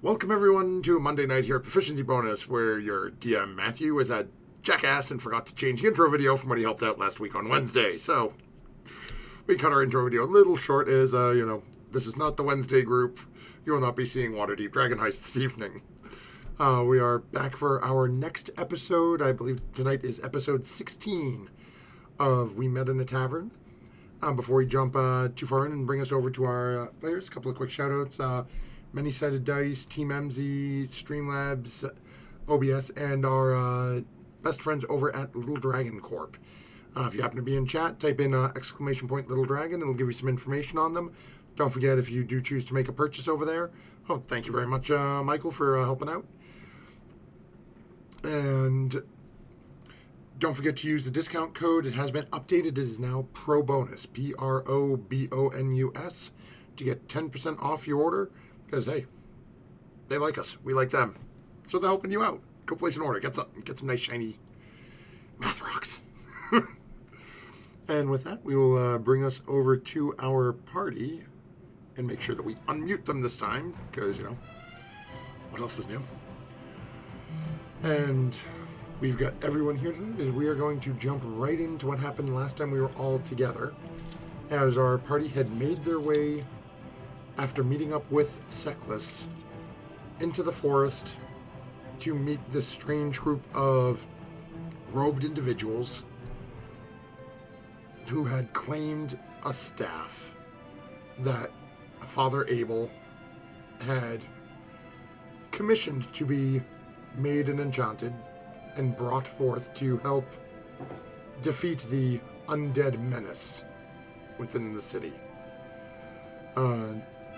Welcome everyone to a Monday night here at Proficiency Bonus, where your DM Matthew was a jackass and forgot to change the intro video from when he helped out last week on Wednesday. So we cut our intro video a little short as, this is not the Wednesday group. You will not be seeing Waterdeep Dragon Heist this evening. We are back for our next episode. I believe tonight is episode 16 of We Met in a Tavern. Before we jump too far in and bring us over to our players, a couple of quick shout-outs. Many-Sided Dice, Team MZ, Streamlabs, OBS, and our best friends over at Little Dragon Corp. If you happen to be in chat, type in ! Little Dragon. It'll give you some information on them. Don't forget, if you do choose to make a purchase over there. Oh, thank you very much, Michael, for helping out. And don't forget to use the discount code. It has been updated. It is now PROBONUS, PROBONUS, to get 10% off your order. Because, hey, they like us. We like them. So they're helping you out. Go place an order. Get some nice, shiny math rocks. And with that, we will bring us over to our party and make sure that we unmute them this time. Because, what else is new? And we've got everyone here tonight. As we are going to jump right into what happened last time we were all together. As our party had made their way, after meeting up with Seklis, into the forest to meet this strange group of robed individuals who had claimed a staff that Father Abel had commissioned to be made and enchanted and brought forth to help defeat the undead menace within the city.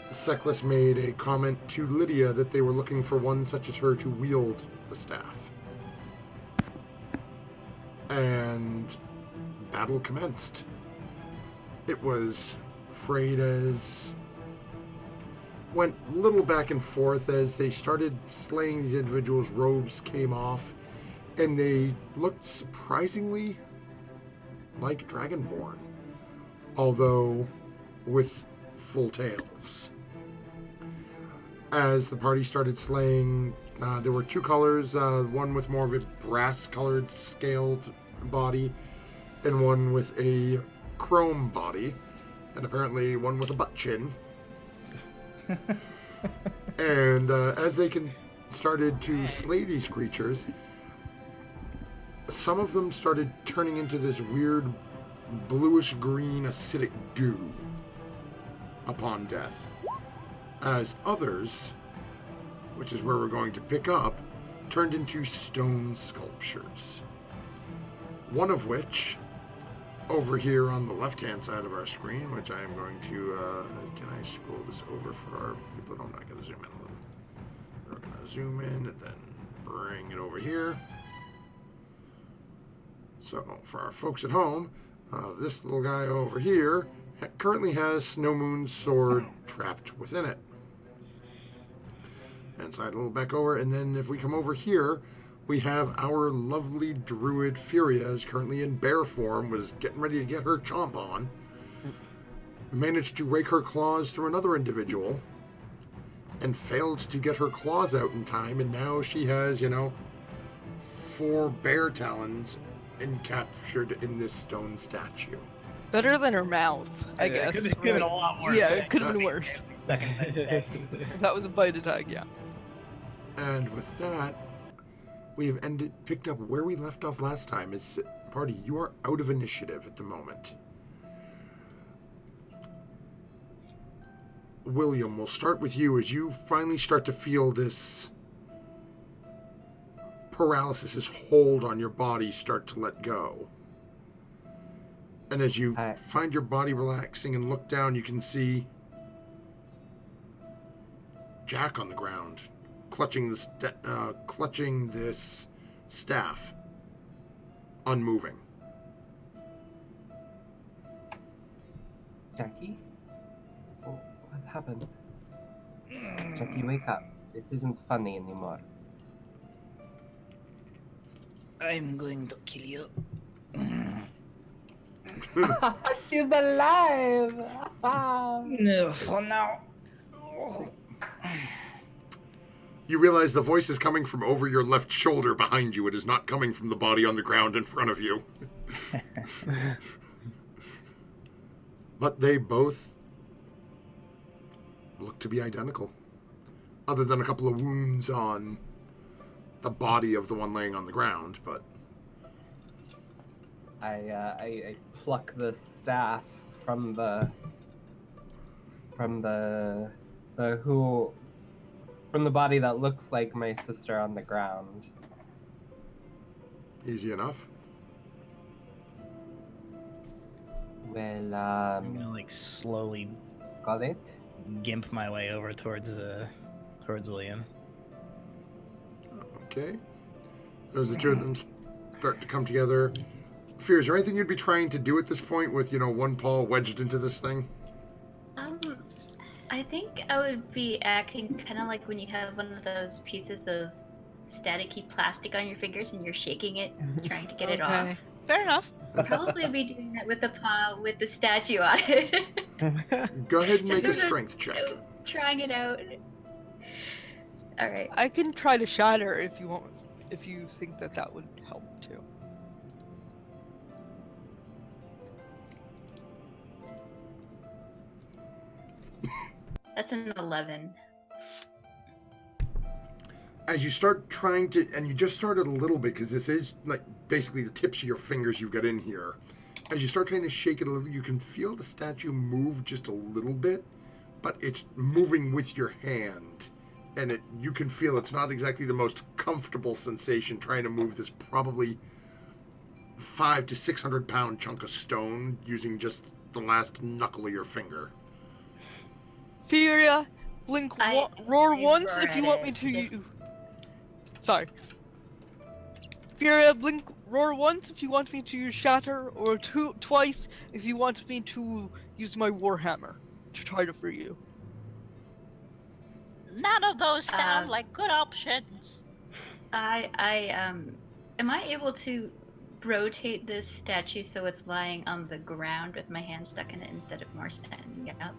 Seklis made a comment to Lydia that they were looking for one such as her to wield the staff. And battle commenced. It was frayed as went a little back and forth as they started slaying these individuals. Robes came off, and they looked surprisingly like Dragonborn, although with full tails. As the party started slaying, there were two colors, one with more of a brass-colored scaled body, and one with a chrome body, and apparently one with a butt chin. And as they started to slay these creatures, some of them started turning into this weird bluish-green acidic goo upon death, as others, which is where we're going to pick up, turned into stone sculptures. One of which, over here on the left-hand side of our screen, which I am going to, can I scroll this over for our people? I'm not going to zoom in a little. We're going to zoom in and then bring it over here. So, for our folks at home, this little guy over here currently has Snow Moon's sword trapped within it. And slide a little back over, and then if we come over here, we have our lovely druid Furia, is currently in bear form, was getting ready to get her chomp on. Managed to rake her claws through another individual, and failed to get her claws out in time, and now she has, 4 bear talons encaptured in this stone statue. Better than her mouth, I guess. It could have been a lot worse. Yeah, it could have been worse. Second size statue. That was a bite attack, yeah. And with that, we have picked up where we left off last time. Is party, you are out of initiative at the moment. William, we'll start with you as you finally start to feel this paralysis, this hold on your body start to let go. And as you find your body relaxing and look down, you can see Jack on the ground, clutching this staff, unmoving. Jackie? Oh, what happened? Jackie, wake up. This isn't funny anymore. I'm going to kill you. She's alive! No, for now. You realize the voice is coming from over your left shoulder behind you. It is not coming from the body on the ground in front of you. But they both look to be identical. Other than a couple of wounds on the body of the one laying on the ground, but... I pluck the staff from the body that looks like my sister on the ground. Easy enough. Well, I'm gonna like slowly got it. gimp my way over towards William. Okay. As the two of them start to come together. Fear, is there anything you'd be trying to do at this point with, one paw wedged into this thing? I think I would be acting kind of like when you have one of those pieces of staticky plastic on your fingers and you're shaking it, trying to get it Okay. off. Fair enough. Probably be doing that with the paw with the statue on it. Go ahead and Just make a sort of, strength check. Trying it out. All right. I can try to shatter if you want, if you think that would help too. That's an 11. As you start trying to, and you just started a little bit, because this is like basically the tips of your fingers you've got in here. As you start trying to shake it a little, you can feel the statue move just a little bit, but it's moving with your hand. And you can feel it's not exactly the most comfortable sensation trying to move this probably 500 to 600 pound chunk of stone using just the last knuckle of your finger. Furia, blink, roar once roar if you at want it. me to Just- use. Sorry. Furia, blink, roar once if you want me to use shatter, or twice if you want me to use my warhammer to try to free you. None of those sound Um, like good options. am I able to rotate this statue so it's lying on the ground with my hand stuck in it instead of more standing up?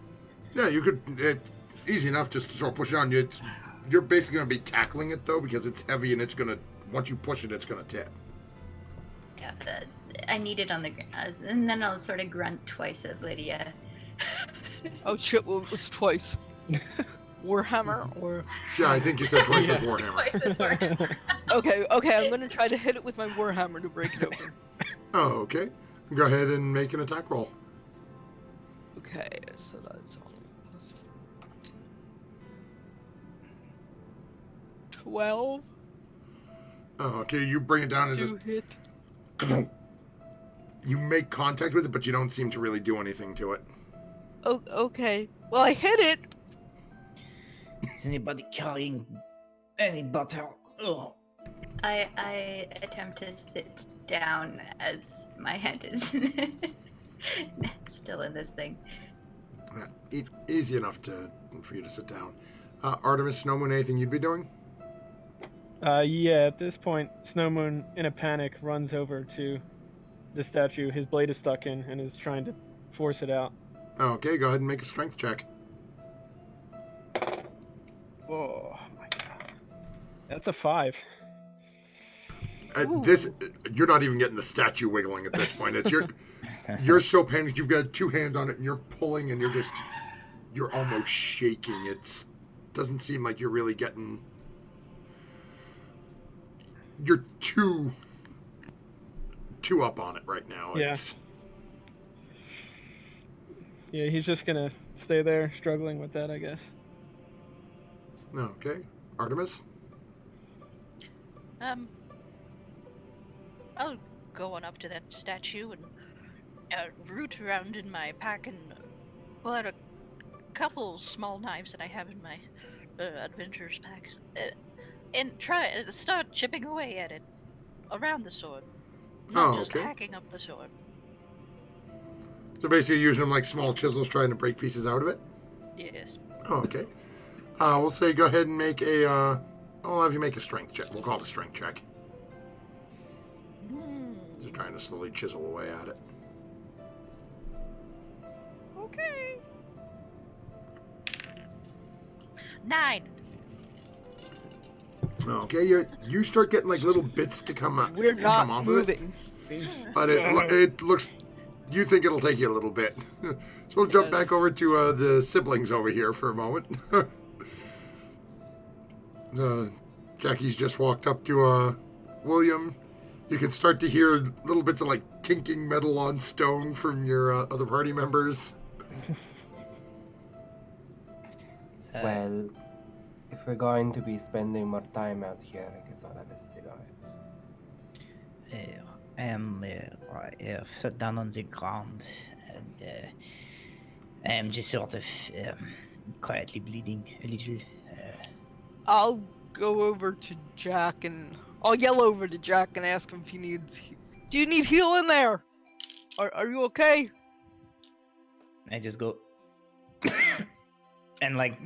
Yeah, you could. It's easy enough just to sort of push it on. You're basically going to be tackling it, though, because it's heavy and it's going to, once you push it, it's going to tip. Yeah, I need it on the ground. And then I'll sort of grunt twice at Lydia. Oh shit, well, it was twice. Warhammer, or... Yeah, I think you said twice with Twice Warhammer. as Warhammer. Okay, I'm gonna try to hit it with my warhammer to break it open. Oh, okay. Go ahead and make an attack roll. Okay, so that's all. 12 Oh, okay, you bring it down and to hit. just... You make contact with it, but you don't seem to really do anything to it. Oh, okay. Well, I hit it. Is anybody carrying any butter? Oh. I attempt to sit down as my hand is still in this thing. It's easy enough for you to sit down. Artemis, Snowmoon, anything you'd be doing? Yeah, at this point, Snowmoon, in a panic, runs over to the statue. His blade is stuck in and is trying to force it out. Okay, go ahead and make a strength check. Oh, my God. That's a 5. You're not even getting the statue wiggling at this point. It's you're so panicked. You've got two hands on it, and you're pulling, and you're almost shaking. It doesn't seem like you're really getting. You're too up on it right now. Yeah. Yeah, he's just gonna stay there, struggling with that, I guess. Okay, Artemis. I'll go on up to that statue and root around in my pack and pull out a couple small knives that I have in my adventurer's pack, and try to start chipping away at it around the sword. Not just okay. hacking up the sword. So basically, using them like small chisels, trying to break pieces out of it. Yes. Oh, okay. We'll say go ahead and make a. I'll have you make a strength check. We'll call it a strength check. Just trying to slowly chisel away at it. Okay. 9. Okay, you start getting like little bits to come up, We're come not off moving. of it, but it looks. You think it'll take you a little bit, so we'll jump back over to the siblings over here for a moment. Jackie's just walked up to William. You can start to hear little bits of like tinking metal on stone from your other party members. Well, if we're going to be spending more time out here, I guess I'll have a cigarette. I have sat down on the ground and I am just sort of quietly bleeding a little. I'll go over to Jack and I'll yell over to Jack and ask him if he needs. Do you need healing there? Are you okay? I just go, and like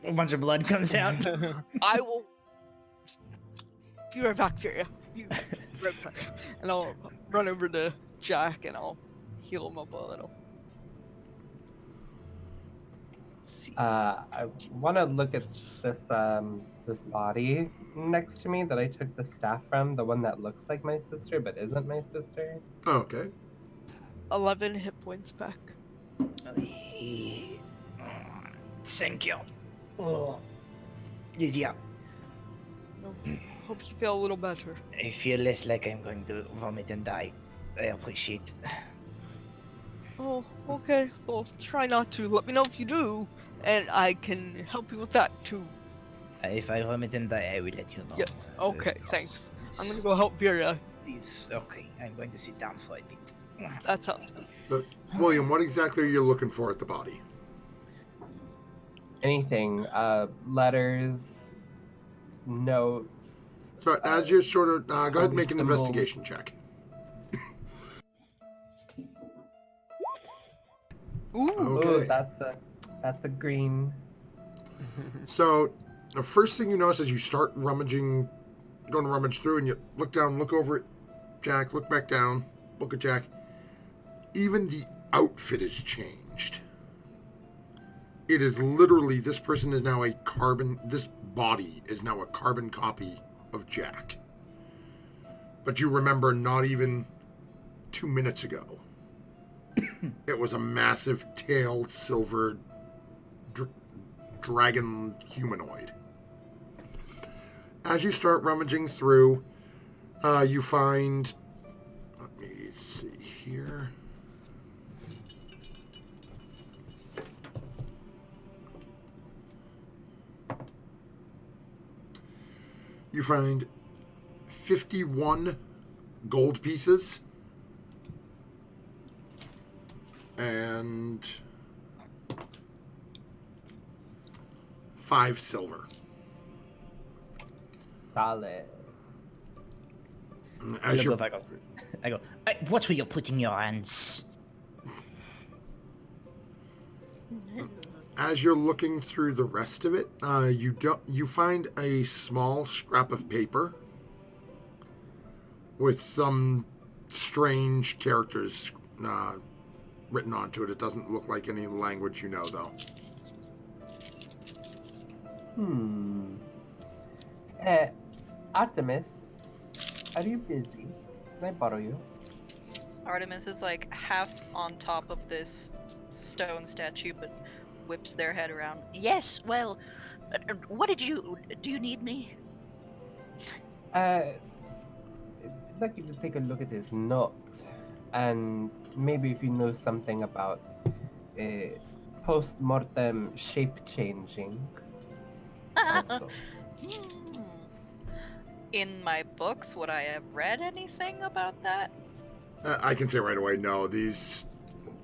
a bunch of blood comes out. I will. Be right back, Furia. You right back. And I'll run over to Jack and I'll heal him up a little. See. I want to look at this this body next to me that I took the staff from, the one that looks like my sister but isn't my sister. Okay. 11 hit points back. Thank you. Oh, yeah. Hope you feel a little better. I feel less like I'm going to vomit and die. I appreciate. Oh, okay. Well, try not to. Let me know if you do, and I can help you with that too. If I vomit and die, I will let you know. Yes. Okay, Of course. thanks. I'm gonna go help Furia. Please, okay. I'm going to sit down for a bit. That sounds good. But William, what exactly are you looking for at the body? Anything, letters, notes. So as you're sort of, go ahead and make an symbol. investigation check. Ooh. Okay. Oh, that's a green. So the first thing you notice as you start rummaging, going to rummage through, and you look down, look over at Jack, look back down, look at Jack. Even the outfit has changed. It is literally, this person is now this body is now a carbon copy of Jack. But you remember not even 2 minutes ago, it was a massive tailed silver dragon humanoid. As you start rummaging through, you find, let me see here. You find 51 gold pieces and 5 silver. Solid. As you're, I go, what were you putting in your hands? as you're looking through the rest of it, you find a small scrap of paper with some strange characters written onto it. It doesn't look like any language you know, though. Artemis, are you busy? Can I borrow you? Artemis is like half on top of this stone statue, but whips their head around. Yes, well, do you need me? I'd like you to take a look at this note, and maybe if you know something about post-mortem shape-changing. Also. In my books, would I have read anything about that? I can say right away, no, these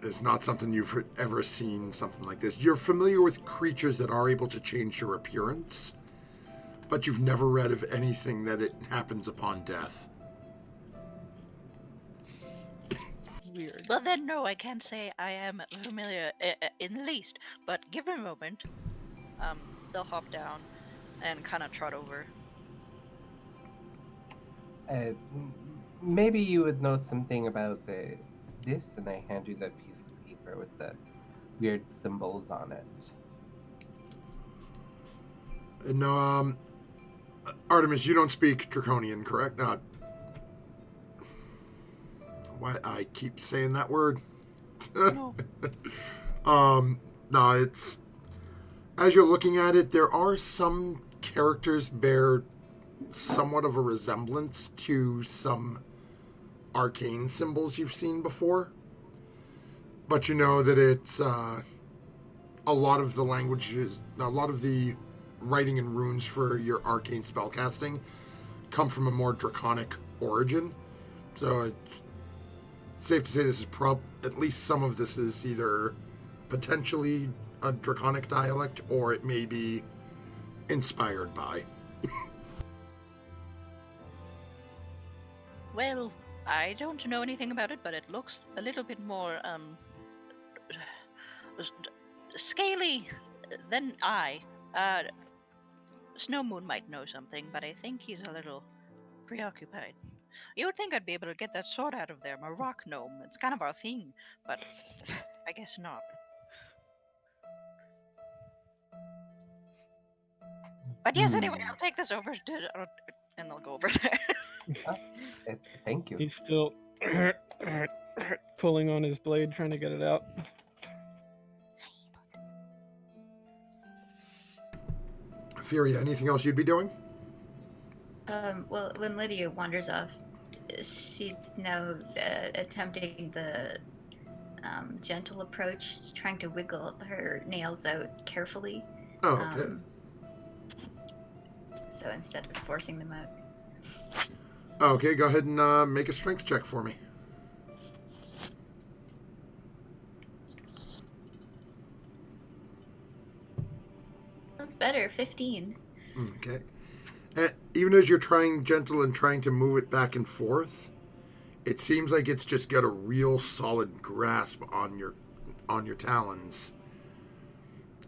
is not something you've ever seen, something like this. You're familiar with creatures that are able to change their appearance, but you've never read of anything that it happens upon death. Weird. Well then, no, I can't say I am familiar in the least, but give me a moment. They'll hop down and kind of trot over. Maybe you would know something about this, and I hand you that piece of paper with the weird symbols on it. No, Artemis, you don't speak Draconian, correct? Why I keep saying that word? No. No, it's... As you're looking at it, there are some characters bear somewhat of a resemblance to some arcane symbols you've seen before. But you know that it's a lot of the languages, a lot of the writing and runes for your arcane spellcasting come from a more draconic origin. So it's safe to say this is at least some of this is either potentially a draconic dialect or it may be inspired by. Well, I don't know anything about it, but it looks a little bit more scaly than I. Snow Moon might know something, but I think he's a little preoccupied. You would think I'd be able to get that sword out of there. I'm a rock gnome. It's kind of our thing, but I guess not. But yes, anyway, I'll take this over and I'll go over there. Thank you. He's still pulling on his blade, trying to get it out. Furia, anything else you'd be doing? Well, when Lydia wanders off, she's now attempting the gentle approach, trying to wiggle her nails out carefully. Oh, okay. So instead of forcing them out. Okay, go ahead and make a strength check for me. That's better, 15. Okay. Even as you're trying gentle and trying to move it back and forth, it seems like it's just got a real solid grasp on your talons.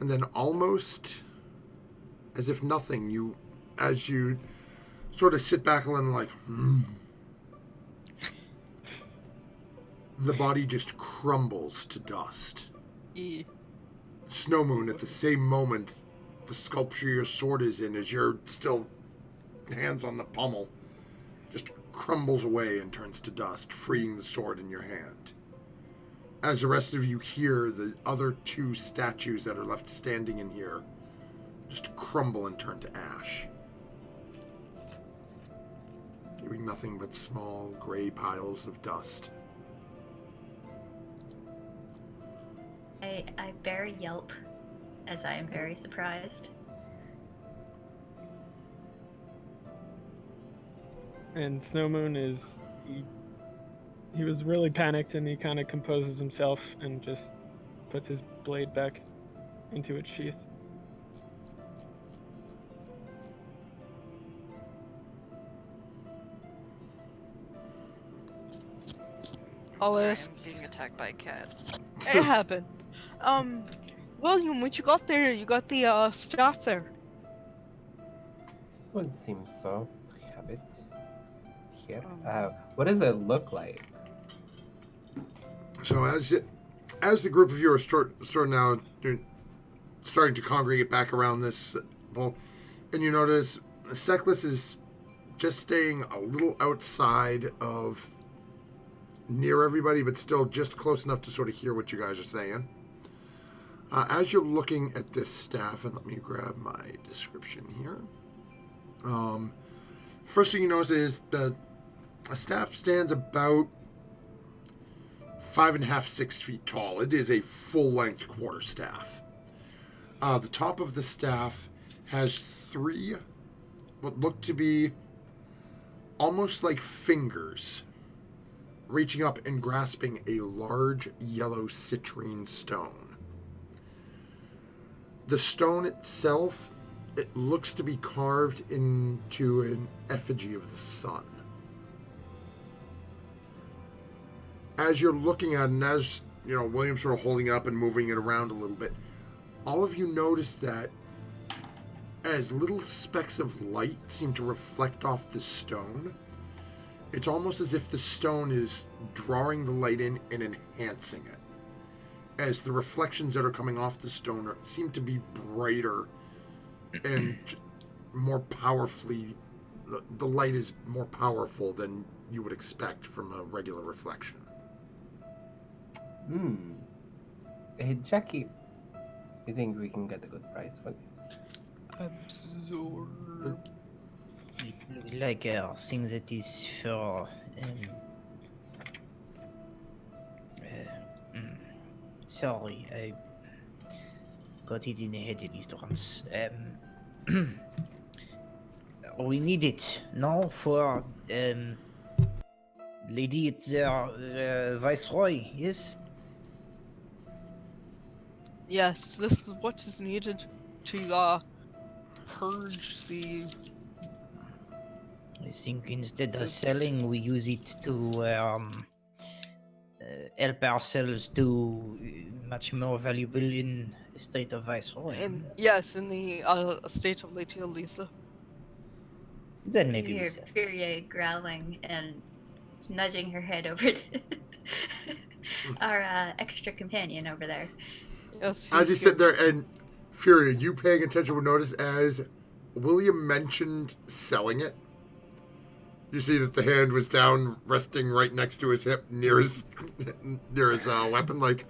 And then almost as if nothing, as you sort of sit back and like, the body just crumbles to dust. Snow Moon, at the same moment, the sculpture your sword is in, as you're still hands on the pommel, just crumbles away and turns to dust, freeing the sword in your hand. As the rest of you hear the other two statues that are left standing in here just crumble and turn to ash, leaving nothing but small gray piles of dust. I bear a yelp, as I am very surprised. And Snow Moon is... He was really panicked, and he kind of composes himself and just puts his blade back into its sheath. I'll Sorry, ask. I'm being attacked by a cat. It happened. William, when you got there, you got the staff there. Well, it seems so. I have it here. What does it look like? So as the group of you are starting to congregate back around this bowl, and you notice Seklis is just staying a little outside of near everybody, but still just close enough to sort of hear what you guys are saying. As you're looking at this staff, and let me grab my description here. First thing you notice is that a staff stands about 5.5, 6 feet tall. It is a full-length quarterstaff. The top of the staff has 3 what look to be almost like fingers reaching up and grasping a large yellow citrine stone. The stone itself, it looks to be carved into an effigy of the sun. As you're looking at it, and as you know, William's sort of holding it up and moving it around a little bit, all of you notice that as little specks of light seem to reflect off the stone, it's almost as if the stone is drawing the light in and enhancing it, as the reflections that are coming off the stone seem to be brighter and more powerfully. The light is more powerful than you would expect from a regular reflection. Hey, Jackie, you think we can get a good price for this? Absorb. Look like a thing that is for sorry, I got it in the head at least once. We need it now for lady at the viceroy. Yes. Yes, this is what is needed to purge the. I think instead of The- selling, we use it to help ourselves to much more valuable in the state of viceroy. And yes, in the state of Lady Elisa. Then You maybe we hear sell. Furia growling and nudging her head over to our extra companion over there. Yes. As you he's sit here. there, and Furia, you paying attention would notice as William mentioned selling it. You see that the hand was down, resting right next to his hip, near his weapon. Like,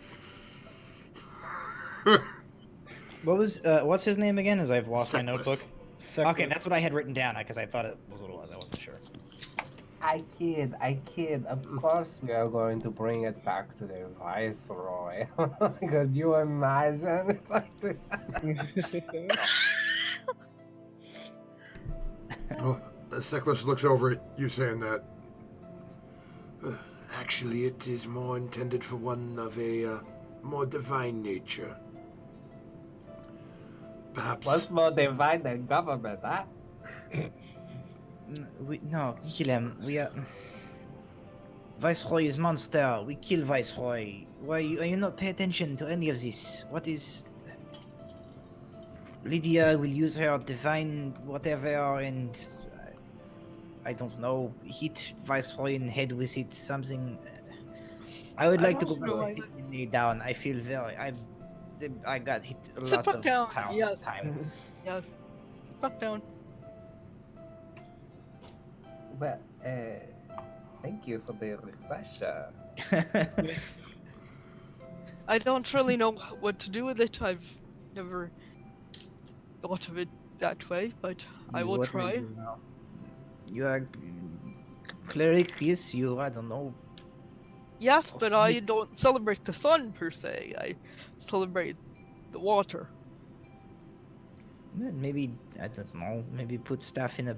What's his name again? As I've lost my Seckless. notebook. Second. Okay, that's what I had written down because I thought it was what it was. I wasn't sure. I kid. Of course we are going to bring it back to the Viceroy. Could you imagine? well, Seckless looks over at you, saying that. Actually, it is more intended for one of a more divine nature. Perhaps. What's more divine than government, huh? No, kill him. We are. Viceroy is monster. We kill Viceroy. Why are you not pay attention to any of this? What is? Lydia will use her divine whatever and I don't know, hit Viceroy in head with it. Something. I would I like to go don't back know, and sit and lay down. I feel very. I got hit Sit lots back of down. pounds Yes. of time. Yes. Back down. Well, thank you for the refresher. I don't really know what to do with it. I've never thought of it that way, but I will What try. you know? You are cleric, yes. You, I don't know. Yes, but I Right. don't celebrate the sun per se. I celebrate the water. Maybe I don't know. Maybe put stuff in a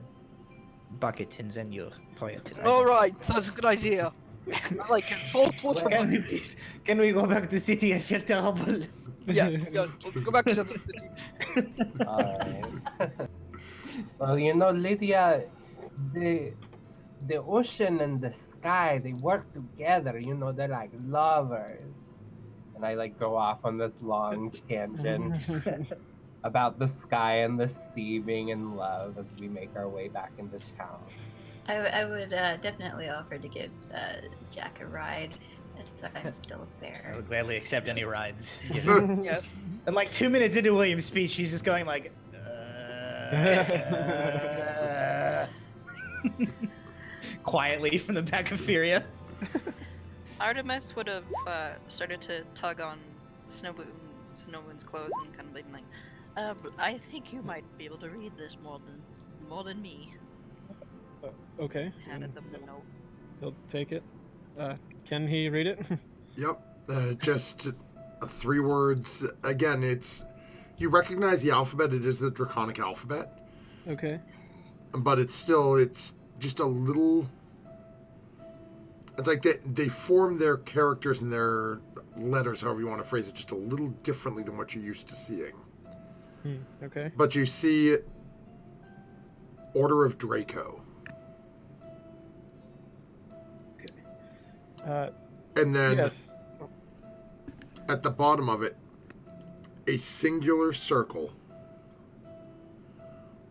bucket and then you pour it. I All don't know. right, that's a good idea. I like it. Salt water. Can we please? Can we go back to city? I feel terrible. Yes, yes. Let's go back to the city. Alright. Well, you know, Lydia, the ocean and the sky, they work together. You know, they're like lovers. And I like go off on this long tangent about the sky and the sea being in love as we make our way back into town. I would definitely offer to give Jack a ride, as I'm still I there. would gladly accept any rides. Yes. And like 2 minutes into William's speech, she's just going like, quietly from the back of Furia. Artemis would have started to tug on Snowmoon's clothes and kind of been like, I think you might be able to read this more than me. Okay. Handed them the note. He'll take it. Can he read it? Yep. Just 3 words. Again, it's. You recognize the alphabet. It is the Draconic alphabet. Okay. But it's just a little. It's like they form their characters and their letters, however you want to phrase it, just a little differently than what you're used to seeing. Okay. But you see Order of Draco. And then Yes. at the bottom of it, a singular circle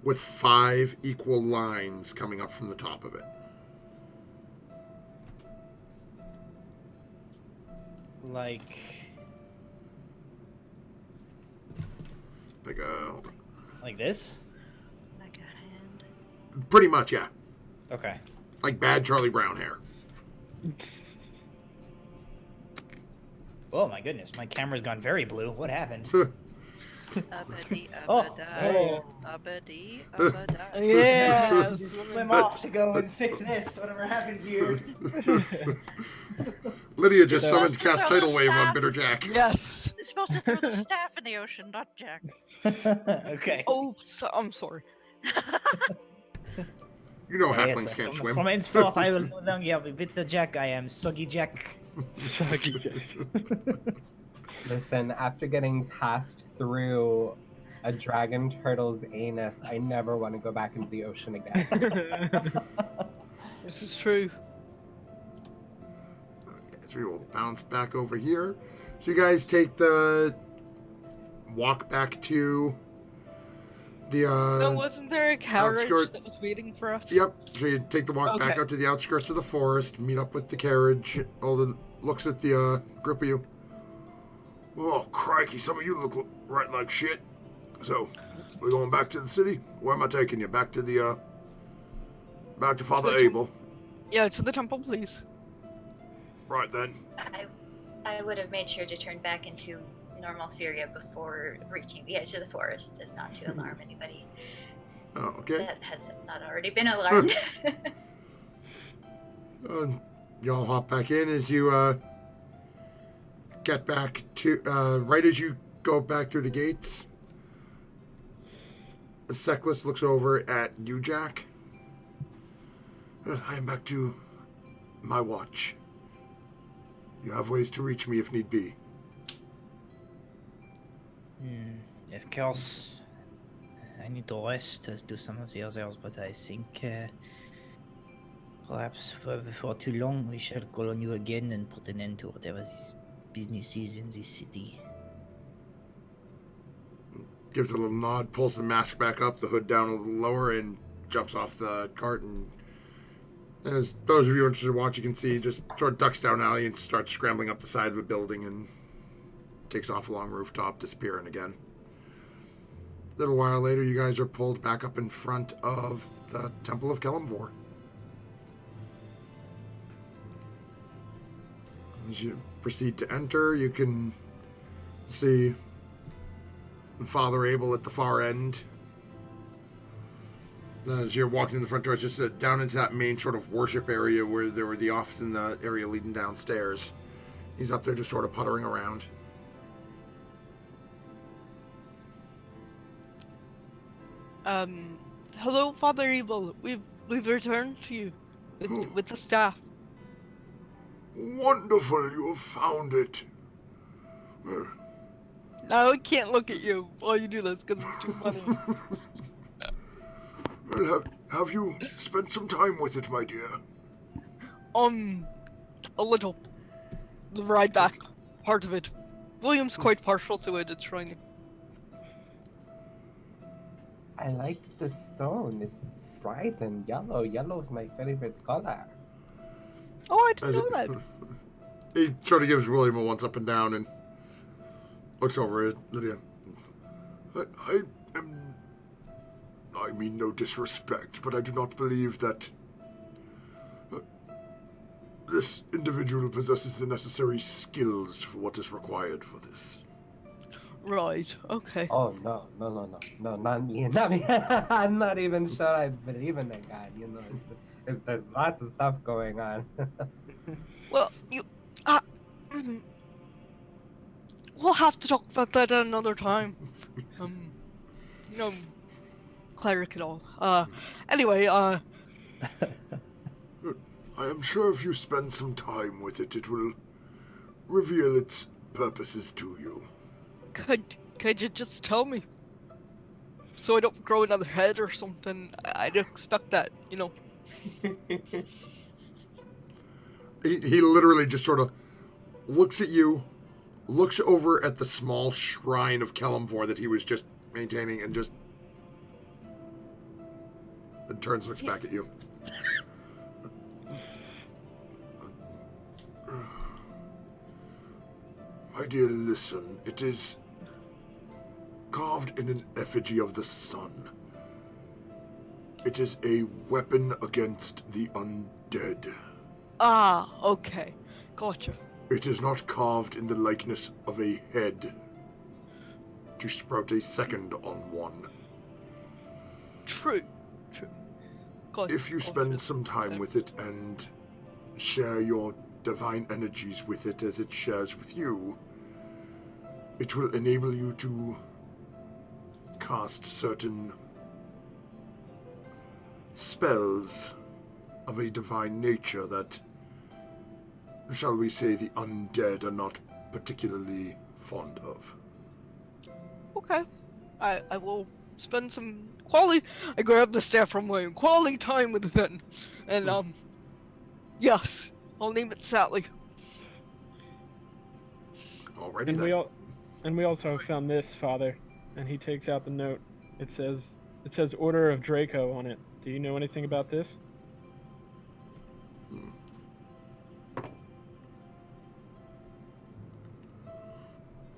with 5 equal lines coming up from the top of it. Like Like a. this? Like Pretty much, yeah. Okay. Like bad Charlie Brown hair. Oh my goodness, my camera's gone very blue. What happened? Abadi, Oh. abadai, abadi, abadai. Yeah, swim off to go and fix this. Whatever happened here. Lydia just So- summoned cast Throw the tidal wave on staff. Bitter Jack. Yes. You're supposed to throw the staff in the ocean, not Jack. Okay. Oh, I'm sorry. You know Yes, halflings can't from, swim. from henceforth, I will no longer be Bitter Jack. I am Soggy Jack. Soggy Jack. Listen, after getting passed through a dragon turtle's anus, I never want to go back into the ocean again. This is true. So we will bounce back over here. So you guys take the walk back to the No, wasn't there a carriage outskirt- that was waiting for us? Yep. So you take the walk back Okay. out to the outskirts of the forest, meet up with the carriage. Alden looks at the group of you. Oh, crikey, some of you look right like shit. So, we're going back to the city? Where am I taking you? Back to the, back to Father To the Abel. Yeah, to the temple, please. Right then. I would have made sure to turn back into normal Furia before reaching the edge of the forest, as not to alarm anybody Oh, okay. that has not already been alarmed. Y'all hop back in as you, get back to, right as you go back through the gates. Seckless looks over at you, Jack. I am back to my watch. You have ways to reach me if need be. Of course, I need to rest as do some of the others, but I think perhaps before too long we shall call on you again and put an end to whatever this business is in this city. Gives a little nod, pulls the mask back up, the hood down a little lower, and jumps off the cart. And as those of you interested in watching can see, just sort of ducks down alley and starts scrambling up the side of a building and takes off along rooftop, disappearing again. A little while later, you guys are pulled back up in front of the Temple of Kelemvor. As you proceed to enter, you can see Father Abel at the far end. As you're walking in the front door, it's just down into that main sort of worship area where there were the office and the area leading downstairs. He's up there just sort of puttering around. Hello, Father Evil. We've returned to you with the staff. Wonderful, you have found it. Well, Now I can't look at you while you do this because it's too funny. well, have you spent some time with it, my dear? A little. The ride back, part of it. William's quite partial to it. It's shiny. I like the stone. It's bright and yellow. Yellow's my favorite color. Oh, I didn't know that. He sort of gives William a once up and down and looks over at Lydia. I mean no disrespect, but I do not believe that this individual possesses the necessary skills for what is required for this. Right. Okay. Oh no, not me, not me. I'm not even sure I believe in that guy. You know, there's lots of stuff going on. Well, you. We'll have to talk about that at another time. Cleric and all. Anyway, I am sure if you spend some time with it, it will reveal its purposes to you. could you just tell me? So I don't grow another head or something. I'd expect that, you know. He literally just sort of looks at you, looks over at the small shrine of Kelemvor that he was just maintaining, and just and turns, looks back at you. My dear, listen. It is carved in an effigy of the sun. It is a weapon against the undead. Ah, okay. Gotcha. It is not carved in the likeness of a head to sprout a second on one. True. Gotcha. If you spend some time with it and share your divine energies with it as it shares with you, it will enable you to cast certain spells of a divine nature that, shall we say, the undead are not particularly fond of. Okay. I will spend some quality. I grab the staff from William. Quality time with it then. And, yes. I'll name it Sally. Alrighty And then. we also found this, Father. And he takes out the note. It says Order of Draco on it. Do you know anything about this?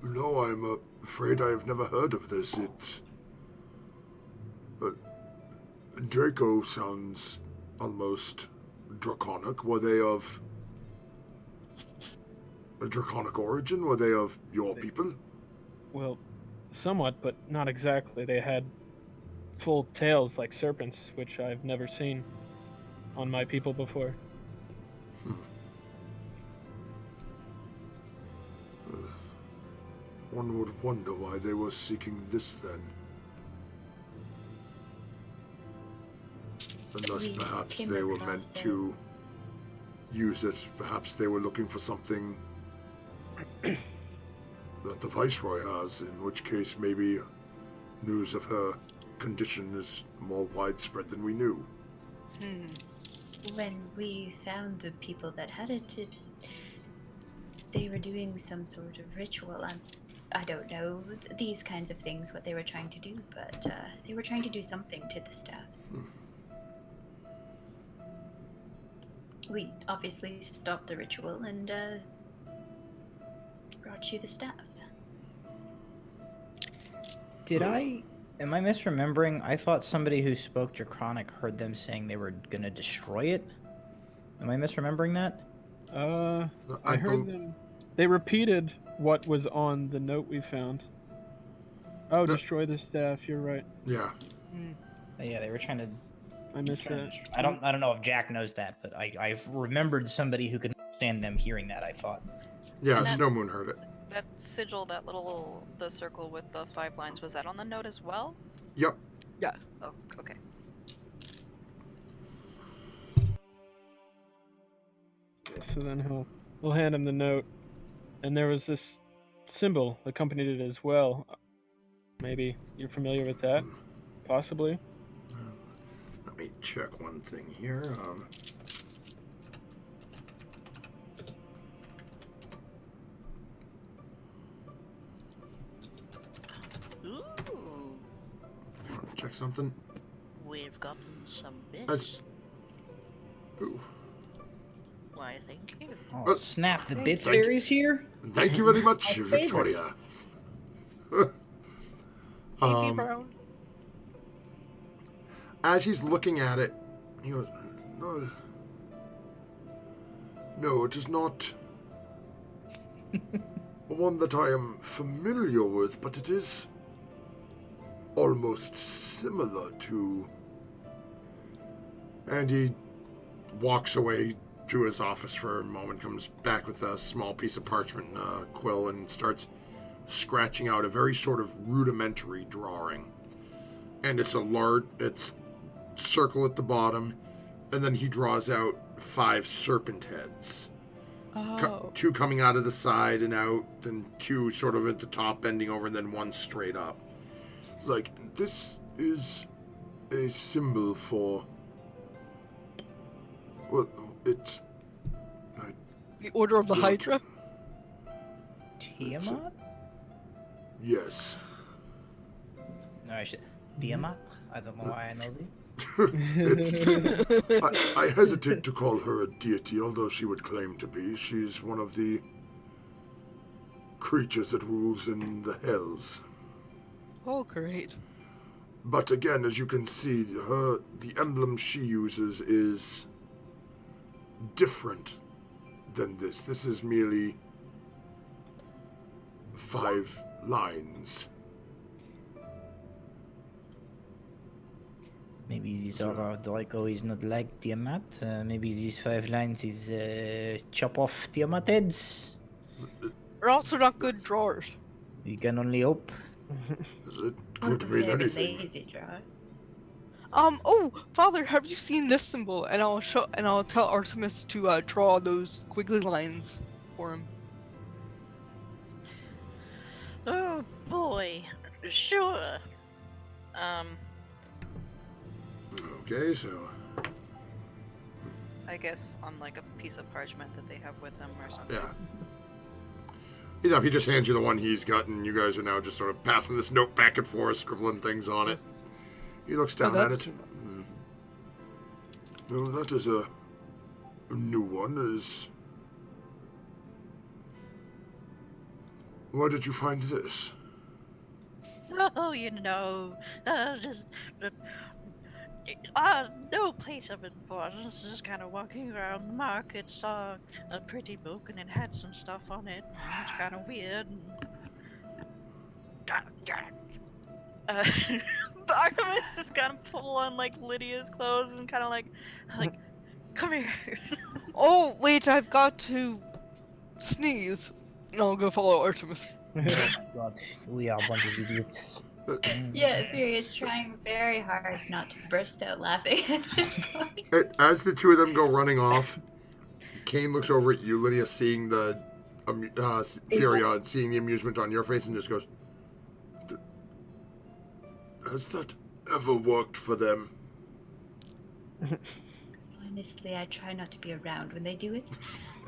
No, I'm afraid I have never heard of this. Draco sounds almost draconic. Were they of a draconic origin? Were they of your people? Well, somewhat, but not exactly. They had full tails like serpents, which I've never seen on my people before. One would wonder why they were seeking this then. Unless We perhaps came they were across meant it. to use it. Perhaps they were looking for something that the Viceroy has, in which case maybe news of her condition is more widespread than we knew. When we found the people that had it, they were doing some sort of ritual. I don't know these kinds of things, what they were trying to do, but they were trying to do something to the staff. We obviously stopped the ritual and brought you the staff. Am I misremembering? I thought somebody who spoke Draconic heard them saying they were gonna destroy it. Am I misremembering that? I heard them. They repeated what was on the note we found. Oh, destroy the staff. You're right. Yeah. Yeah, they were trying to. I missed that. I don't know if Jack knows that, but I've remembered somebody who could understand them hearing that. I thought. Yeah, And that- Snowmoon heard it. That sigil, the circle with the 5 lines, was that on the note as well? Yep. Yeah. Oh, okay. So then we'll hand him the note, and there was this symbol accompanied it as well. Maybe you're familiar with that, possibly. Let me check one thing here. Ooh, Check something. we've gotten some As- bits. Ooh. Why, thank you. Oh, snap! The Bits Thank you. Fairy's here. Thank you very much, My favorite. Victoria. Baby Brown. As he's looking at it, he goes, No, it is not one that I am familiar with, but it is almost similar to... And he walks away to his office for a moment, comes back with a small piece of parchment and a quill, and starts scratching out a very sort of rudimentary drawing. And it's it's circle at the bottom, and then he draws out 5 serpent heads. Oh. 2 coming out of the side and out, and 2 sort of at the top bending over, and then 1 straight up. It's like, this is a symbol for... Well, it's... The Order of the Good. Hydra? Tiamat? Yes. No, I should. Tiamat? I don't know why I know this. I hesitate to call her a deity, although she would claim to be. She's one of the creatures that rules in the hells. Oh, great. But again, as you can see, the emblem she uses is different than this. This is merely 5 lines. Maybe this other Draco is not like Tiamat. Maybe these 5 lines is chop off Tiamat heads. We're also not good drawers. We can only hope. It could mean Very anything. lazy drawers. Oh, Father, have you seen this symbol? And I'll tell Artemis to draw those squiggly lines for him. Oh boy, sure. Okay, so I guess on like a piece of parchment that they have with them or something. yeah. He's up. He just hands you the one he's got, and you guys are now just sort of passing this note back and forth, scribbling things on it. He looks down at it. No, that is a new one. Where did you find this? Oh, just no place of importance. Just kind of walking around the market, saw a pretty book, and it had some stuff on it. It's kind of weird. Artemis is kind of pull on like Lydia's clothes and kind of like, come here. Oh, wait, I've got to sneeze. And I'll go follow Artemis. God, we are a bunch of idiots. Yeah, Fury is trying very hard not to burst out laughing at this point. As the two of them go running off, Kane looks over at you, Lydia, seeing the Fury, seeing the amusement on your face, and just goes, "Has that ever worked for them?" Honestly, I try not to be around when they do it.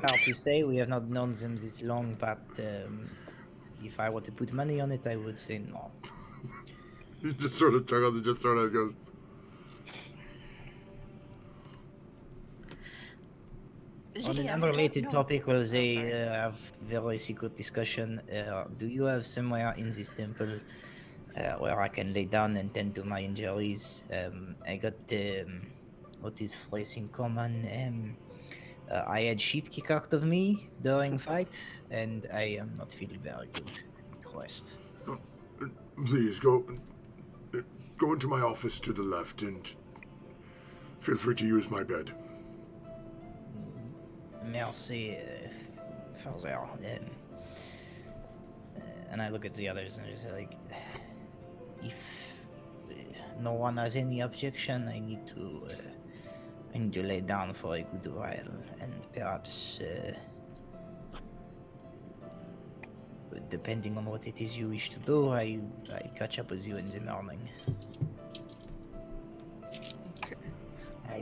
Hard to say, we have not known them this long, but if I were to put money on it, I would say no. He just sort of chuckles and just sort of goes, On an unrelated topic, where they have very secret discussion, do you have somewhere in this temple where I can lay down and tend to my injuries? I got what is phrase in common? I had shit kicked out of me during fight, and I am not feeling very good. I need to rest. "Please go into my office to the left, and feel free to use my bed." Merci, Father. And I look at the others and I just say, like, if no one has any objection, I need to lay down for a good while, and perhaps, depending on what it is you wish to do, I catch up with you in the morning.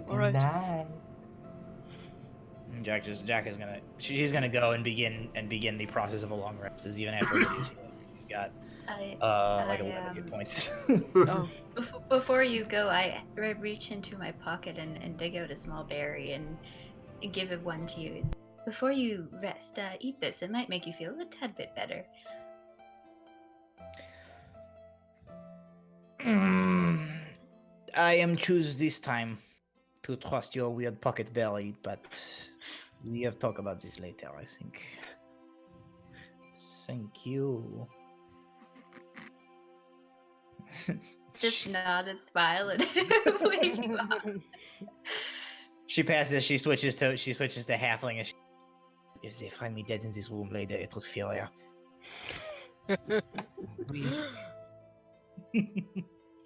All right. Night. Jack is gonna she's gonna go and begin the process of a long rest. As even after he's got like 11 hit points. Oh. Before you go, I reach into my pocket and dig out a small berry and give it one to you. Before you rest, eat this. It might make you feel a tad bit better. I am choose this time to trust your weird pocket berry, but we have talk about this later, I think. Thank you. Just nod and smile and wave you off. She passes. She switches to halfling. And if they find me dead in this room later, it was Furia.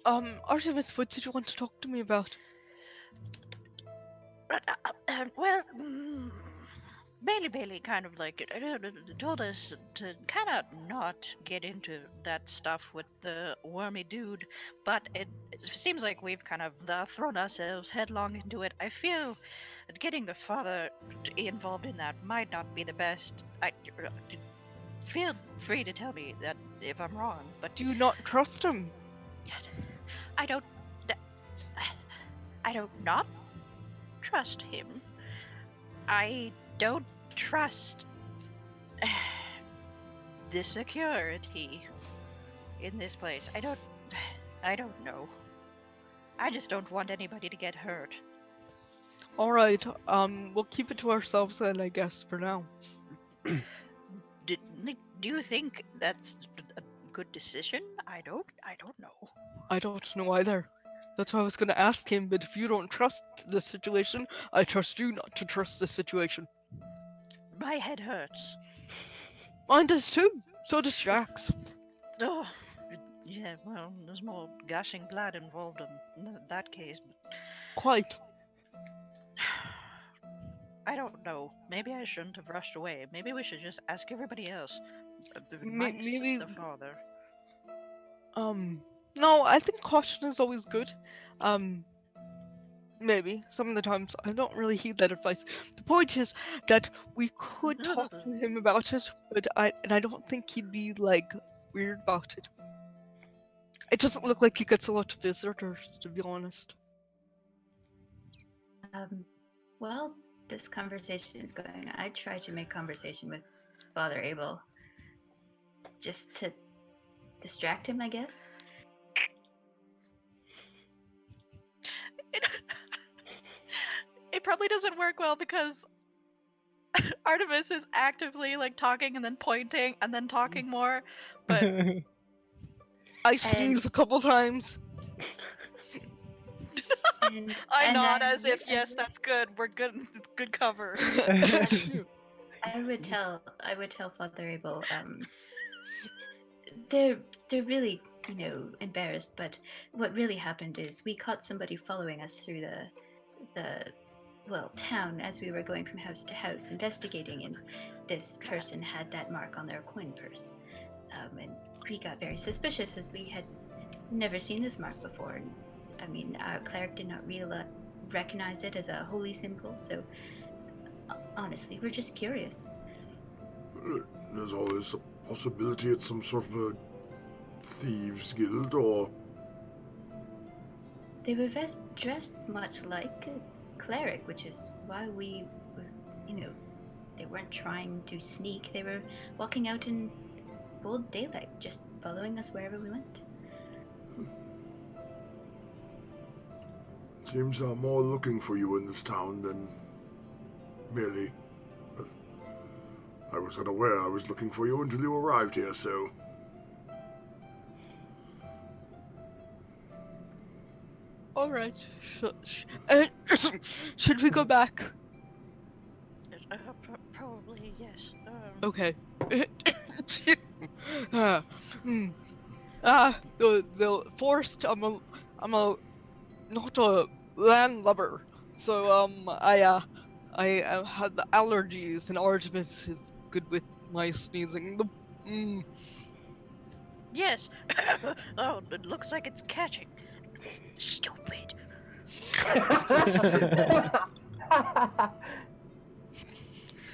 Artemis, what did you want to talk to me about? Well, Bailey kind of like told us to kind of not get into that stuff with the wormy dude, but it seems like we've kind of thrown ourselves headlong into it. I feel that getting the father involved in that might not be the best. Feel free to tell me that if I'm wrong, but Do you not trust him? I don't not trust him. I don't trust the security in this place. I don't know. I just don't want anybody to get hurt. Alright, we'll keep it to ourselves then, I guess, for now. Do you think that's a good decision? I don't know. I don't know either. That's why I was gonna ask him, but if you don't trust the situation, I trust you not to trust the situation. My head hurts. Mine does too. So does Jack's. Oh, yeah, well, there's more gushing blood involved in that case, but Quite. I don't know. Maybe I shouldn't have rushed away. Maybe we should just ask everybody else. Maybe. The father. No, I think caution is always good. Maybe. Some of the times I don't really heed that advice. The point is that we could talk to him about it, but I don't think he'd be, like, weird about it. It doesn't look like he gets a lot of visitors, to be honest. Well, this conversation is going. I try to make conversation with Father Abel, just to distract him, I guess. It probably doesn't work well because Artemis is actively like talking and then pointing and then talking more, but I sneeze a couple times. I nod as if yes, that's good. We're good. It's good cover. I would tell Father Abel, they're really, embarrassed, but what really happened is we caught somebody following us through the town as we were going from house to house investigating, and this person had that mark on their coin purse. And we got very suspicious as we had never seen this mark before. And, I mean, our cleric did not recognize it as a holy symbol, so honestly, we're just curious. There's always a possibility it's some sort of a thieves guild, or... They were dressed much like a cleric, which is why we were, they weren't trying to sneak. They were walking out in bold daylight, just following us wherever we went. Seems I'm more looking for you in this town than merely... I was unaware I was looking for you until you arrived here, so... Alright. Should we go back? Probably, yes. Okay. The forest, I'm not a landlubber, so I had the allergies, and Artemis is good with my sneezing. Yes. Oh, it looks like it's catching. Stupid.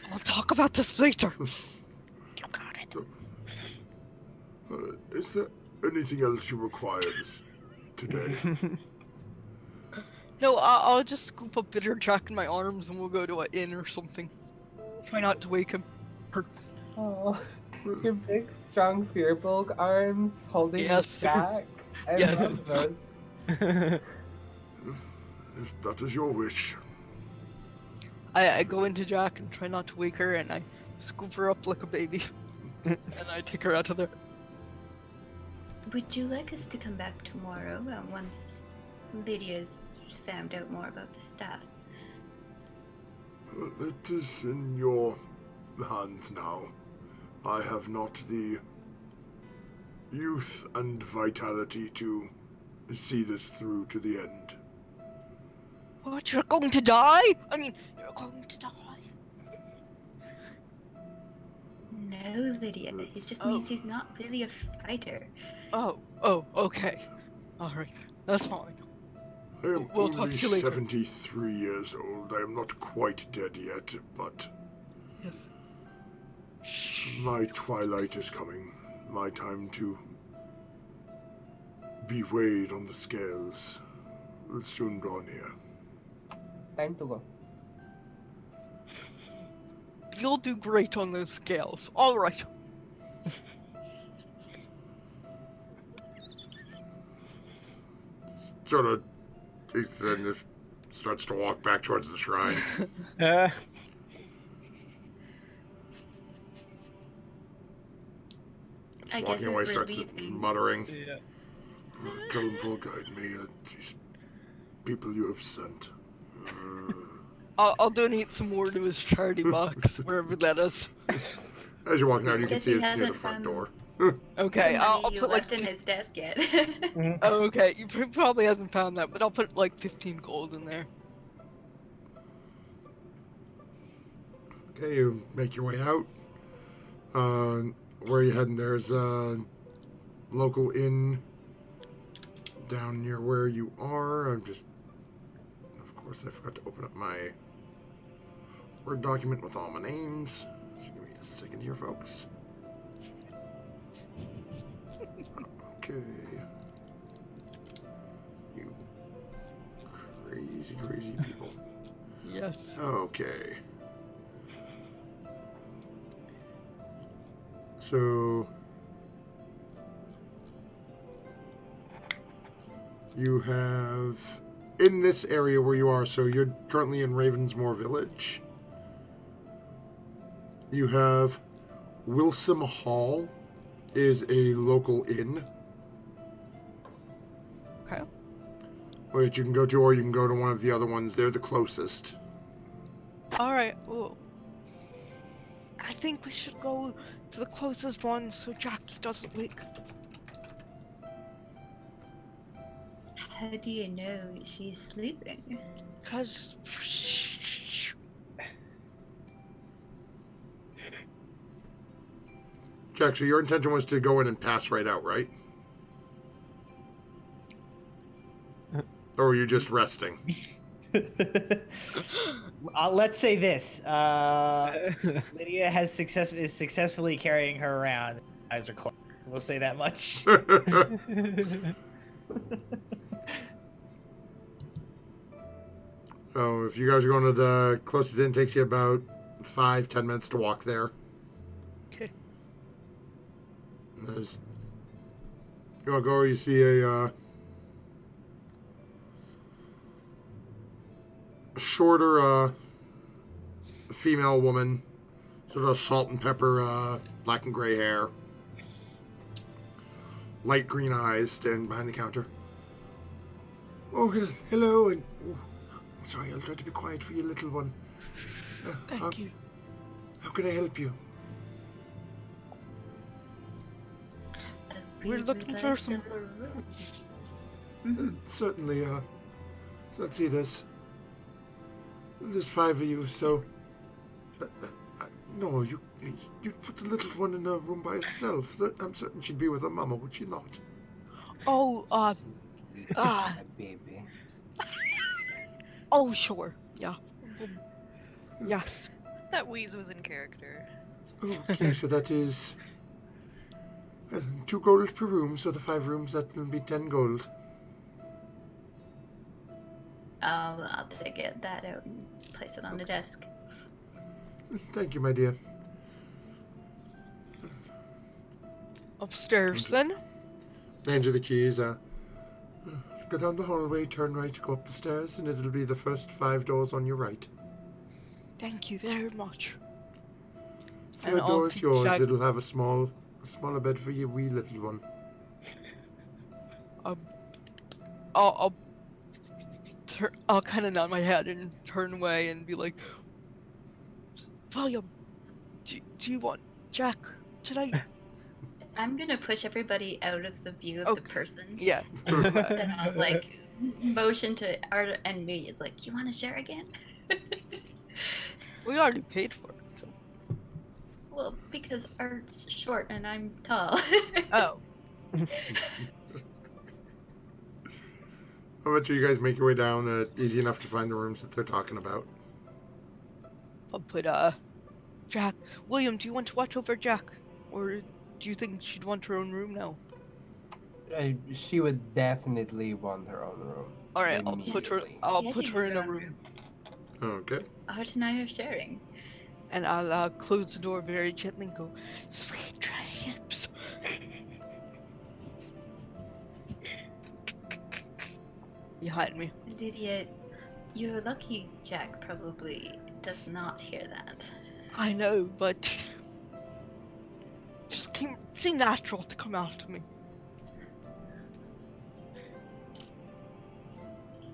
We'll talk about this later. You got it. Is there anything else you require today? No, I'll just scoop up Bitter Jack in my arms and we'll go to an inn or something. Try not to wake him. Oh, your big, strong Fearbulk arms holding Yes. Jack. I Yes. love this. If that is your wish. I go into Jack and try not to wake her, and I scoop her up like a baby. And I take her out of there. Would you like us to come back tomorrow once Lydia's found out more about the staff? It is in your hands now. I have not the youth and vitality to see this through to the end. What, you're going to die? I mean, you're going to die. No, Lydia. It just means he's not really a fighter. Oh, okay. Alright, that's fine. I am We'll talk only to you later. 73 years old. I am not quite dead yet, but Yes. my twilight is coming. My time to be weighed on the scales will soon draw near. Time to go. You'll do great on those scales. Alright. sort of, he just starts to walk back towards the shrine. Uh, I guess Walking if away, we're starts leaving, muttering. yeah. Colin will guide me, these people you have sent. I'll donate some more to his charity box, wherever that is. As you're walking out, you can Guess see he it's near the hasn't front found door. Okay, the I'll money you put like. left in his desk yet. Oh, okay, you probably hasn't found that, but I'll put like 15 gold in there. Okay, you make your way out. Where are you heading? There's a local inn down near where you are. Of course, I forgot to open up my Word document with all my names. Just give me a second here, folks. Okay. You crazy people. Yes. Okay. So you have in this area where you are, so you're currently in Ravensmoor Village. You have Wilson Hall is a local inn. Okay. Which you can go to, or you can go to one of the other ones. They're the closest. Alright, well, I think we should go to the closest one so Jackie doesn't wake. How do you know she's sleeping? Cause... Jack, so your intention was to go in and pass right out, right? Or were you just resting? Let's say this: Lydia is successfully carrying her around. Eyes are closed. We'll say that much. So if you guys are going to the closest inn, it takes you about 5-10 minutes to walk there. Okay. There's, you want to go, you see a shorter female woman, sort of salt and pepper, black and gray hair, light green eyes, standing behind the counter. Oh, hello, and I'm sorry, I'll try to be quiet for you, little one. Thank you. How can I help you? We're looking for some... Certainly, let's see this. There's 5 of you, so... no, you put the little one in a room by herself. I'm certain she'd be with her mama, would she not? Oh, Baby. oh, sure, yeah. Yes. That wheeze was in character. Okay, so that is... 2 gold per room, so the 5 rooms, that will be 10 gold. I'll take that out and place it on the desk. Thank you, my dear. Upstairs, then? Hand you the keys. Go down the hallway, turn right, go up the stairs, and it'll be the first 5 doors on your right. Thank you very much. Third I'll door is take yours. Jack- It'll have a smaller bed for your wee little one. I'll kind of nod my head and turn away and be like, William, do you want Jack tonight? I'm gonna push everybody out of the view of the person. Yeah. Then I'll like motion to Art and me. It's like, you want to share again? We already paid for it, so. Well, because Art's short and I'm tall. Oh. How about you guys make your way down? Easy enough to find the rooms that they're talking about. I'll put, Jack. William, do you want to watch over Jack? Or do you think she'd want her own room now? She would definitely want her own room. Alright, I'll put her Getting in a her own room. Okay. Art and I are sharing. And I'll close the door very gently and go, sweet dreams. behind me. Lydia, your lucky Jack probably does not hear that. I know, but just seemed natural to come out to me.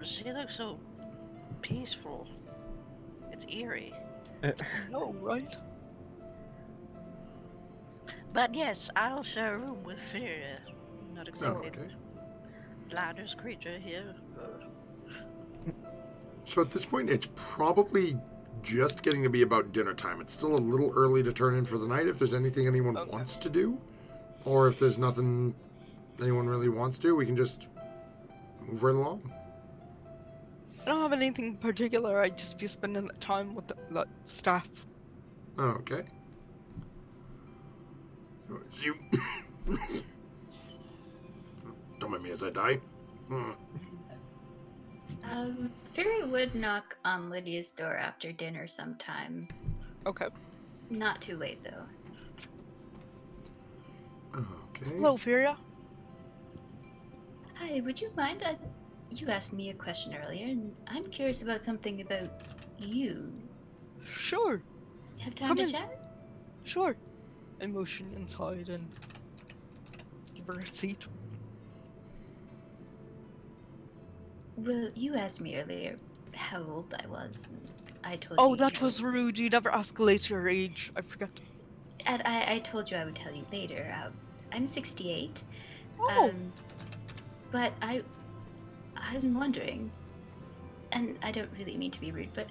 She looks so peaceful. It's eerie. I know, right? But yes, I'll share a room with Feria. Not Oh, exactly okay. the loudest creature here. So at this point, it's probably just getting to be about dinner time. It's still a little early to turn in for the night. If there's anything anyone Okay. wants to do, or if there's nothing anyone really wants to do, we can just move right along. I don't have anything particular. I'd just be spending the time with the staff. Oh, okay. You. Don't mind me as I die. Hmm. Fury would knock on Lydia's door after dinner sometime. Okay. Not too late, though. Okay. Hello, Feria. Hi, would you mind? You asked me a question earlier, and I'm curious about something about you. Sure, Have time Come to in. chat? sure. I motion inside and give her a seat. Well, you asked me earlier how old I was. And I told Oh, you. that was rude. You never escalate your age. I forgot. And I told you I would tell you later. I'm 68. Oh, But I'm wondering, and I don't really mean to be rude, but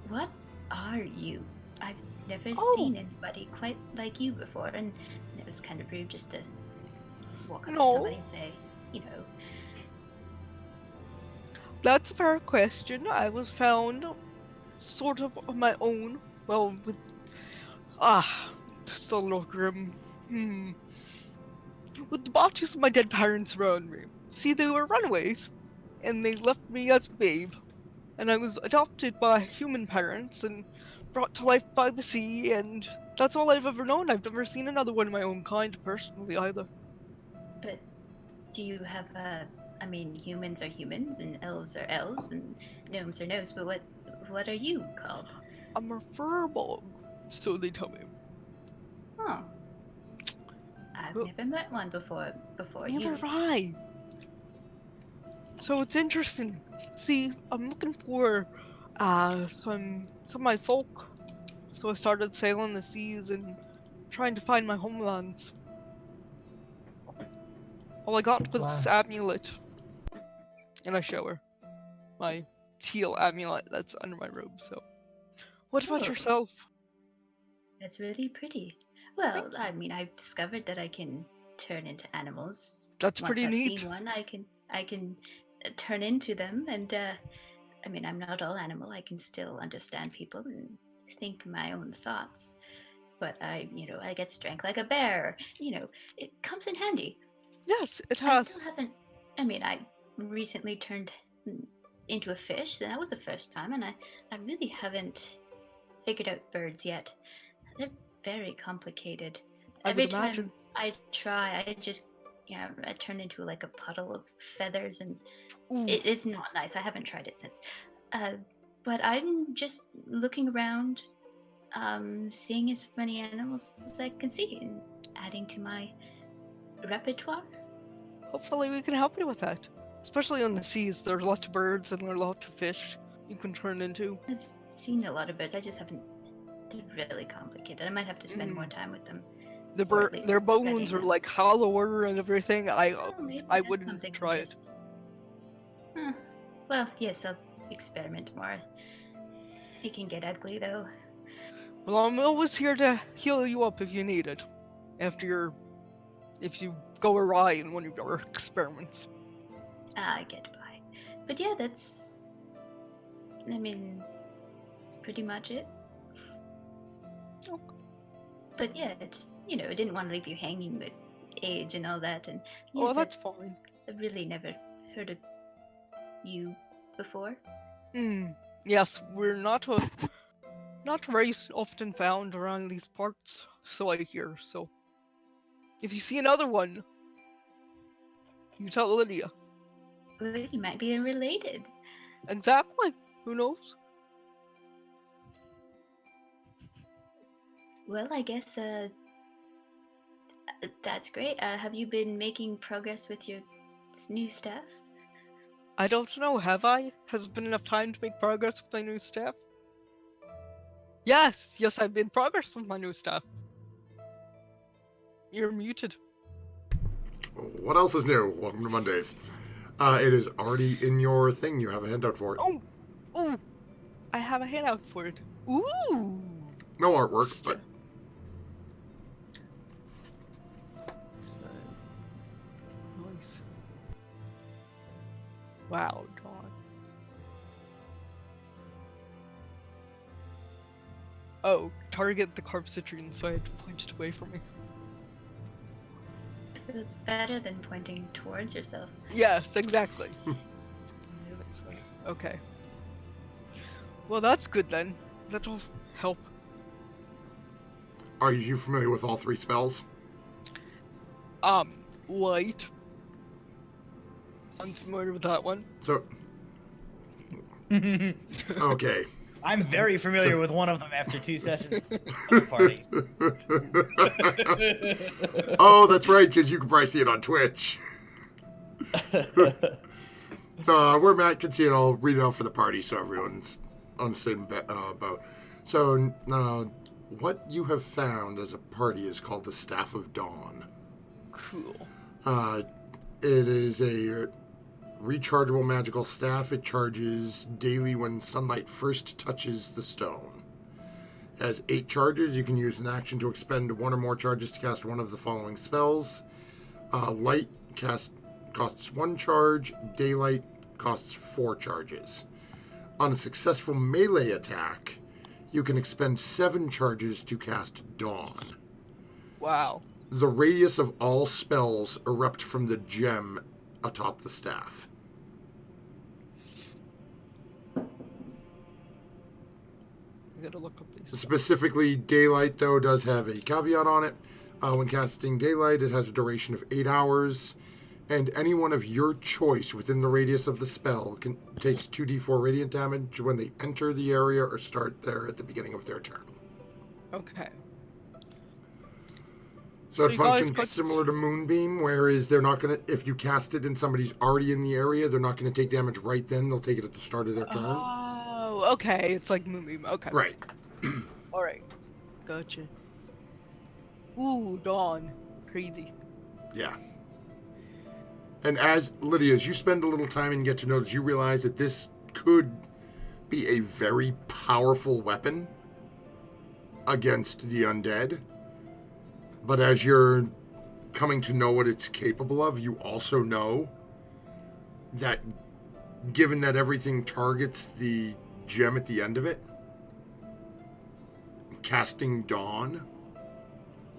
what are you? I've never Oh. seen anybody quite like you before, and it was kind of rude just to walk up to No. somebody and say, you know, that's a fair question. I was found sort of on my own. Well, with just a little grim. With the bodies of my dead parents around me. See, they were runaways, and they left me as a babe. And I was adopted by human parents and brought to life by the sea, and that's all I've ever known. I've never seen another one of my own kind personally either. but do you have I mean, humans are humans, and elves are elves, and gnomes are gnomes, but what are you called? I'm a furbog, so they tell me. Oh. I've Well, never met one before Neither you. have I. So it's interesting. See, I'm looking for some of my folk. So I started sailing the seas and trying to find my homelands. All I got was this amulet. And I show her my teal amulet that's under my robe, so. What about Oh. yourself? That's really pretty. Well, I mean, I've discovered that I can turn into animals. That's Once pretty I've neat. seen one, I can turn into them, and I mean, I'm not all animal. I can still understand people and think my own thoughts. But I get strength like a bear. It comes in handy. Yes, it I has. still haven't. I mean, I recently turned into a fish, and that was the first time, and I really haven't figured out birds yet. They're very complicated. I Every would imagine. time I try, I turn into like a puddle of feathers, and Ooh, it's not nice. I haven't tried it since. But I'm just looking around, seeing as many animals as I can see, and adding to my repertoire. hopefully we can help you with that. Especially on the seas, there's lots of birds and there are lots of fish you can turn into. I've seen a lot of birds. I just haven't. They're really complicated. I might have to spend more time with them. Or at least Their bones studying are them. like hollower and everything. I Maybe that's wouldn't something to try it. just- Huh. Well, yes, I'll experiment more. It can get ugly, though. Well, I'm always here to heal you up if you need it. If you go awry in one of your experiments. I get by. But yeah, that's. I mean, that's pretty much it. Okay. But yeah, just, I didn't want to leave you hanging with age and all that. And Oh, yes, that's fine. I've really never heard of you before. Yes, we're not very often found around these parts, so I hear. So, if you see another one, you tell Lydia. You might be related. Exactly. Who knows? Well, I guess that's great. Have you been making progress with your new staff? I don't know, have I? Has it been enough time to make progress with my new staff? Yes, I've made progress with my new staff. You're muted. What else is new? Welcome to Mondays. It is already in your thing. You have a handout for it. Oh! I have a handout for it. Ooh! No artwork, but Nice. Wow, Dawn. Oh, target the carp citrine, so I had to point it away from me. It's better than pointing towards yourself. Yes, exactly. Okay. Well, that's good then. That'll help. are you familiar with all 3 spells? Light. I'm familiar with that one. So, okay. I'm very familiar with one of them after 2 sessions of the party. Oh, that's right, because you can probably see it on Twitch. So, where Matt can see it, I'll read it out for the party so everyone's on the same boat. So, what you have found as a party is called the Staff of Dawn. Cool. It is a rechargeable magical staff. It charges daily when sunlight first touches the stone. It has 8 charges. You can use an action to expend 1 or more charges to cast one of the following spells. Light costs 1 charge. Daylight costs 4 charges. On a successful melee attack, you can expend 7 charges to cast Dawn. Wow. The radius of all spells erupt from the gem atop the staff. I gotta look up these. Specifically, Daylight, though, does have a caveat on it. When casting Daylight, it has a duration of 8 hours, and anyone of your choice within the radius of the spell takes 2d4 radiant damage when they enter the area or start there at the beginning of their turn. Okay. So it you guys functions got- similar to Moonbeam, whereas they're not going to, if you cast it and somebody's already in the area, they're not going to take damage right then. They'll take it at the start of their turn. Oh, okay. It's like Moonbeam. Okay. Right. Alright. Gotcha. Ooh, Dawn. Crazy. Yeah. And as Lydia, as you spend a little time and get to know this, you realize that this could be a very powerful weapon against the undead. But as you're coming to know what it's capable of, you also know that given that everything targets the gem at the end of it, casting Dawn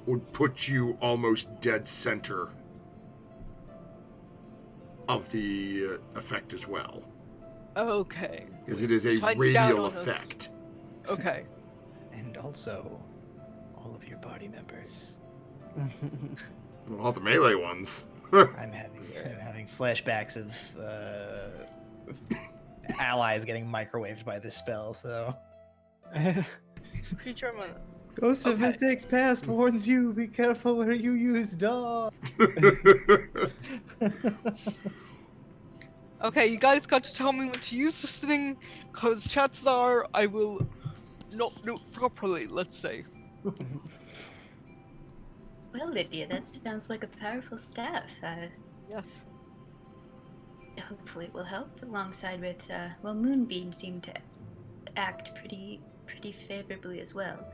would put you almost dead center of the effect as well. Okay. Because it is a Tightens down radial on us. effect. Okay. And also, all of your party members. All the melee ones. I'm having flashbacks of allies getting microwaved by this spell, so. Creature mana. Ghost of Okay. Mistakes Past warns you, be careful where you use Dawn. Okay, you guys got to tell me when to use this thing, because chances are I will not do it properly, let's say. Well, Lydia, that sounds like a powerful staff. Yes. Hopefully it will help alongside with, well, Moonbeam seemed to act pretty favorably as well.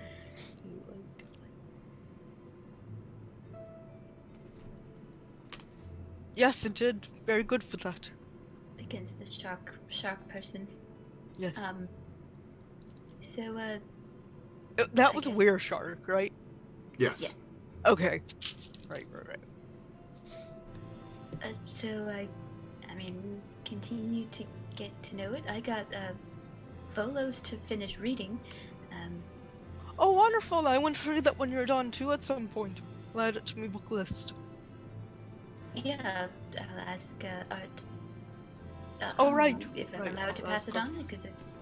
Yes, it did. Very good for that. Against the shark person. Yes. So, That I was a guess- were shark, right? Yes. Yeah. Okay. Right. so I mean, continue to get to know it. I got, Volos to finish reading. Oh, wonderful! I want to read that when you're done too at some point. I'll add it to my book list. Yeah, I'll ask, Art. Oh, right. If I'm Right. allowed to Oh, pass it that's on, because it's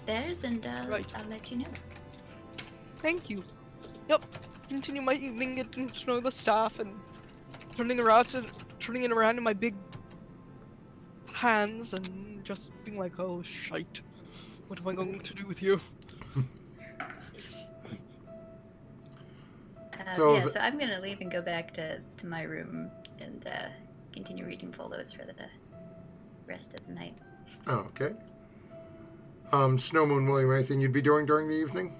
theirs, and Right. I'll let you know. Thank you. Yep. Continue my evening getting to know the staff and turning it around in my big hands and just being like, oh shite, what am I going to do with you? Yeah, so I'm gonna leave and go back to my room and continue reading Folos for the rest of the night. Oh, okay. Snow Moon William, anything you'd be doing during the evening?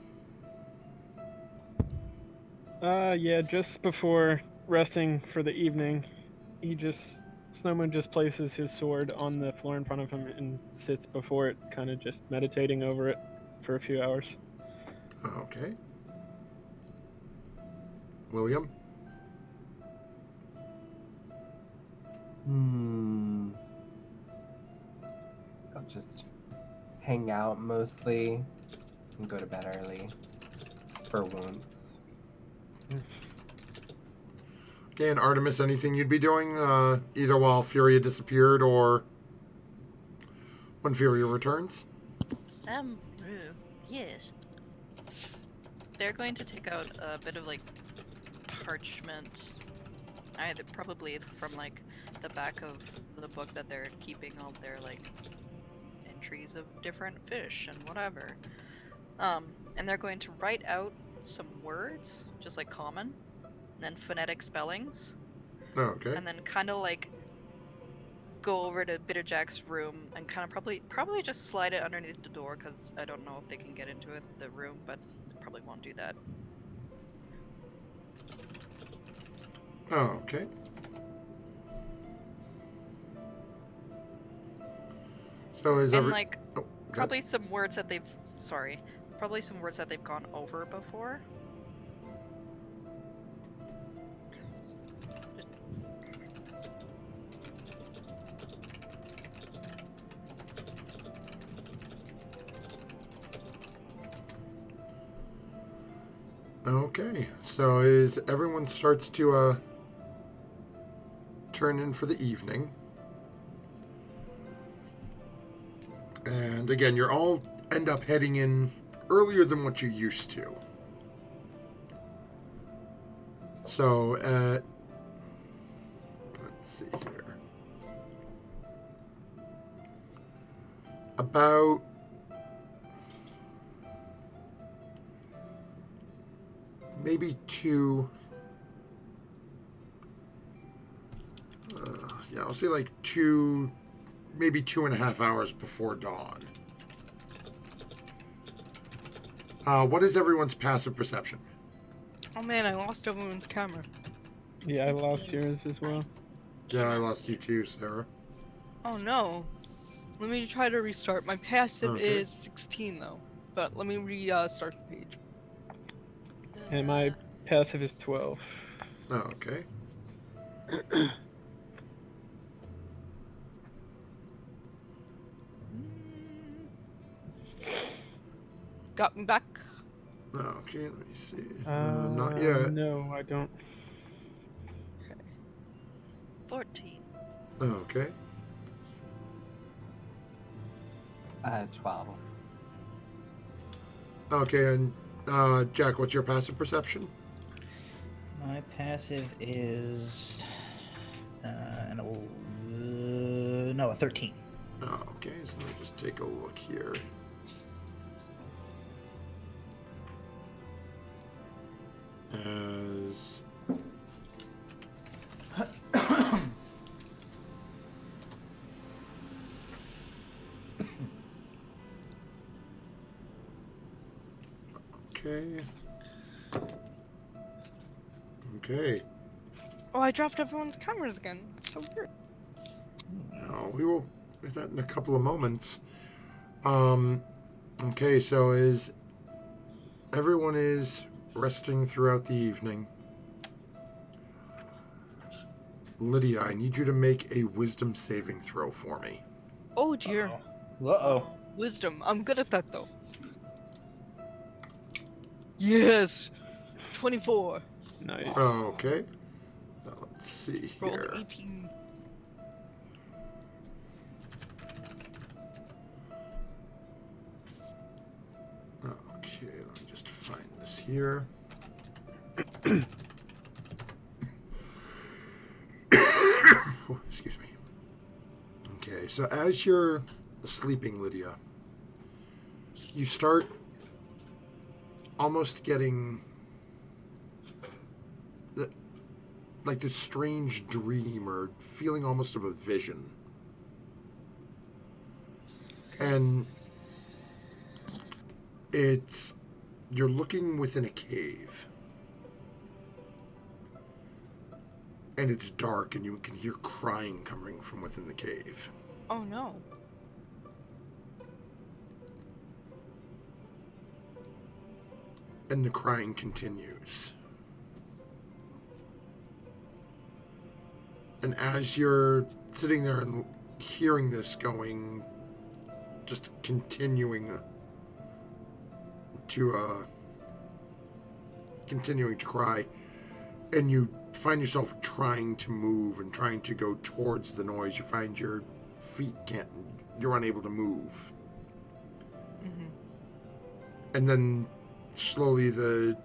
Yeah, just before resting for the evening, Snowmoon just places his sword on the floor in front of him and sits before it, kind of just meditating over it for a few hours. Okay. William? I'll just hang out mostly and go to bed early for once. Okay, and Artemis, anything you'd be doing either while Furia disappeared or when Furia returns? Yes. They're going to take out a bit of like parchment, either probably from like the back of the book that they're keeping all their like entries of different fish and whatever. And they're going to write out some words, just like common, and then phonetic spellings, Oh, okay. and then kind of like go over to Bitterjack's room and kind of probably just slide it underneath the door, because I don't know if they can get into it, the room, but they probably won't do that. Oh, okay. So is And every... like Oh, probably some words that they've probably some words that they've gone over before. Okay, so as everyone starts to turn in for the evening, and again, you're all end up heading in earlier than what you used to. So, let's see here. About maybe I'll say like maybe 2.5 hours before dawn. What is everyone's passive perception? Oh man, I lost everyone's camera. Yeah, I lost yours as well. Yeah, I lost you too, Sarah. Oh no. Let me try to restart. My passive Okay. is 16 though. But let me restart the page. And my passive is 12. Oh, okay. Got me back. Okay, let me see. Not yet. No, I don't. 14. Okay. 12. Okay, and Jack, what's your passive perception? My passive is a 13. Oh, okay, so let me just take a look here. As okay. Okay. Oh, I dropped everyone's cameras again. That's so weird. No, we will do that in a couple of moments. Okay, so as everyone is resting throughout the evening, Lydia, I need you to make a wisdom saving throw for me. Oh dear. Uh-oh. Wisdom. I'm good at that though. Yes! 24. Nice. Okay. Now, let's see Rolled here. 18. here. Excuse me. Okay, so as you're sleeping, Lydia, you start almost getting like this strange dream or feeling almost of a vision. And you're looking within a cave. And it's dark and you can hear crying coming from within the cave. Oh no. And the crying continues. And as you're sitting there and hearing this going, just continuing to cry, and you find yourself trying to move and trying to go towards the noise, you find your feet you're unable to move. Mm-hmm. And then slowly the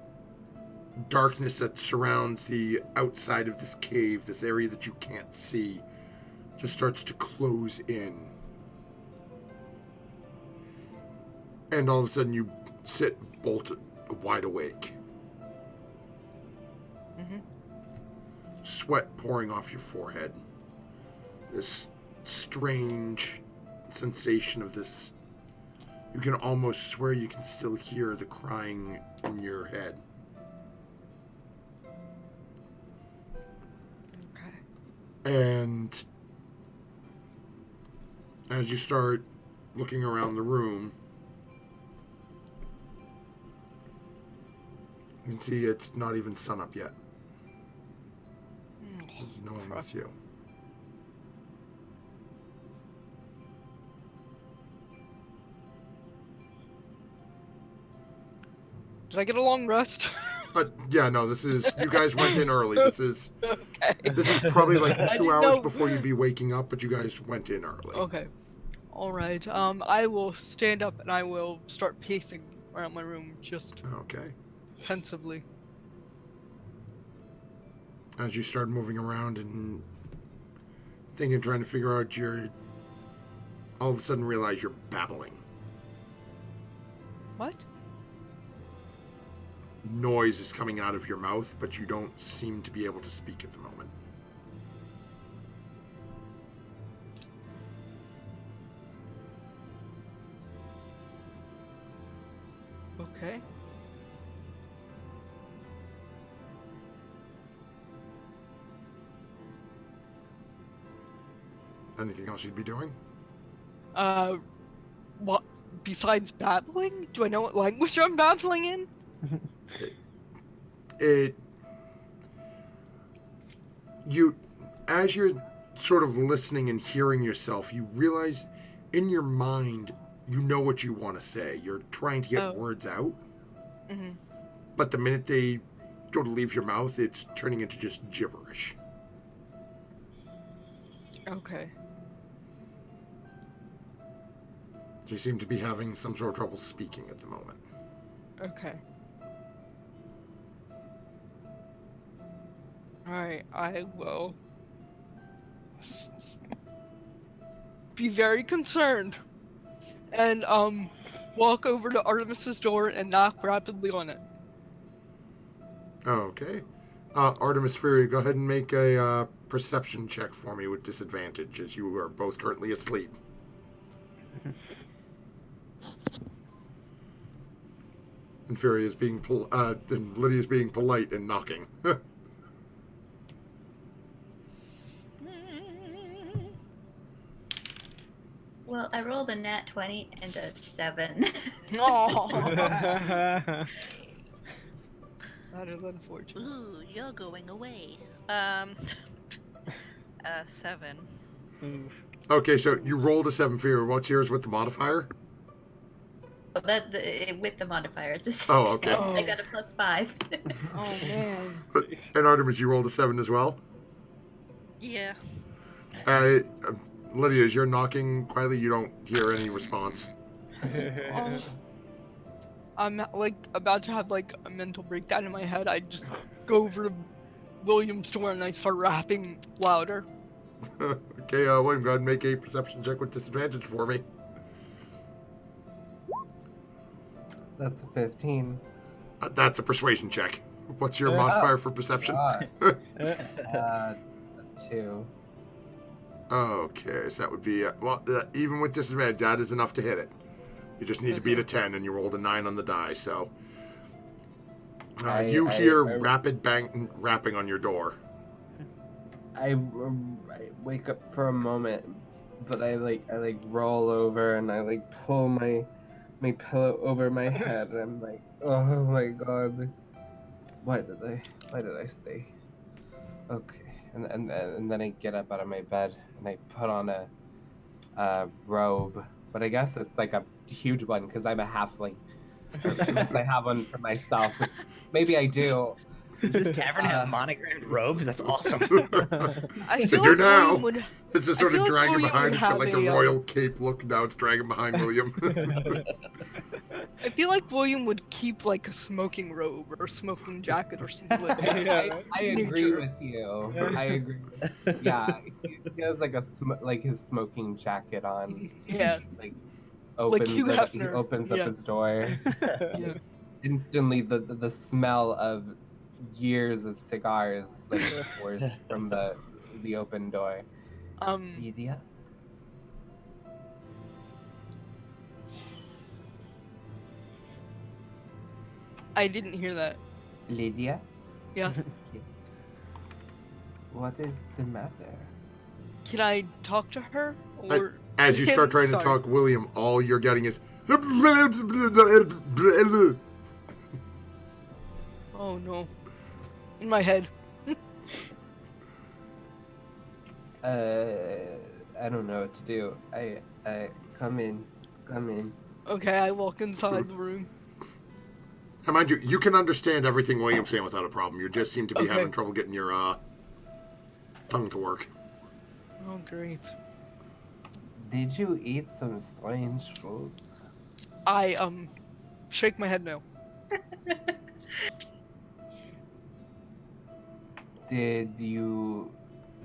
darkness that surrounds the outside of this cave, this area that you can't see, just starts to close in. And all of a sudden you sit bolt wide awake. Mm-hmm. Sweat pouring off your forehead. This strange sensation of this. You can almost swear you can still hear the crying in your head. And as you start looking around the room, you can see it's not even sunup yet. There's no one with you. Did I get a long rest? Yeah, no, this is, you guys went in early. This is probably like 2 hours know. before you'd be waking up, but you guys went in early. Okay. Alright, I will stand up and I will start pacing around my room, just Okay. pensively. As you start moving around and thinking, trying to figure out all of a sudden realize you're babbling. What? Noise is coming out of your mouth, but you don't seem to be able to speak at the moment. Okay. Anything else you'd be doing? What? Besides babbling? Do I know what language I'm babbling in? As you're sort of listening and hearing yourself, you realize in your mind, you know what you want to say. You're trying to get words out. Mm-hmm. But the minute they go to leave your mouth, it's turning into just gibberish. Okay. So you seem to be having some sort of trouble speaking at the moment. Okay. Alright, I will be very concerned and walk over to Artemis's door and knock rapidly on it. Okay. Artemis Fury, go ahead and make a perception check for me with disadvantage, as you are both currently asleep. And Fury is being and Lydia's being polite and knocking. Well, I rolled a nat 20 and a 7. Oh, that is unfortunate. Ooh, you're going away. 7. Oof. Okay, so you rolled a 7 Fury. What's yours with the modifier? With the modifier, it's a 6. Oh, okay. I got a +5. Oh man. And Artemis, you rolled a 7 as well? Yeah. Lydia, as you're knocking quietly, you don't hear any response. I'm like about to have like a mental breakdown in my head. I just go over to William's door and I start rapping louder. Okay, William, go ahead and make a perception check with disadvantage for me. That's a 15. That's a persuasion check. What's your modifier for perception? God. 2. Okay, so that would be, even with disadvantage, that is enough to hit it. You just need to beat a 10, and you rolled a 9 on the die, so... you hear rapid rapping on your door. I wake up for a moment, but I roll over and I pull my pillow over my head and I'm like, oh my god, why did I stay? Okay, and then I get up out of my bed and I put on a robe, but I guess it's like a huge one because I'm a halfling. Unless I have one for myself, which maybe I do. Does this tavern have monogrammed robes? That's awesome. I They feel do like now. William would. It's just I sort of feel like dragging William behind. would It's got like the have a, royal cape look. Now it's dragging behind William. I feel like William would keep like a smoking robe or a smoking jacket or something like that. Yeah. I agree Nature. with you. I agree. Yeah, he has like his smoking jacket on. Yeah. Like opens Hugh it, he Hefner. opens Yeah. up his door. Yeah. Instantly, the smell of years of cigars pours from the open door. Lydia? I didn't hear that. Lydia? Yeah. What is the matter? Can I talk to her? Or As you start trying to Sorry. talk, William, all you're getting is. Oh no. In my head. I don't know what to do. I come in. Okay, I walk inside the room. Now, mind you, you can understand everything William's saying without a problem. You just seem to be Okay. having trouble getting your tongue to work. Oh great. Did you eat some strange fruit? I shake my head no. Did you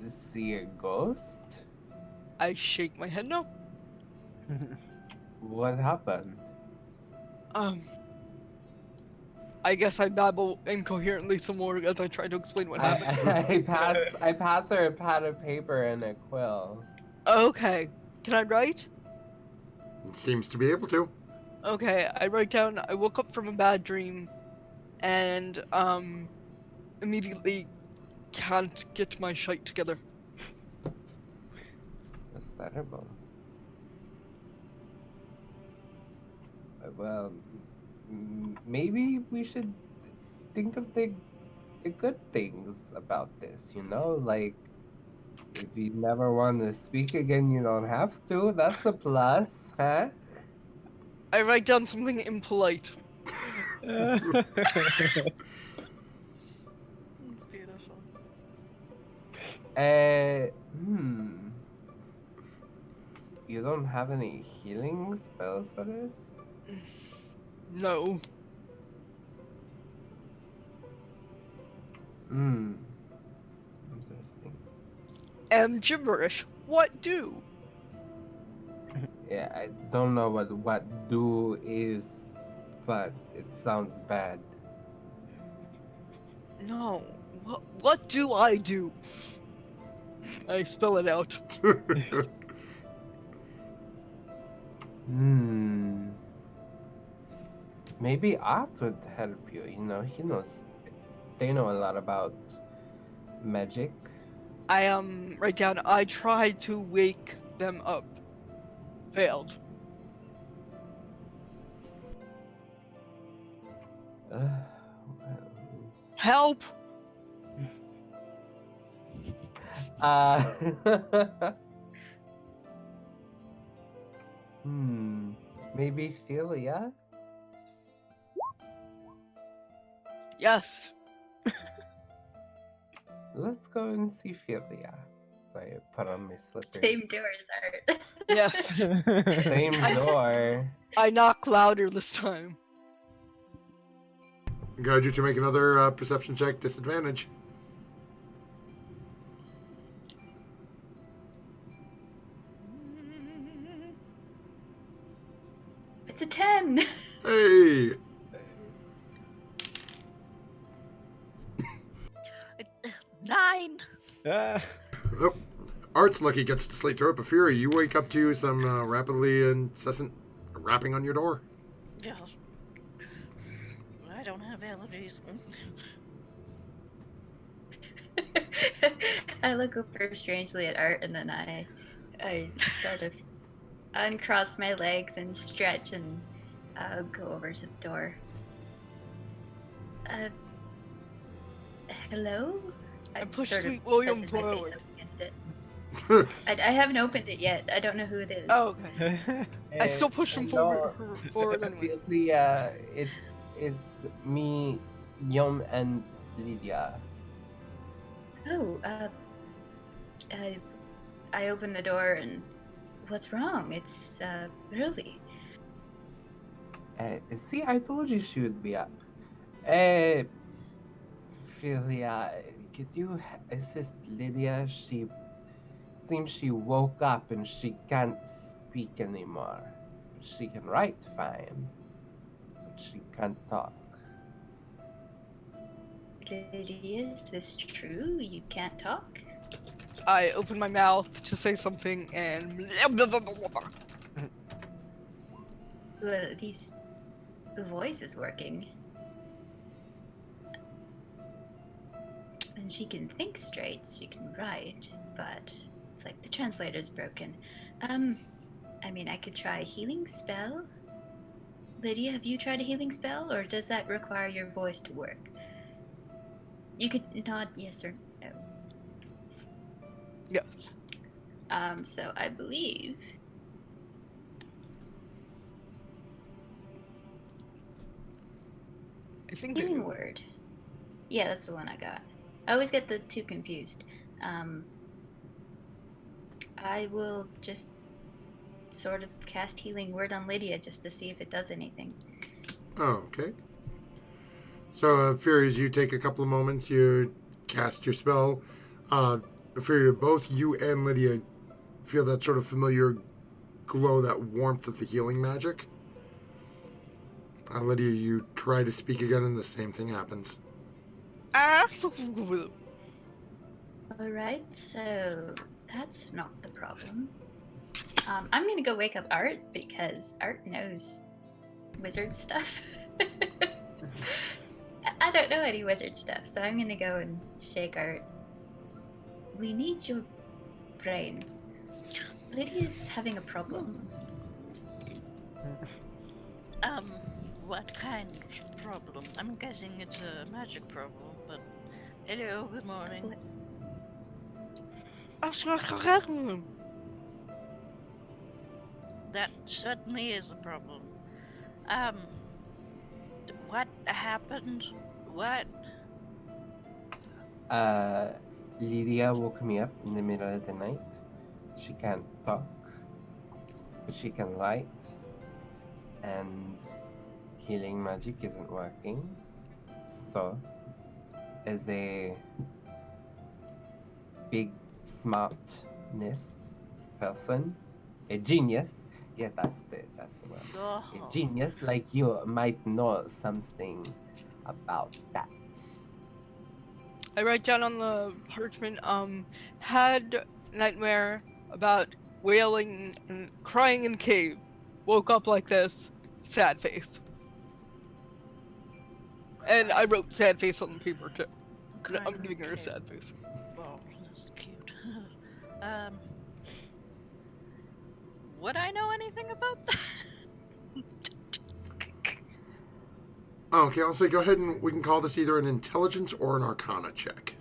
see a ghost? I shake my head no. What happened? I guess I babble incoherently some more as I try to explain what happened. I pass her a pad of paper and a quill. Okay. Can I write? It seems to be able to. Okay, I write down I woke up from a bad dream and immediately can't get my shite together. That's terrible. Well, maybe we should think of the good things about this, you know? Like, if you never want to speak again, you don't have to. That's a plus, huh? I write down something impolite. It's beautiful. You don't have any healing spells for this? No. Interesting. Gibberish. What do? Yeah, I don't know what do is, but it sounds bad. No. What do I do? I spell it out. Maybe Art would help you, you know, they know a lot about magic. I write down I tried to wake them up. Failed. Help! Maybe Philia? Yes. Let's go and see Philia. So I put on my slippers. Same doors, Art. Yes. Same door. I knock louder this time. Guide you to make another perception check, disadvantage. It's a 10. Hey! Uh, 9. Ah, Oh, Art's lucky gets to sleep through it, but Fury, you wake up to some rapidly incessant rapping on your door. Yeah. I don't have allergies. I look over strangely at Art, and then I sort of uncross my legs and stretch and go over to the door. Hello? I push sort of Sweet William pressing my face forward. up against it. I haven't opened it yet. I don't know who it is. Oh, okay. I still push him hello, forward anyway. Lydia, it's me, Yum, and Lydia. Oh, I open the door and what's wrong? It's early. See, I told you she would be up. Philia, could you assist Lydia? She seems she woke up and she can't speak anymore. She can write fine, but she can't talk. Lydia, is this true? You can't talk? I open my mouth to say something and Well, at least the voice is working. And she can think straight, she can write, but it's like the translator's broken. I mean, I could try a healing spell. Lydia, have you tried a healing spell, or does that require your voice to work? You could nod yes or no. yes. So I believe I think they healing do. word. Yeah, that's the one I got. I always get the two confused. I will just sort of cast healing word on Lydia just to see if it does anything. Oh, okay. So, Fury, as you take a couple of moments, you cast your spell. Fury, both you and Lydia feel that sort of familiar glow, that warmth of the healing magic. Lydia, you try to speak again, and the same thing happens. Alright, so that's not the problem. I'm gonna go wake up Art because Art knows wizard stuff. I don't know any wizard stuff, so I'm gonna go and shake Art. We need your brain. Lydia's having a problem. What kind of problem? I'm guessing it's a magic problem, but hello, good morning. That certainly is a problem. What happened? What? Lydia woke me up in the middle of the night. She can't talk, but she can write, and healing magic isn't working. So, as a big smartness person, a genius, yeah, that's the word. Oh, A genius like you might know something about that. I write down on the parchment, had nightmare about wailing and crying in cave. Woke up like this. Sad face. And I wrote sad face on the paper too. I'm giving her a sad face. Oh, that's cute. Would I know anything about that? Okay, I'll say go ahead and we can call this either an intelligence or an arcana check.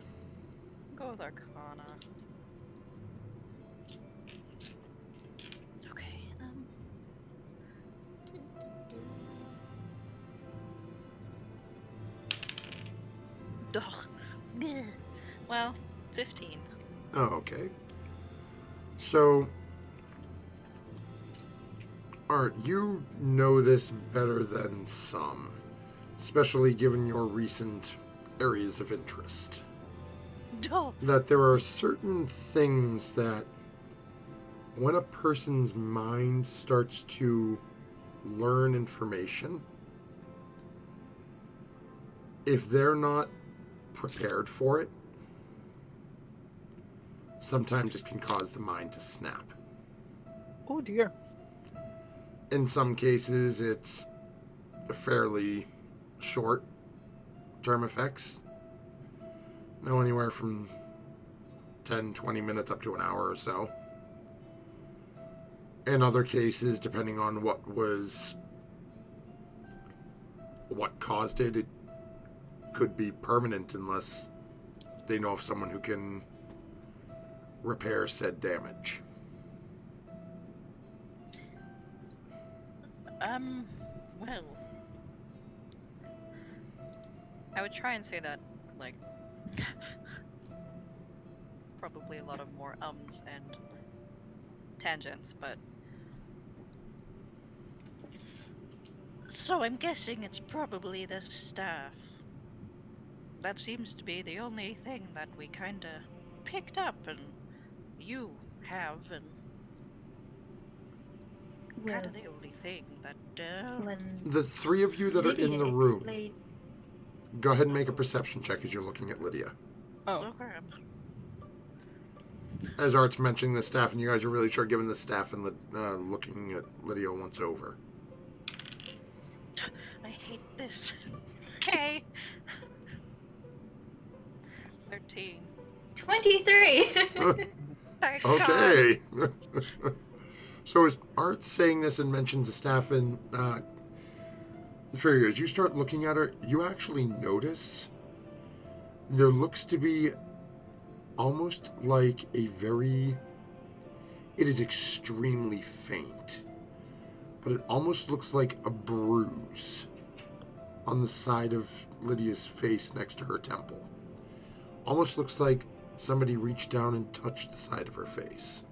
Go with Arcana. Okay. Ugh. Bleh. Well, 15. Oh, okay. So, Art, you know this better than some. especially given your recent areas of interest. Oh, That there are certain things that when a person's mind starts to learn information, if they're not prepared for it, sometimes it can cause the mind to snap. Oh dear. In some cases, it's a fairly short term effects. No, anywhere from 10, 20 minutes up to an hour or so. In other cases, depending on what caused it, it could be permanent unless they know of someone who can repair said damage. Well, I would try and say that, like, probably a lot of more ums and tangents, but so I'm guessing it's probably the staff. That seems to be the only thing that we kinda picked up, and you have, and Well, kinda the only thing that, when The three of you that are in Lydia the room, explained- go ahead and make a perception check as you're looking at Lydia. Oh, oh crap. As Art's mentioning the staff, and you guys are really sure giving the staff and looking at Lydia once over. I hate this. Okay. 13. 23. Thank God. Okay. So as Art's saying this and mentions the staff, and Fury, as you start looking at her, you actually notice there looks to be almost like it is extremely faint, but it almost looks like a bruise on the side of Lydia's face next to her temple. Almost looks like somebody reached down and touched the side of her face.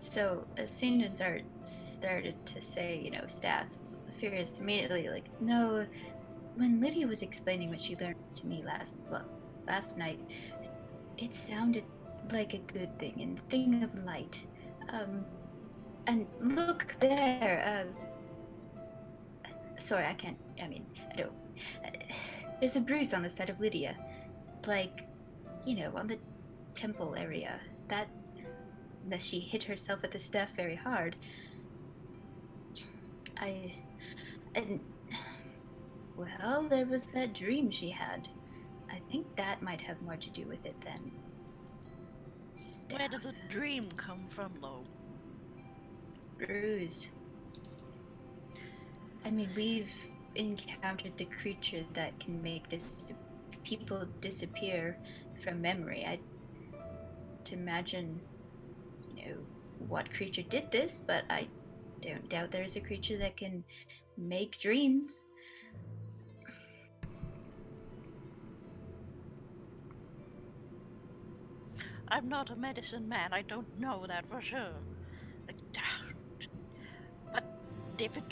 So as soon as Art started to say, staff, Furious immediately no. When Lydia was explaining what she learned to me last night, it sounded like a good thing and thing of light. And look there. Sorry, I can't. I don't. There's a bruise on the side of Lydia, on the temple area. That she hit herself with the staff very hard. Well, there was that dream she had. I think that might have more to do with it than staff. Where did the dream come from, though? Bruise. We've encountered the creature that can make people disappear from memory. To imagine, what creature did this, but I don't doubt there is a creature that can make dreams. I'm not a medicine man. I don't know that for sure. But if it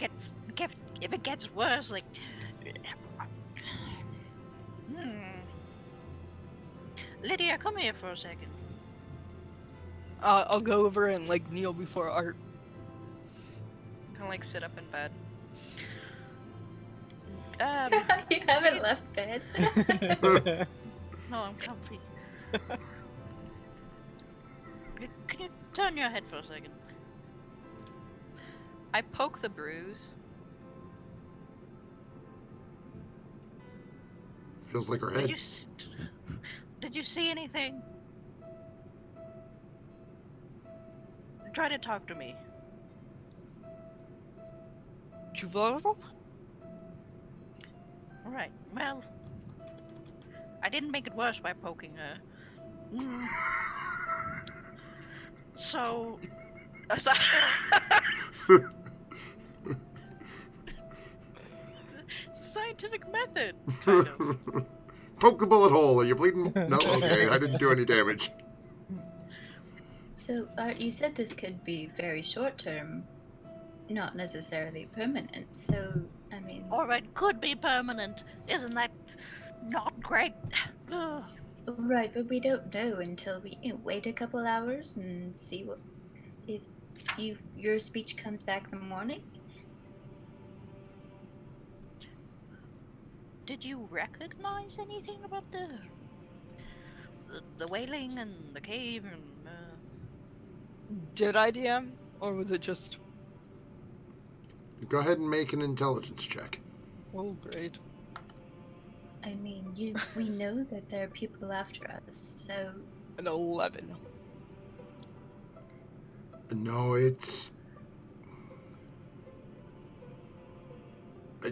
gets worse, Lydia, come here for a second. I'll go over and kneel before Art. Kind of sit up in bed. You haven't left bed. No, I'm comfy. Can you turn your head for a second? I poke the bruise. Feels like her head. Did you see anything? Try to talk to me. Juvenile? Right. Well, I didn't make it worse by poking her. So, it's a scientific method, kind of. Poke the bullet hole. Are you bleeding? No? Okay, I didn't do any damage. So, Art, you said this could be very short term not necessarily permanent. So, I mean, Or it could be permanent. Isn't that not great? Ugh. right, but we don't know until we wait a couple hours and see what if your speech comes back in the morning. Did you recognize anything about the wailing and the cave and Did I DM? Or was it just. Go ahead and make an intelligence check. Oh, great. I mean, we know that there are people after us, so An 11. No, it's...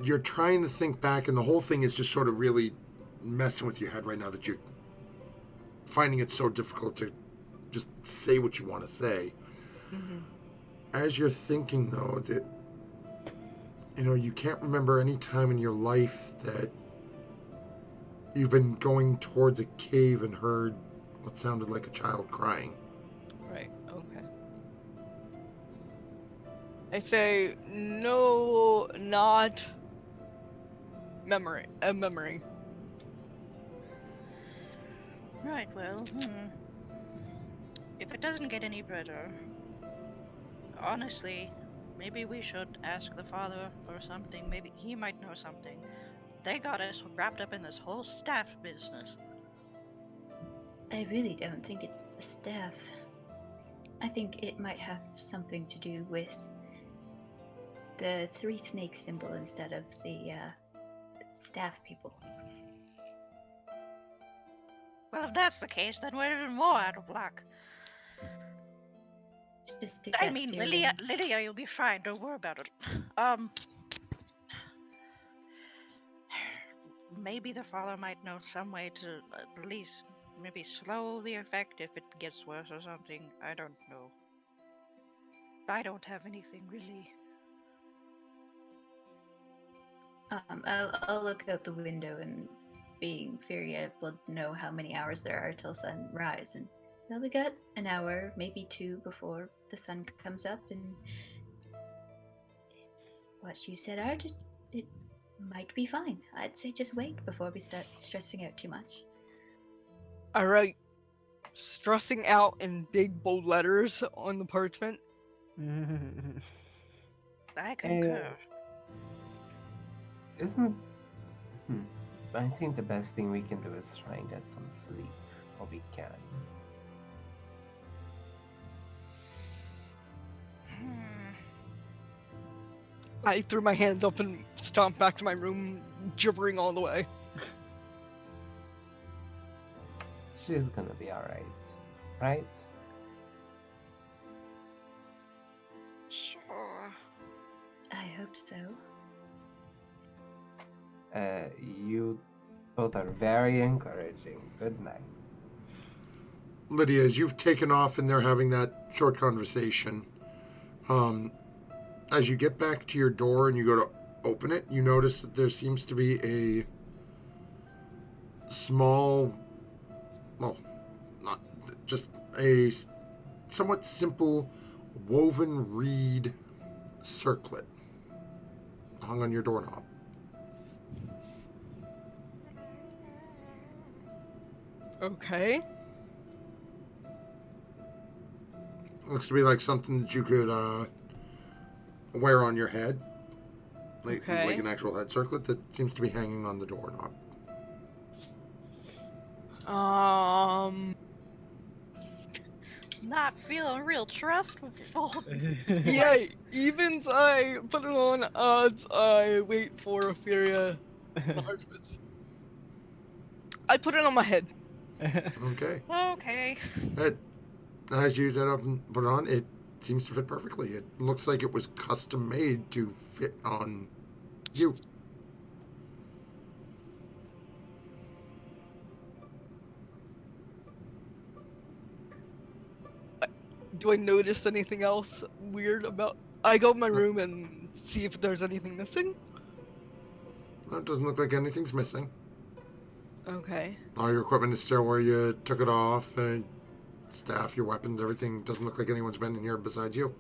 You're trying to think back, and the whole thing is just sort of really messing with your head right now that you're finding it so difficult to just say what you want to say. Mm-hmm. As you're thinking, though, that, you can't remember any time in your life that you've been going towards a cave and heard what sounded like a child crying. Right, okay. I say, no, not memory. A memory. Right, well, if it doesn't get any better, honestly, maybe we should ask the father or something. Maybe he might know something. They got us wrapped up in this whole staff business. I really don't think it's the staff. I think it might have something to do with the 3 snake symbol instead of the staff people. Well, if that's the case, then we're even more out of luck. Just a I gut mean, feeling. Lydia, you'll be fine. Don't worry about it. Maybe the father might know some way to at least maybe slow the effect if it gets worse or something. I don't know. I don't have anything really. I'll look out the window and, being Furia, will know how many hours there are till sunrise, and well, we got an hour, maybe 2 before the sun comes up, and what you said, Art, it might be fine. I'd say just wait before we start stressing out too much. Alright. Stressing out in big bold letters on the parchment. I concur. I think the best thing we can do is try and get some sleep while we can. I threw my hands up and stomped back to my room, gibbering all the way. She's gonna be alright, right? Sure. I hope so. You both are very encouraging. Good night. Lydia, as you've taken off and they're having that short conversation, as you get back to your door and you go to open it, you notice that there seems to be a small, well, not just a somewhat simple woven reed circlet hung on your doorknob. Okay. Looks to be like something that you could wear on your head. Like an actual head circlet that seems to be hanging on the doorknob. Not feeling real trustful. Yeah, even I put it on odds, I wait for Furia. I put it on my head. Okay. Okay. As you set up and put it on, it seems to fit perfectly. It looks like it was custom made to fit on you. Do I notice anything else weird about... I go in my room and see if there's anything missing. It doesn't look like anything's missing. Okay. All your equipment is still where you took it off. Staff, your weapons, everything. Doesn't look like anyone's been in here besides you.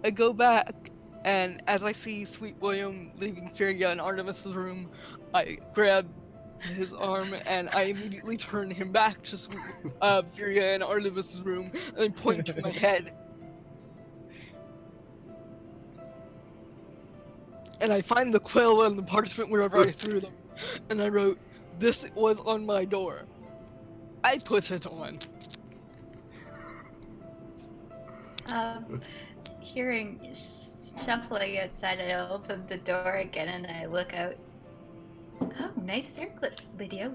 I go back, and as I see Sweet William leaving Feria and Artemis's room, I grab his arm and I immediately turn him back to Feria and Artemis's room, and I point to my head. And I find the quill and the parchment wherever I threw them, and I wrote, "This was on my door. I put it on." Hearing shuffling outside, I open the door again and I look out. Oh, nice circlet, Lydia.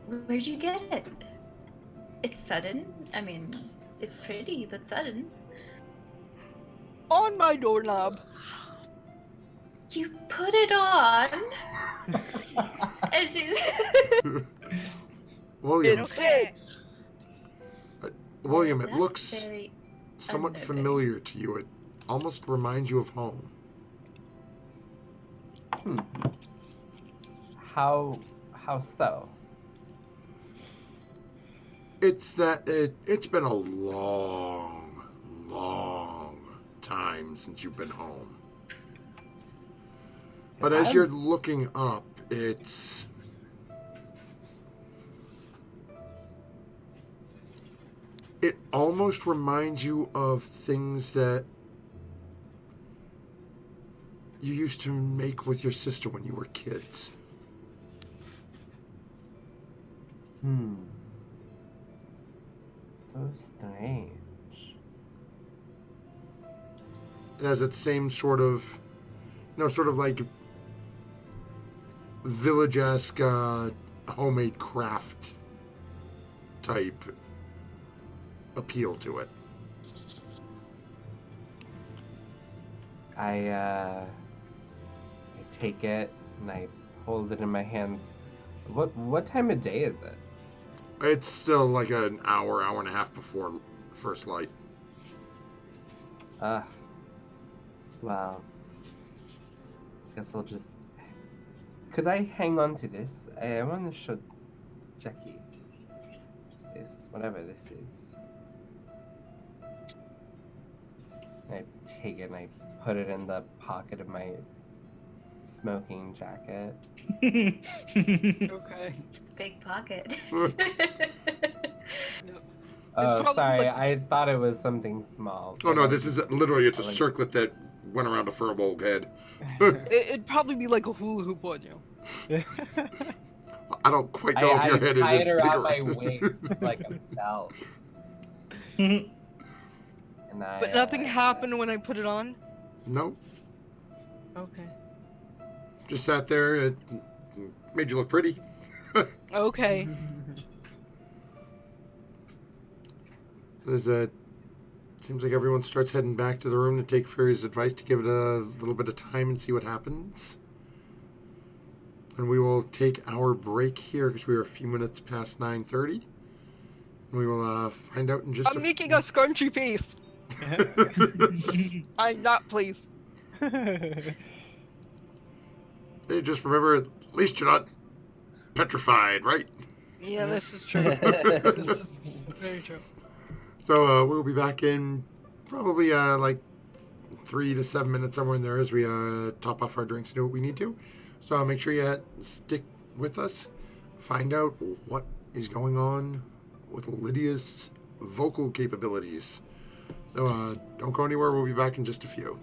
Where'd you get it? It's sudden. I mean, it's pretty, but sudden. On my doorknob. You put it on? And she's... William, It fits. William, it That's looks very somewhat unnerving. familiar to you. It almost reminds you of home. How so? It's that it's been a long, long time since you've been home. But as you're looking up, it almost reminds you of things that you used to make with your sister when you were kids. So strange. It has that same sort of, sort of like village-esque homemade craft type appeal to it. I take it and I hold it in my hands. What time of day is it? It's still like an hour and a half before first light. Well, guess I'll just... Could I hang on to this? I want to show Jackie this, whatever this is. I take it and I put it in the pocket of my smoking jacket. Okay. It's a big pocket. Oh, probably sorry, like- I thought it was something small. Oh no, but this is literally, it's a like- circlet that went around a furbolg head. It'd probably be like a hula hoop on you. I don't quite know if your head is tied as it around my bigger. waist like a belt. And I, But nothing happened when I put it on? Nope. Okay. Just sat there. It made you look pretty. Okay. Seems like everyone starts heading back to the room to take Fairy's advice to give it a little bit of time and see what happens. And we will take our break here because we are a few minutes past 9:30. We will find out in just I'm making a scrunchy face. I'm not pleased. Hey, just remember, at least you're not petrified, right? Yeah, this is true. This is very true. So we'll be back in probably like 3 to 7 minutes, somewhere in there, as we top off our drinks and do what we need to. So make sure you stick with us. Find out what is going on with Lydia's vocal capabilities. So don't go anywhere. We'll be back in just a few.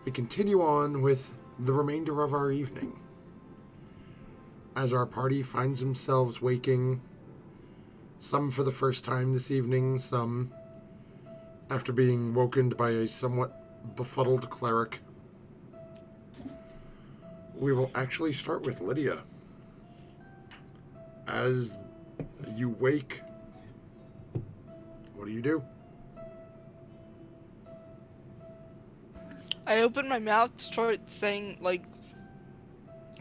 we continue on with the remainder of our evening. As our party finds themselves waking, some for the first time this evening, some after being woken by a somewhat befuddled cleric. We will actually start with Lydia. As you wake, what do you do? I open my mouth, start saying, like,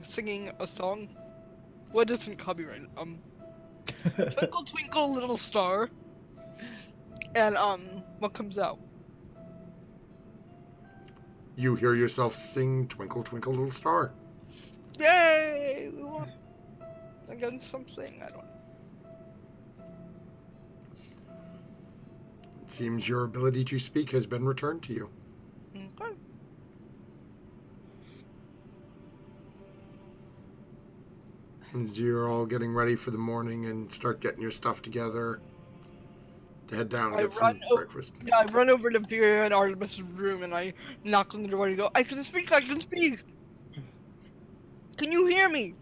singing a song. What isn't copyright? Twinkle Twinkle Little Star. And, what comes out? You hear yourself sing Twinkle Twinkle Little Star. Yay! We won against something, I don't know. It seems your ability to speak has been returned to you. Okay. As you're all getting ready for the morning and start getting your stuff together to head down and I get some run breakfast. Yeah, I run over to Vera and Artemis' room and I knock on the door and go, I can speak! Can you hear me?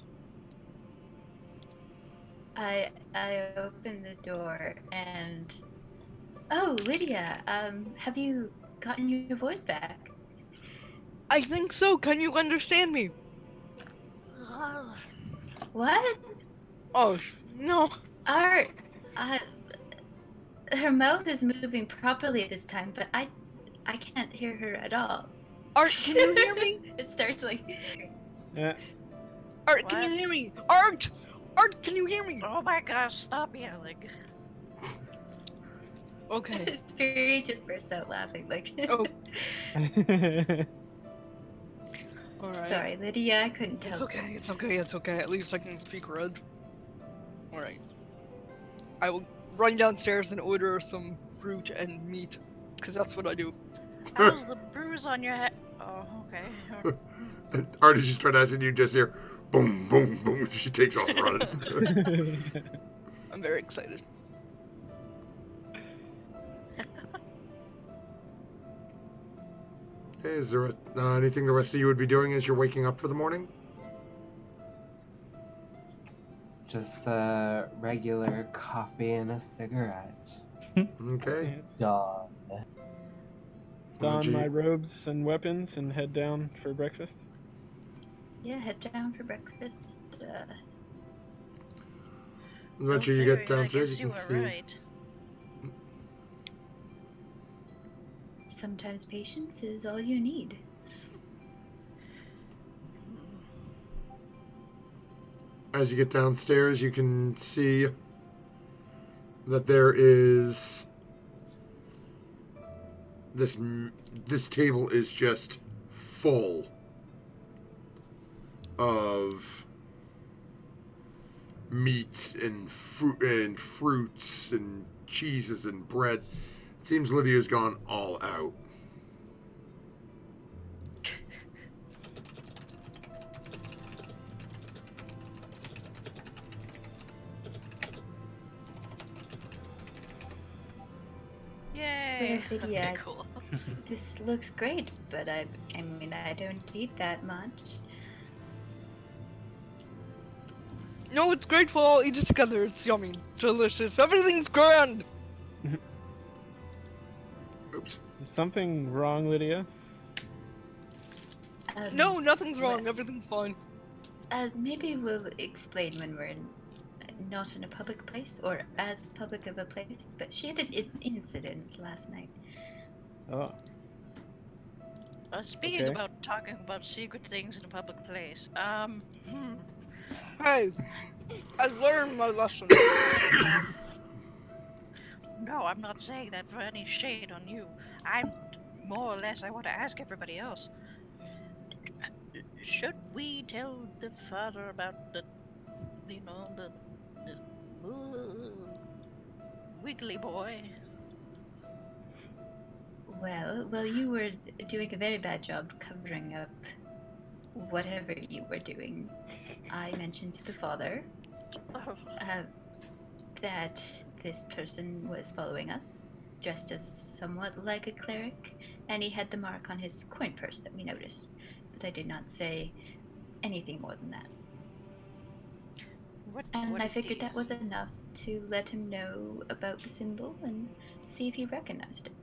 I open the door and Lydia, have you gotten your voice back? I think so, can you understand me? What? Oh, no. Art, her mouth is moving properly this time, but I can't hear her at all. Art, can you hear me? It starts like. Yeah. Art, can you hear me? Art! Art, can you hear me? Oh my gosh, stop yelling. Okay. Fury just bursts out laughing like. Oh, alright. Sorry, Lydia, I couldn't It's help. okay, it's okay, it's okay. At least I can speak red. Alright. I will run downstairs and order some fruit and meat, because that's what I do. How's the bruise on your head? Oh, okay. And Art, as you start asking, you just hear boom, boom, boom. She takes off running. I'm very excited. Okay, is there anything the rest of you would be doing as you're waking up for the morning? Just a regular coffee and a cigarette. Okay. Done. Don my robes and weapons and head down for breakfast. Yeah, head down for breakfast. Eventually you Fairy, get downstairs, I guess you can were see. right. Sometimes patience is all you need. As you get downstairs, you can see that there is this table is just full of meats and fruits and cheeses and bread. It seems Lydia's gone all out. Yay! Well, Lydia, Okay, cool. This looks great, but I mean, I don't eat that much. No, it's great, we'll all eat it together. It's yummy, delicious, everything's grand! Oops. Is something wrong, Lydia? No, nothing's wrong, everything's fine. Maybe we'll explain when we're not in a public place, or as public of a place, but she had an incident last night. Oh. Speaking Okay. about talking about secret things in a public place, Hey, I learned my lesson. no, I'm not saying that for any shade on you. I'm more or less, I want to ask everybody else. Should we tell the father about the wiggly boy? Well, you were doing a very bad job covering up whatever you were doing. I mentioned to the father that this person was following us, dressed as somewhat like a cleric, and he had the mark on his coin purse that we noticed. But I did not say anything more than that. What And I did figured he- that was enough to let him know about the symbol and see if he recognized it.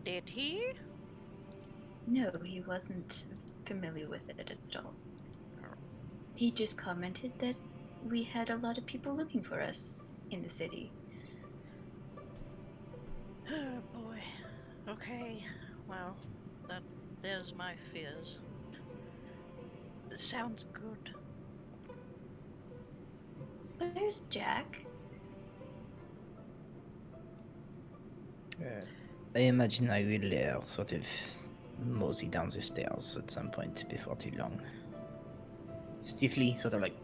Did he? No, he wasn't familiar with it at all. He just commented that we had a lot of people looking for us in the city. Oh boy. Okay. Well, there's my fears. It sounds good. Where's Jack? I imagine I will sort of mosey down the stairs at some point before too long. Stiffly, sort of like.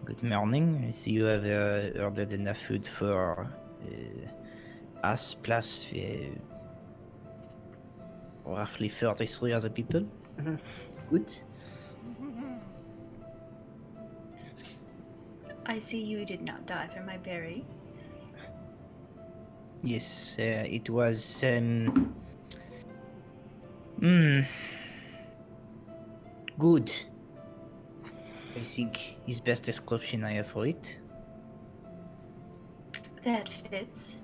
Good morning. I see you have ordered enough food for us plus roughly 33 other people. Good. I see you did not die from my berry. Yes, it was. Good. I think is best description I have for it. That fits.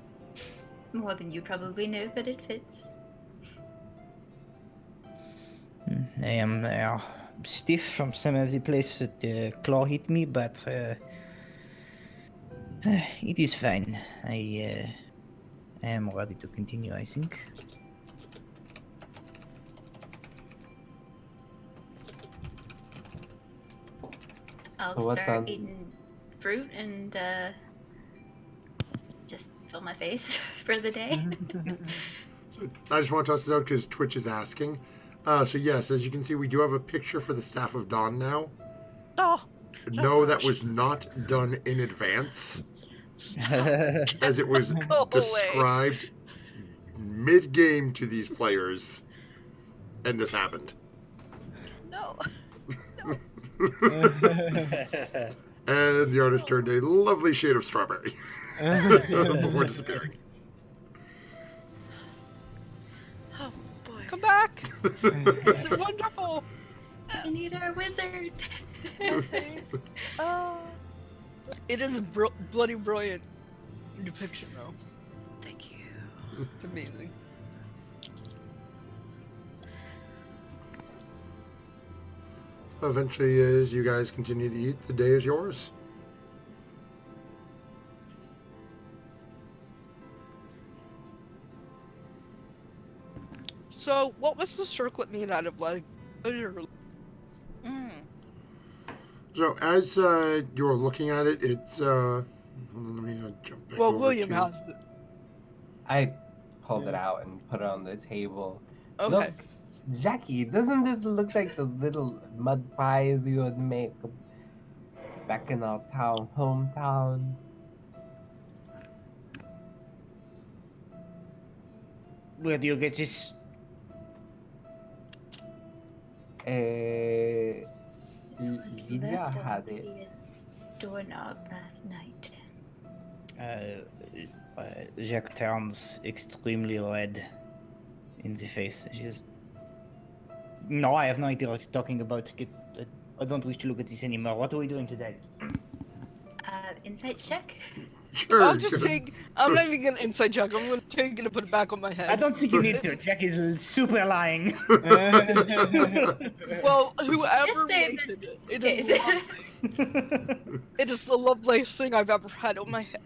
More than you probably know, but it fits. I am stiff from some of the place that the claw hit me, but it is fine. I am ready to continue, I think. I'll So what's start on- eating fruit and just fill my face for the day. So I just want to toss this out because Twitch is asking. So yes, as you can see, we do have a picture for the Staff of Dawn now. Oh, No, that gosh. was not done in advance, Stop. as it was Go away. described mid-game to these players, and this happened. No. And the artist turned a lovely shade of strawberry before disappearing. Oh boy. Come back! It's wonderful! I need our wizard. Oh, It is a bloody brilliant depiction, though. thank you. It's amazing. Eventually, as you guys continue to eat, the day is yours. So, what was the circlet made out of? Like, literally? So as you're looking at it, it's hold on, let me jump back Well, over William to... has it. I pulled it out and put it on the table. Okay. Look, Jackie, doesn't this look like those little mud pies you would make back in our hometown? Where do you get this? It was Lydia left had on it. Lydia's doorknob last night. Jack turns extremely red in the face. She says, "No, I have no idea what you're talking about. I don't wish to look at this anymore. What are we doing today?" Insight check. Sure. I'll just sure. take. I'm not even gonna inside check. I'm gonna take it and put it back on my head. I don't think you need to. Jack is super lying. Well, whoever Just say made that it is lovely. It is the loveliest thing I've ever had on my head.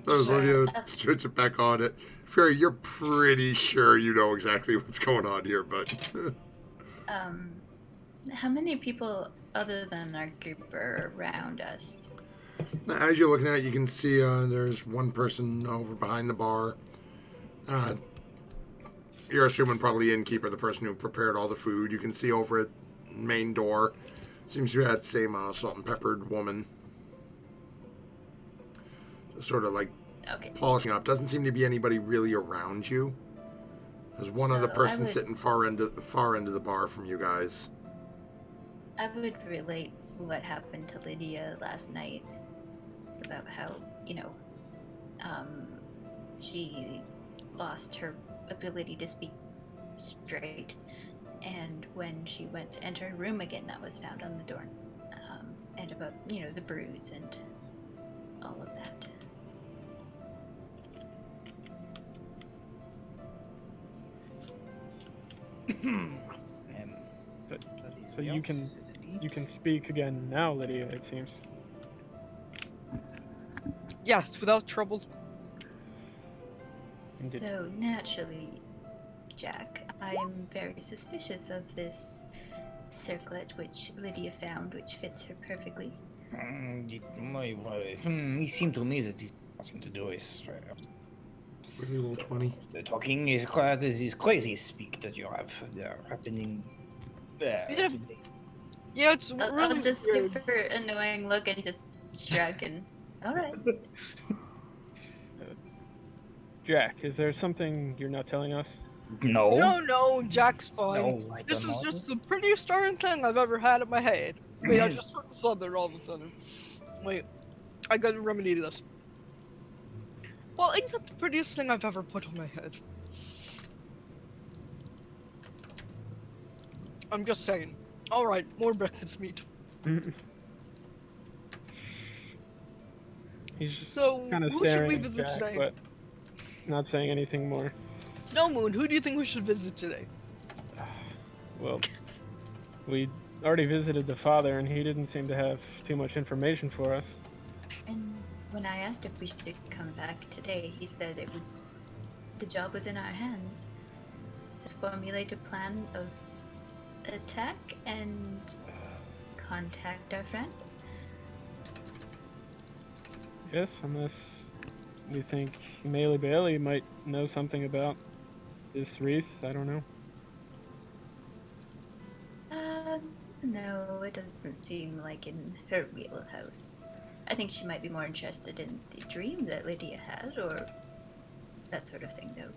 As Lydia switch it back on it. Fury, you're pretty sure you know exactly what's going on here, but How many people other than our group are around us? as you're looking at it, you can see there's one person over behind the bar. You're assuming probably innkeeper, the person who prepared all the food. You can see over at main door. Seems to be that same salt and peppered woman. Just sort of like Okay. polishing up. Doesn't seem to be anybody really around you. There's one other So I person would- sitting far end of the bar from you guys. I would relate what happened to Lydia last night, about how, she lost her ability to speak straight, and when she went to enter her room again, that was found on the door, and about, the bruise and all of that. But- that is so you weird, can- certainly. You can speak again now, Lydia, it seems. Yes, without trouble. Indeed. So naturally, Jack, I am very suspicious of this circlet which Lydia found, which fits her perfectly. It seemed to me that it has nothing to do with Really roll 20. the talking is quite this crazy speak that you have happening there. Yeah. Yeah, it's I'll really just weird. give her an annoying look and just shrug and, alright. Jack, is there something you're not telling us? No. No, Jack's fine. No, I This don't is know. just the prettiest darn thing I've ever had in my head. Wait, I just heard something all of a sudden. Wait, I gotta remedy this. Well, ain't that the prettiest thing I've ever put on my head? I'm just saying. Alright, more breakfast meat. He's just So, kind of who should staring we at visit Jack, today? but not saying anything more. Snowmoon, who do you think we should visit today? Well, we already visited the father, and he didn't seem to have too much information for us. And when I asked if we should come back today, he said the job was in our hands. So formulate a plan of attack and contact our friend. Yes, unless we think Melee Bailey might know something about this wreath. I don't know. No, it doesn't seem like in her wheelhouse. I think she might be more interested in the dream that Lydia had, or that sort of thing, though.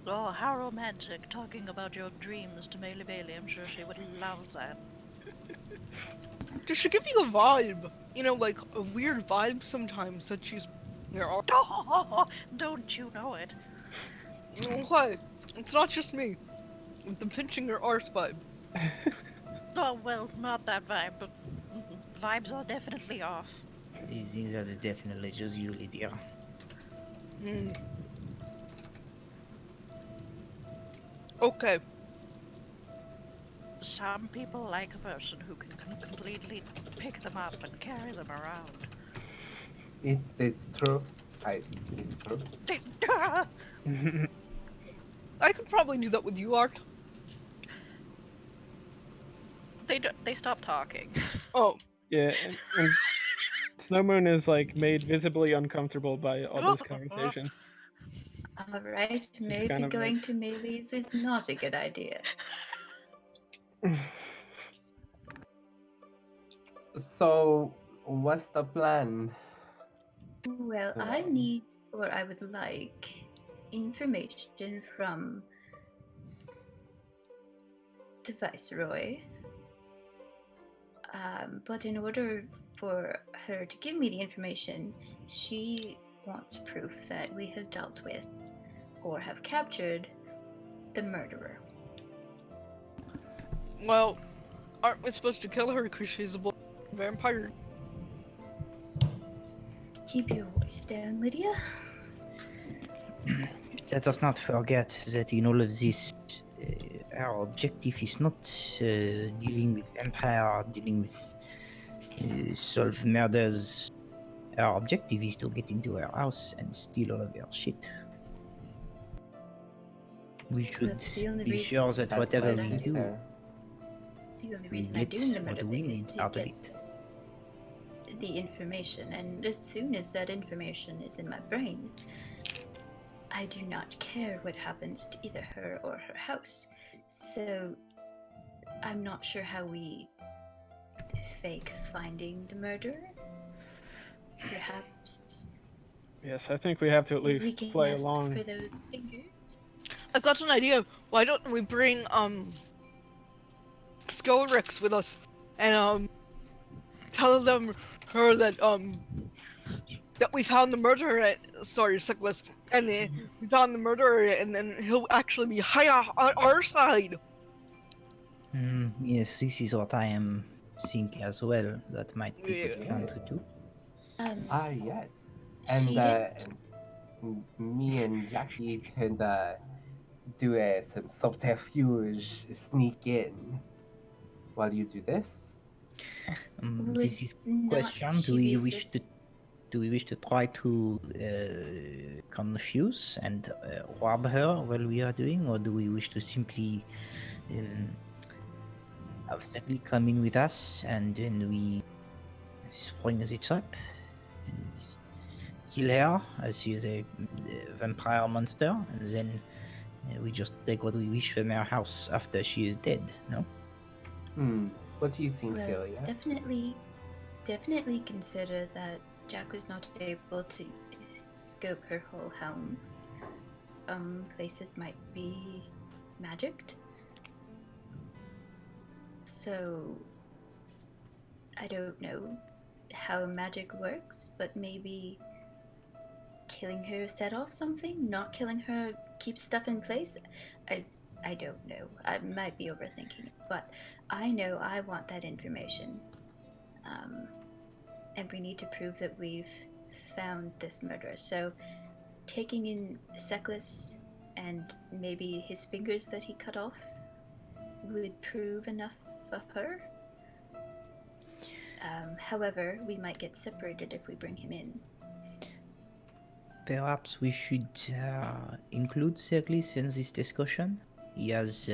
Oh, how romantic, talking about your dreams to Melee Bailey. I'm sure she would love that. Does she give you a vibe? You know, like a weird vibe sometimes that she's. There are. Oh, don't you know it? Okay, it's not just me. With the pinching your arse vibe. Oh, well, not that vibe, but vibes are definitely off. That is definitely just you, Lydia. Okay. Some people like a person who can completely pick them up and carry them around. It's true. It's true. I could probably do that with you, Art. They stop talking. Oh. Yeah, and Snowmoon is like made visibly uncomfortable by all this conversation. Alright, maybe kind of going like- to Melee's is not a good idea. So, what's the plan? Well, I need, or I would like, information from the Viceroy. But in order for her to give me the information, she wants proof that we have dealt with or have captured the murderer. Well, aren't we supposed to kill her because she's a vampire? Keep your voice down, Lydia. Let us not forget that in all of this, our objective is not dealing with empire, dealing with solve murders. Our objective is to get into our house and steal all of our shit. We should That's the only be reason sure that That's whatever my we do, sister. The only we reason I'm get doing the what murder we thing is need to out of get it. the information, and as soon as that information is in my brain, I do not care what happens to either her or her house. So I'm not sure how we fake finding the murderer. Perhaps Yes, I think we have to at we least can play ask along. for those fingers. I've got an idea. Why don't we bring Skilrix with us, and tell her that we found the murderer. Sorry, Sickles, and we found the murderer, and then he'll actually be high on our side. Yes, this is what I am thinking as well. That might be a good plan to Yes. do. Yes. And She did. me and Jackie could do some subterfuge, sneak in while you do this. Would This is not question. she be Do we wish to try to confuse and rob her while we are doing, or do we wish to simply um, have Zekli come in with us and then we spring the trap and kill her as she is a vampire monster, and then we just take what we wish from our house after she is dead? No. What do you think, Well, Philia? definitely consider that Jack was not able to scope her whole home. Places might be magicked. So, I don't know how magic works, but maybe killing her set off something? Not killing her keeps stuff in place? I don't know. I might be overthinking it, but I know I want that information. And we need to prove that we've found this murderer. So, taking in Seklis and maybe his fingers that he cut off would prove enough of her. However, we might get separated if we bring him in. Perhaps we should include Serglis in this discussion. He has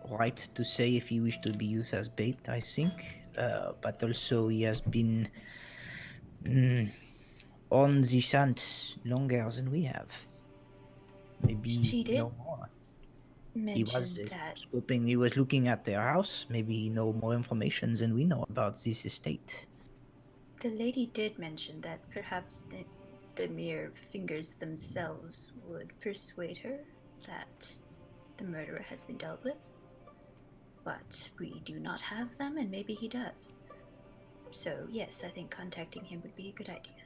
right to say if he wished to be used as bait, I think. But also he has been on the hunt longer than we have. Maybe She did no more. He was mention that. scoping. He was looking at their house. Maybe he know more information than we know about this estate. The lady did mention that perhaps the mere fingers themselves would persuade her that the murderer has been dealt with. But we do not have them, and maybe he does. So, yes, I think contacting him would be a good idea.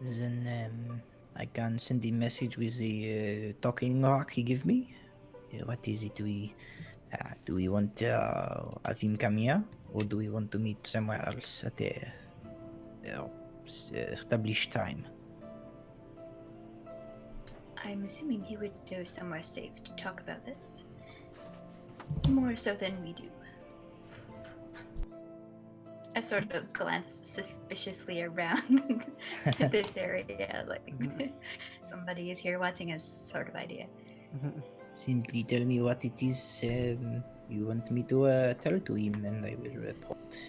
Then I can send a message with the talking rock he give me. What is it? Do we want to have him come here, or do we want to meet somewhere else at a established time? I'm assuming he would go somewhere safe to talk about this. More so than we do. I sort of glance suspiciously around this area, like somebody is here watching us, sort of idea. Simply tell me what it is you want me to tell to him, and I will report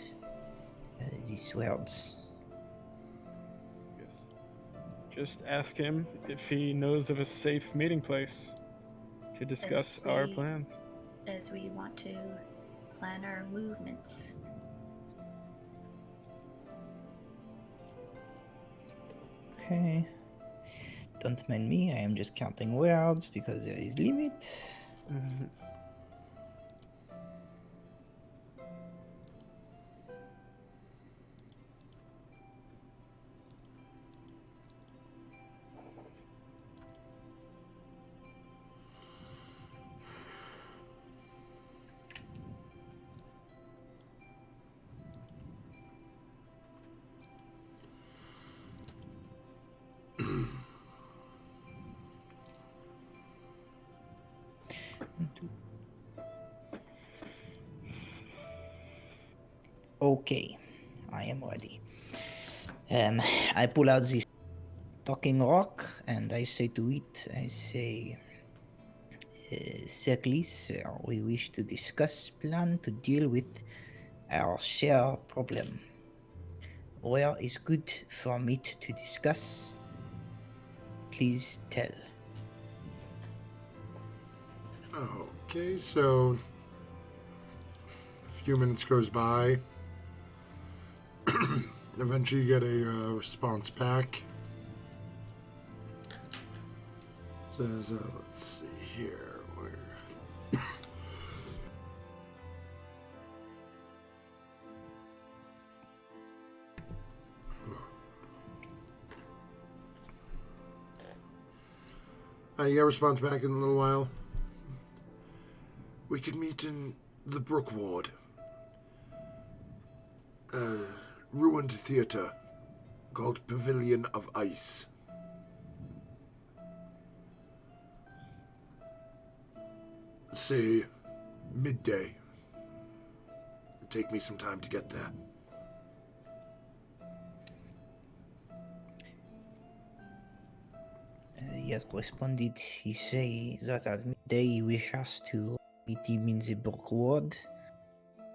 these words. Just ask him if he knows of a safe meeting place to discuss our plans. As we want to plan our movements. Okay. Don't mind me, I am just counting words because there is limit. Okay, I am ready. I pull out this talking rock and I say to it, Circlis, we wish to discuss plan to deal with our share problem. Where is good for meet to discuss? Please tell. Okay, so a few minutes goes by. Eventually you get a response back. Says, let's see here. Where? You get a response back in a little while. We could meet in the Brook Ward. Ruined theater called Pavilion of Ice. Say midday. It'll take me some time to get there. He has responded. He say that at midday he wishes us to meet him in the Brook Ward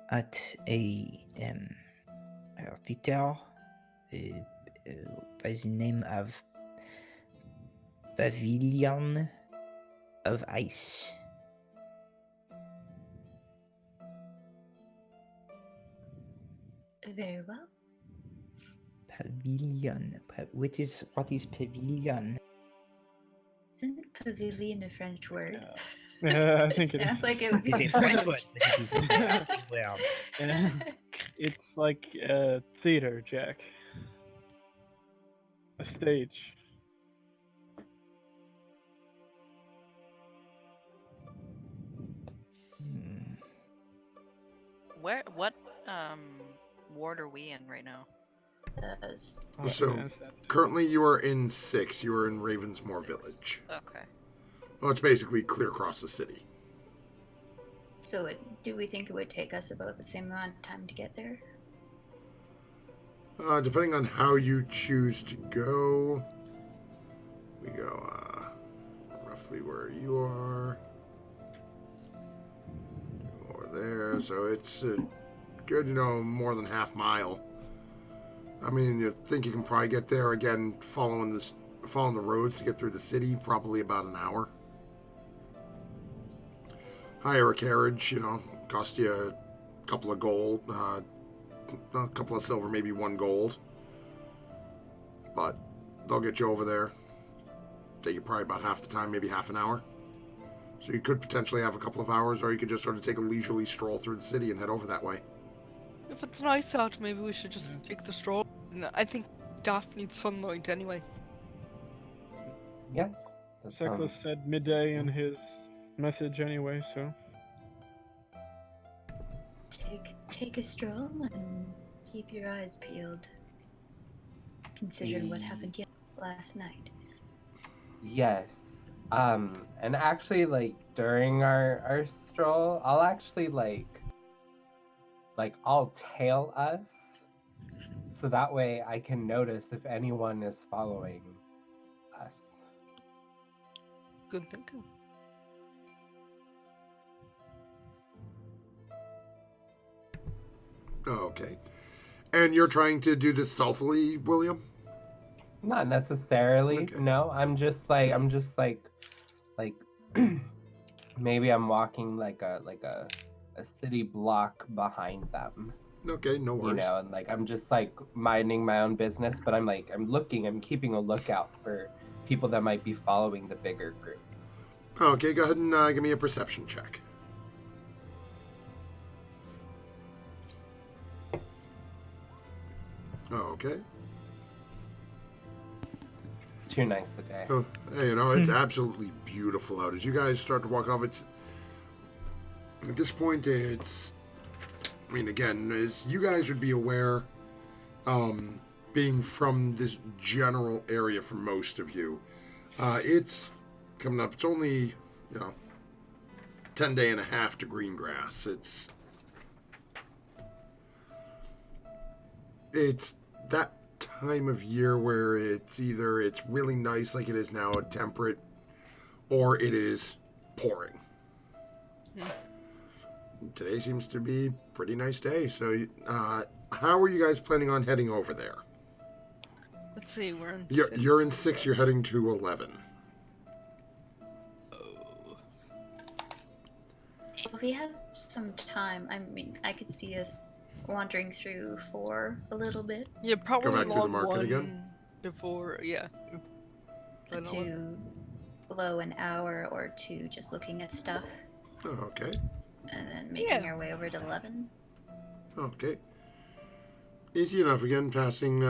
at a theater by the name of Pavilion of Ice. Very well. Pavilion. What is pavilion? Isn't pavilion a French word? I think it it sounds is. like it would be. It's a French word, but it is not a French word. It's like a theater, Jack. A stage. What ward are we in right now? So, currently you are in 6. You are in Ravensmoor Village. Okay. Well, it's basically clear across the city. So, do we think it would take us about the same amount of time to get there? Depending on how you choose to go, we go roughly where you are. Over there, so it's a good, more than half mile. I mean, you think you can probably get there again following the roads to get through the city, probably about an hour. Hire a carriage, cost you a couple of gold, a couple of silver, maybe 1 gold. But they'll get you over there. Take you probably about half the time, maybe half an hour. So you could potentially have a couple of hours, or you could just sort of take a leisurely stroll through the city and head over that way. If it's nice out, maybe we should just take the stroll. I think Daft needs sunlight anyway. Yes. Sekla said midday in his message anyway, so. Take a stroll and keep your eyes peeled. Considering what happened last night. Yes. And actually, like, during our stroll, I'll actually, like, I'll tail us, so that way I can notice if anyone is following us. Good thinking. Okay. And you're trying to do this stealthily, William? Not necessarily. Okay. No, I'm just like maybe I'm walking like a city block behind them. Okay, no worries. And like I'm just like minding my own business, but I'm keeping a lookout for people that might be following the bigger group. Okay, go ahead and give me a perception check. Okay. It's too nice a day. Oh, hey, it's absolutely beautiful out. As you guys start to walk off, at this point, again, as you guys would be aware, being from this general area for most of you, it's coming up. It's only, 10 day and a half to green grass. It's that time of year where it's either it's really nice like it is now, temperate, or it is pouring. Today seems to be a pretty nice day. So, how are you guys planning on heading over there? Let's see, we're in You're in 6, you're heading to 11. Well, we have some time. I mean, I could see us wandering through 4 a little bit. Yeah, probably Go back to the log market 1 again? before, yeah. To below an hour or two just looking at stuff, Oh, okay. and then making Yeah. our way over to 11. Okay. Easy enough. Again, passing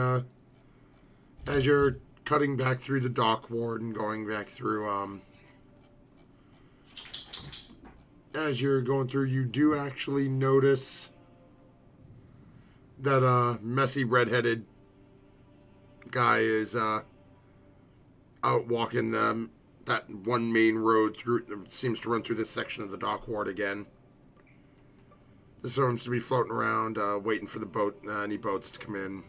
as you're cutting back through the dock ward and going back through. As you're going through, you do actually notice that messy redheaded guy is out walking that one main road through. Seems to run through this section of the dock ward again. This seems to be floating around, waiting for the boat, any boats to come in.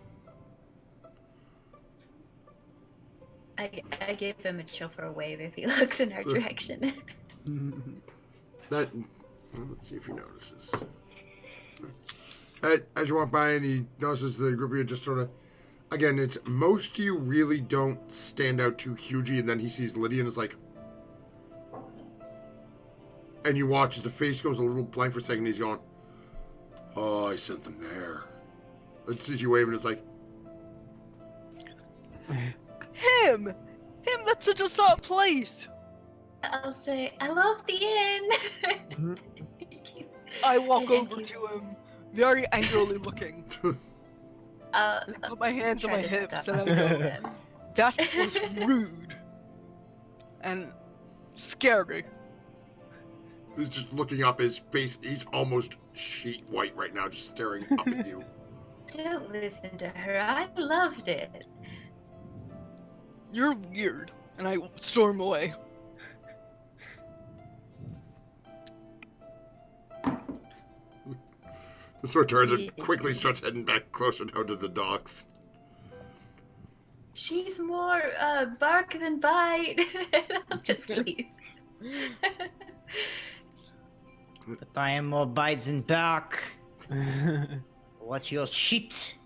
I give him a chauffeur wave if he looks in our direction. That. Let's see if he notices. As you walk by and he notices the group of you just sort of. Again, it's most of you really don't stand out too hugely, and then he sees Lydia and is like. And you watch as the face goes a little blank for a second. He's going, "Oh, I sent them there." It sees you waving. It's like, Him! That's such a soft place! I'll say, I love the inn! I walk And over he- to him, very angrily looking. I put my hands on try my to hips stop and I go, him. that was rude. And scary. he's just looking up. His face, he's almost sheet white right now, just staring up at you. Don't listen to her. I loved it. You're weird. And I storm away. The sort of turns and quickly starts heading back closer down to the docks. She's more bark than bite. I'll just leave. But I am more bites than bark. Watch your shit.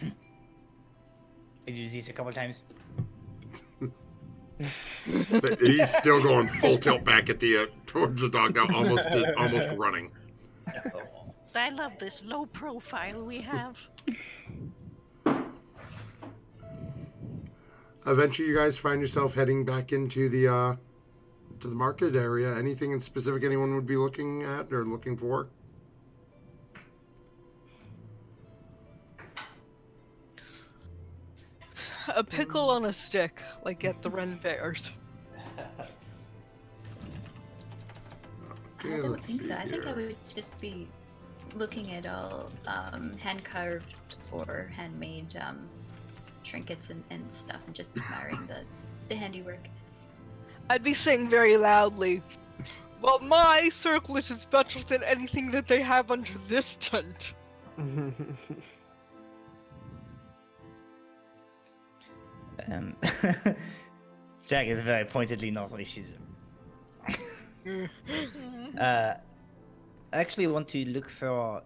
I use this a couple times. He's still going full tilt back at the towards the dog now, almost running. I love this low profile we have. Eventually, you guys find yourself heading back into the to the market area. Anything in specific anyone would be looking at or looking for? A pickle on a stick, like at the Ren fairs. Okay, I don't let's think see so. I think I here. would just be looking at all hand-carved or handmade trinkets and stuff and just admiring the handiwork. I'd be saying very loudly, well, my circlet is better than anything that they have under this tent. Jack is very pointedly not racism. I actually want to look for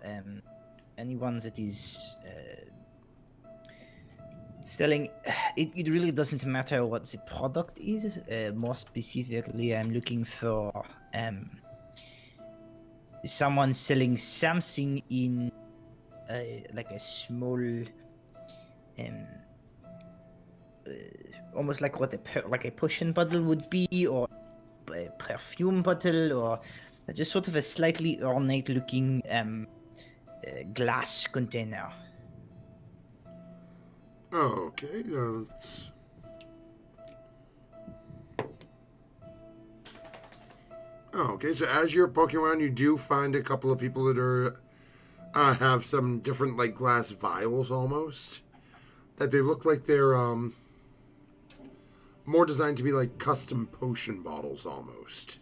anyone that is selling. It really doesn't matter what the product is. More specifically, I'm looking for someone selling something in like a small, almost like what like a potion bottle would be, or a perfume bottle, or just sort of a slightly ornate-looking glass container. Okay, let's. Okay, so as you're poking around, you do find a couple of people that are have some different like glass vials almost that they look like they're more designed to be like custom potion bottles almost.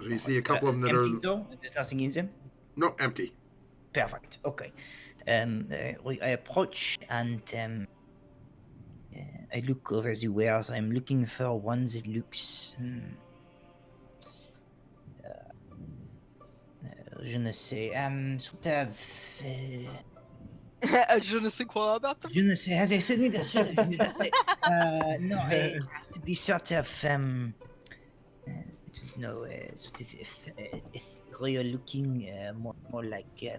So you see a couple of them that empty are though? There's nothing in them. no empty. Perfect. Okay. I approach and I look over the wares. I'm looking for one that looks. Je ne sais. Sort of. Je ne sais quoi about them? Je ne sais. Has a sort of. Je ne sais. No, it has to be sort of. I don't know. Sort of ethereal looking. More like.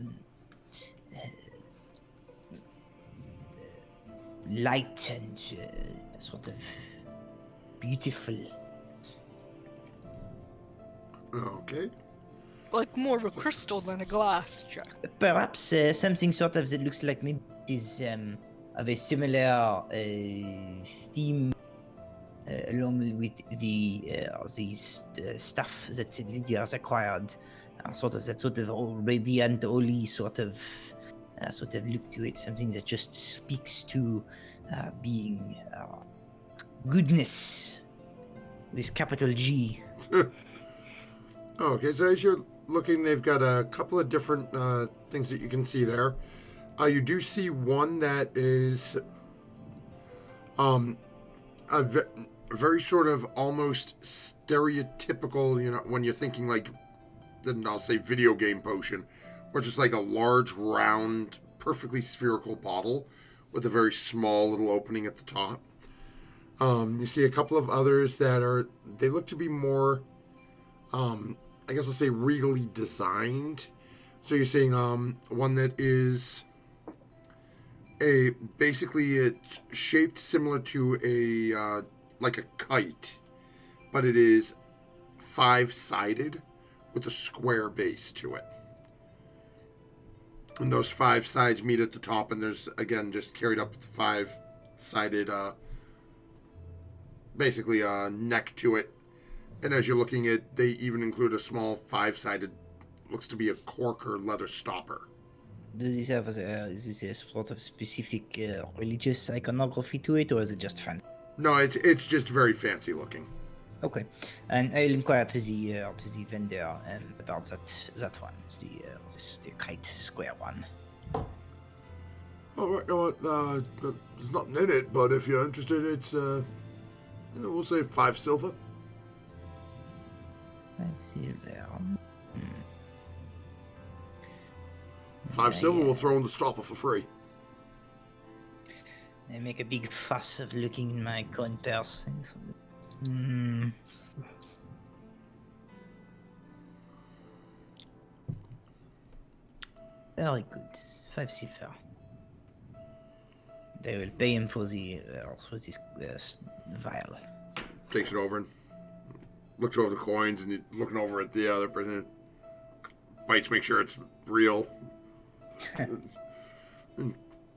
light and sort of beautiful. Okay. Like more of a crystal than a glass, Jack. Perhaps something sort of that looks like maybe it is of a similar theme along with the stuff that Lydia has acquired. Sort of that sort of all radiant, holy sort of look to it. Something that just speaks to being goodness with capital G. Okay, so as you're looking, they've got a couple of different things that you can see there. You do see one that is very sort of almost stereotypical, when you're thinking like, then I'll say video game potion, which is like a large, round, perfectly spherical bottle with a very small little opening at the top. You see a couple of others that they look to be more, I guess I'll say regally designed. So you're seeing one that is basically it's shaped similar to a like a kite, but it is 5-sided with a square base to it. And those 5 sides meet at the top, and there's again just carried up with 5-sided basically a neck to it. And as you're looking at, they even include a small 5-sided, looks to be a cork or leather stopper. Does this have is this a sort of specific religious iconography to it, or is it just fancy? No, it's just very fancy looking. Okay, and I'll inquire to the vendor about that one, the kite square one. All right, no, there's nothing in it, but if you're interested, it's we'll say 5 silver. 5 silver. 5 silver, we'll throw in the stopper for free. I make a big fuss of looking in my coin purse. Very good. 5 silver. They will pay him for this vial. Takes it over and looks over the coins, and you're looking over at the other person. Bites, make sure it's real. And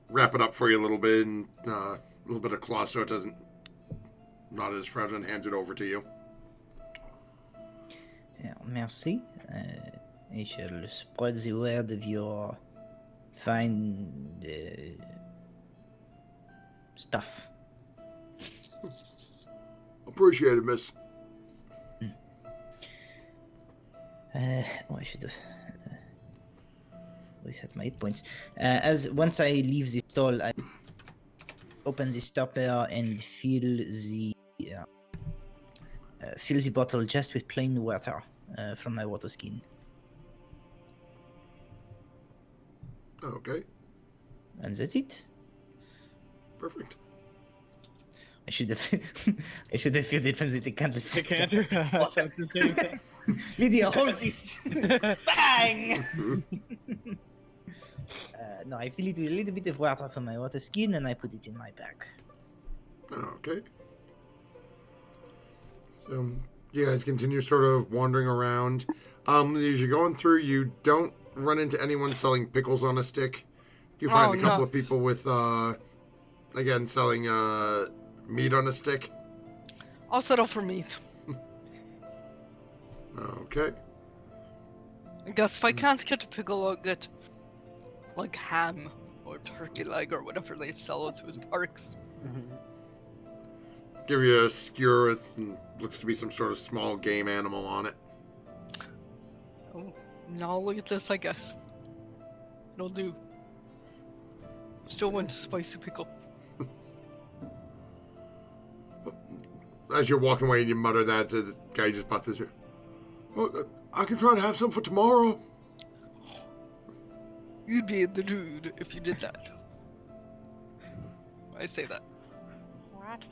wrap it up for you a little bit, and a little bit of cloth so it doesn't not as fragile, and hands it over to you. Merci. I shall spread the word of your fine stuff. Appreciate it, miss. I should have reset my 8 points. As once I leave the stall, I open the stopper and fill the bottle just with plain water from my water skin. Okay. And that's it. Perfect. I should have filled it from the decanter. Decanter? Water. Lydia, hold this! Bang! No, I fill it with a little bit of water from my water skin, and I put it in my bag. Okay. So you guys continue sort of wandering around. As you're going through, you don't run into anyone selling pickles on a stick. You find a couple of people with, again, selling meat on a stick. I'll settle for meat. Okay. I guess if I can't get a pickle, I'll get like ham or turkey leg or whatever they sell at those parks. Give you a skewer with looks to be some sort of small game animal on it. Oh, now look at this, I guess. It'll do. Still want a spicy pickle. As you're walking away and you mutter that to the guy who just bought this. Well, I can try to have some for tomorrow. You'd be in the mood if you did that. I say that. What?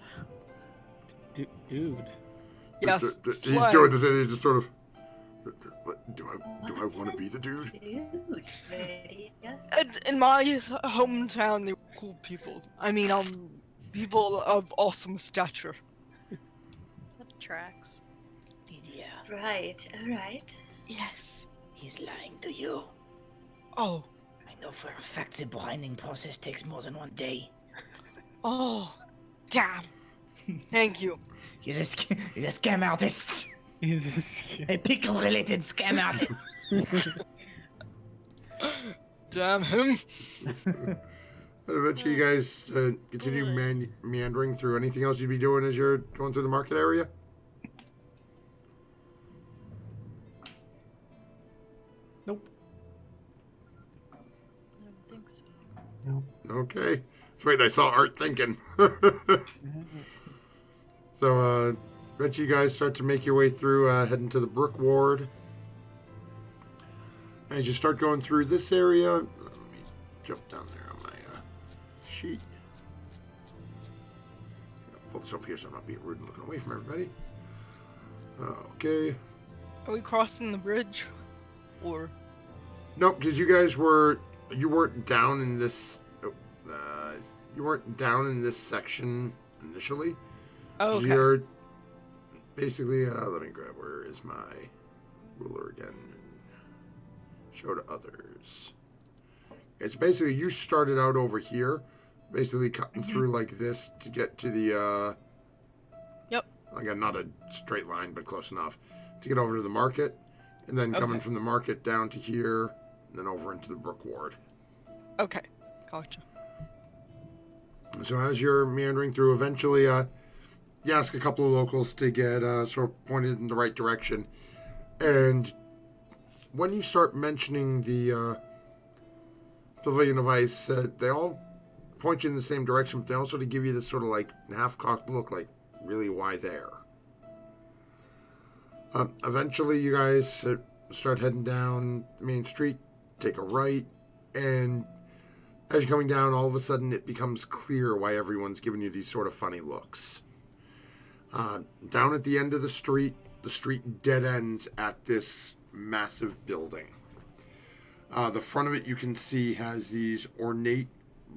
Dude. Yes. He's doing this. He's just sort of. What, do I want to be the dude? Dude, Lydia. In my hometown, they were cool people. I mean, people of awesome stature. That tracks. Lydia, Right, alright. Yes. he's lying to you. Oh. I know for a fact the grinding process takes more than 1 day. Oh. Damn. Thank you. He's a scam artist. He's just, A pickle-related scam artist. Damn him. And eventually, you guys continue meandering through. Anything else you'd be doing as you're going through the market area? Nope. I don't think so. Okay. That's right, I saw Art thinking. So, eventually you guys start to make your way through, heading to the Brook Ward. As you start going through this area, let me jump down there on my sheet. I'll pull this up here so I'm not being rude and looking away from everybody. Okay. Are we crossing the bridge? Or... Nope, because you guys weren't down in this, you weren't down in this section initially. Oh, okay. You're basically, let me grab, where is my ruler again? Show to others. It's basically, you started out over here, basically cutting through like this to get to the, Yep. again, not a straight line, but close enough, to get over to the market, and then coming from the market down to here, and then over into the Brook Ward. Okay. Gotcha. So as you're meandering through, eventually, you ask a couple of locals to get sort of pointed in the right direction. And when you start mentioning the Pavilion of Ice, they all point you in the same direction, but they also give you this sort of like half-cocked look, like, really, why there? Eventually, you guys start heading down Main Street, take a right, and as you're coming down, all of a sudden it becomes clear why everyone's giving you these sort of funny looks. Down at the end of the street dead ends at this massive building. The front of it, you can see, has these ornate,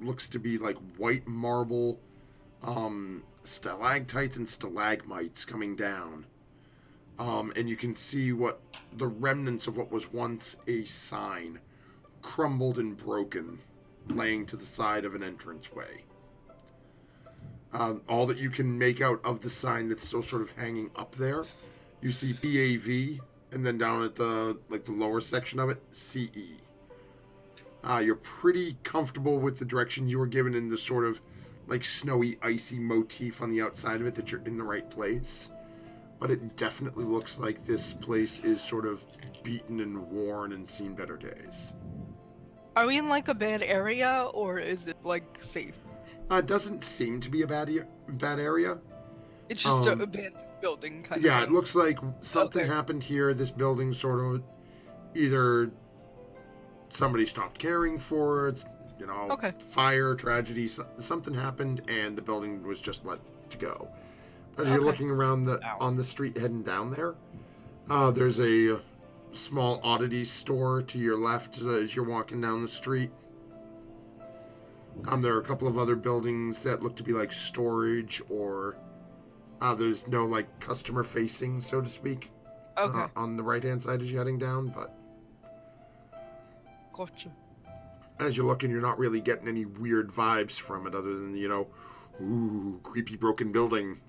looks to be like white marble stalactites and stalagmites coming down. And you can see what the remnants of what was once a sign, crumbled and broken, laying to the side of an entranceway. All that you can make out of the sign that's still sort of hanging up there, you see PAV, and then down at the lower section of it, CE. You're pretty comfortable with the direction you were given in the sort of like snowy, icy motif on the outside of it, that you're in the right place. But it definitely looks like this place is sort of beaten and worn and seen better days. Are we in like a bad area, or is it like safe? It doesn't seem to be a bad area. It's just a abandoned building kind of Yeah, thing. it looks like something Okay. happened here. This building sort of either somebody stopped caring for it, Okay. fire, tragedy, something happened, and the building was just let to go. As you're Okay. looking around on the street heading down there, there's a small oddities store to your left as you're walking down the street. There are a couple of other buildings that look to be like storage, or there's no like customer facing, so to speak, Okay. on the right hand side as you're heading down. But Gotcha. as you're looking, you're not really getting any weird vibes from it, other than ooh, creepy broken building.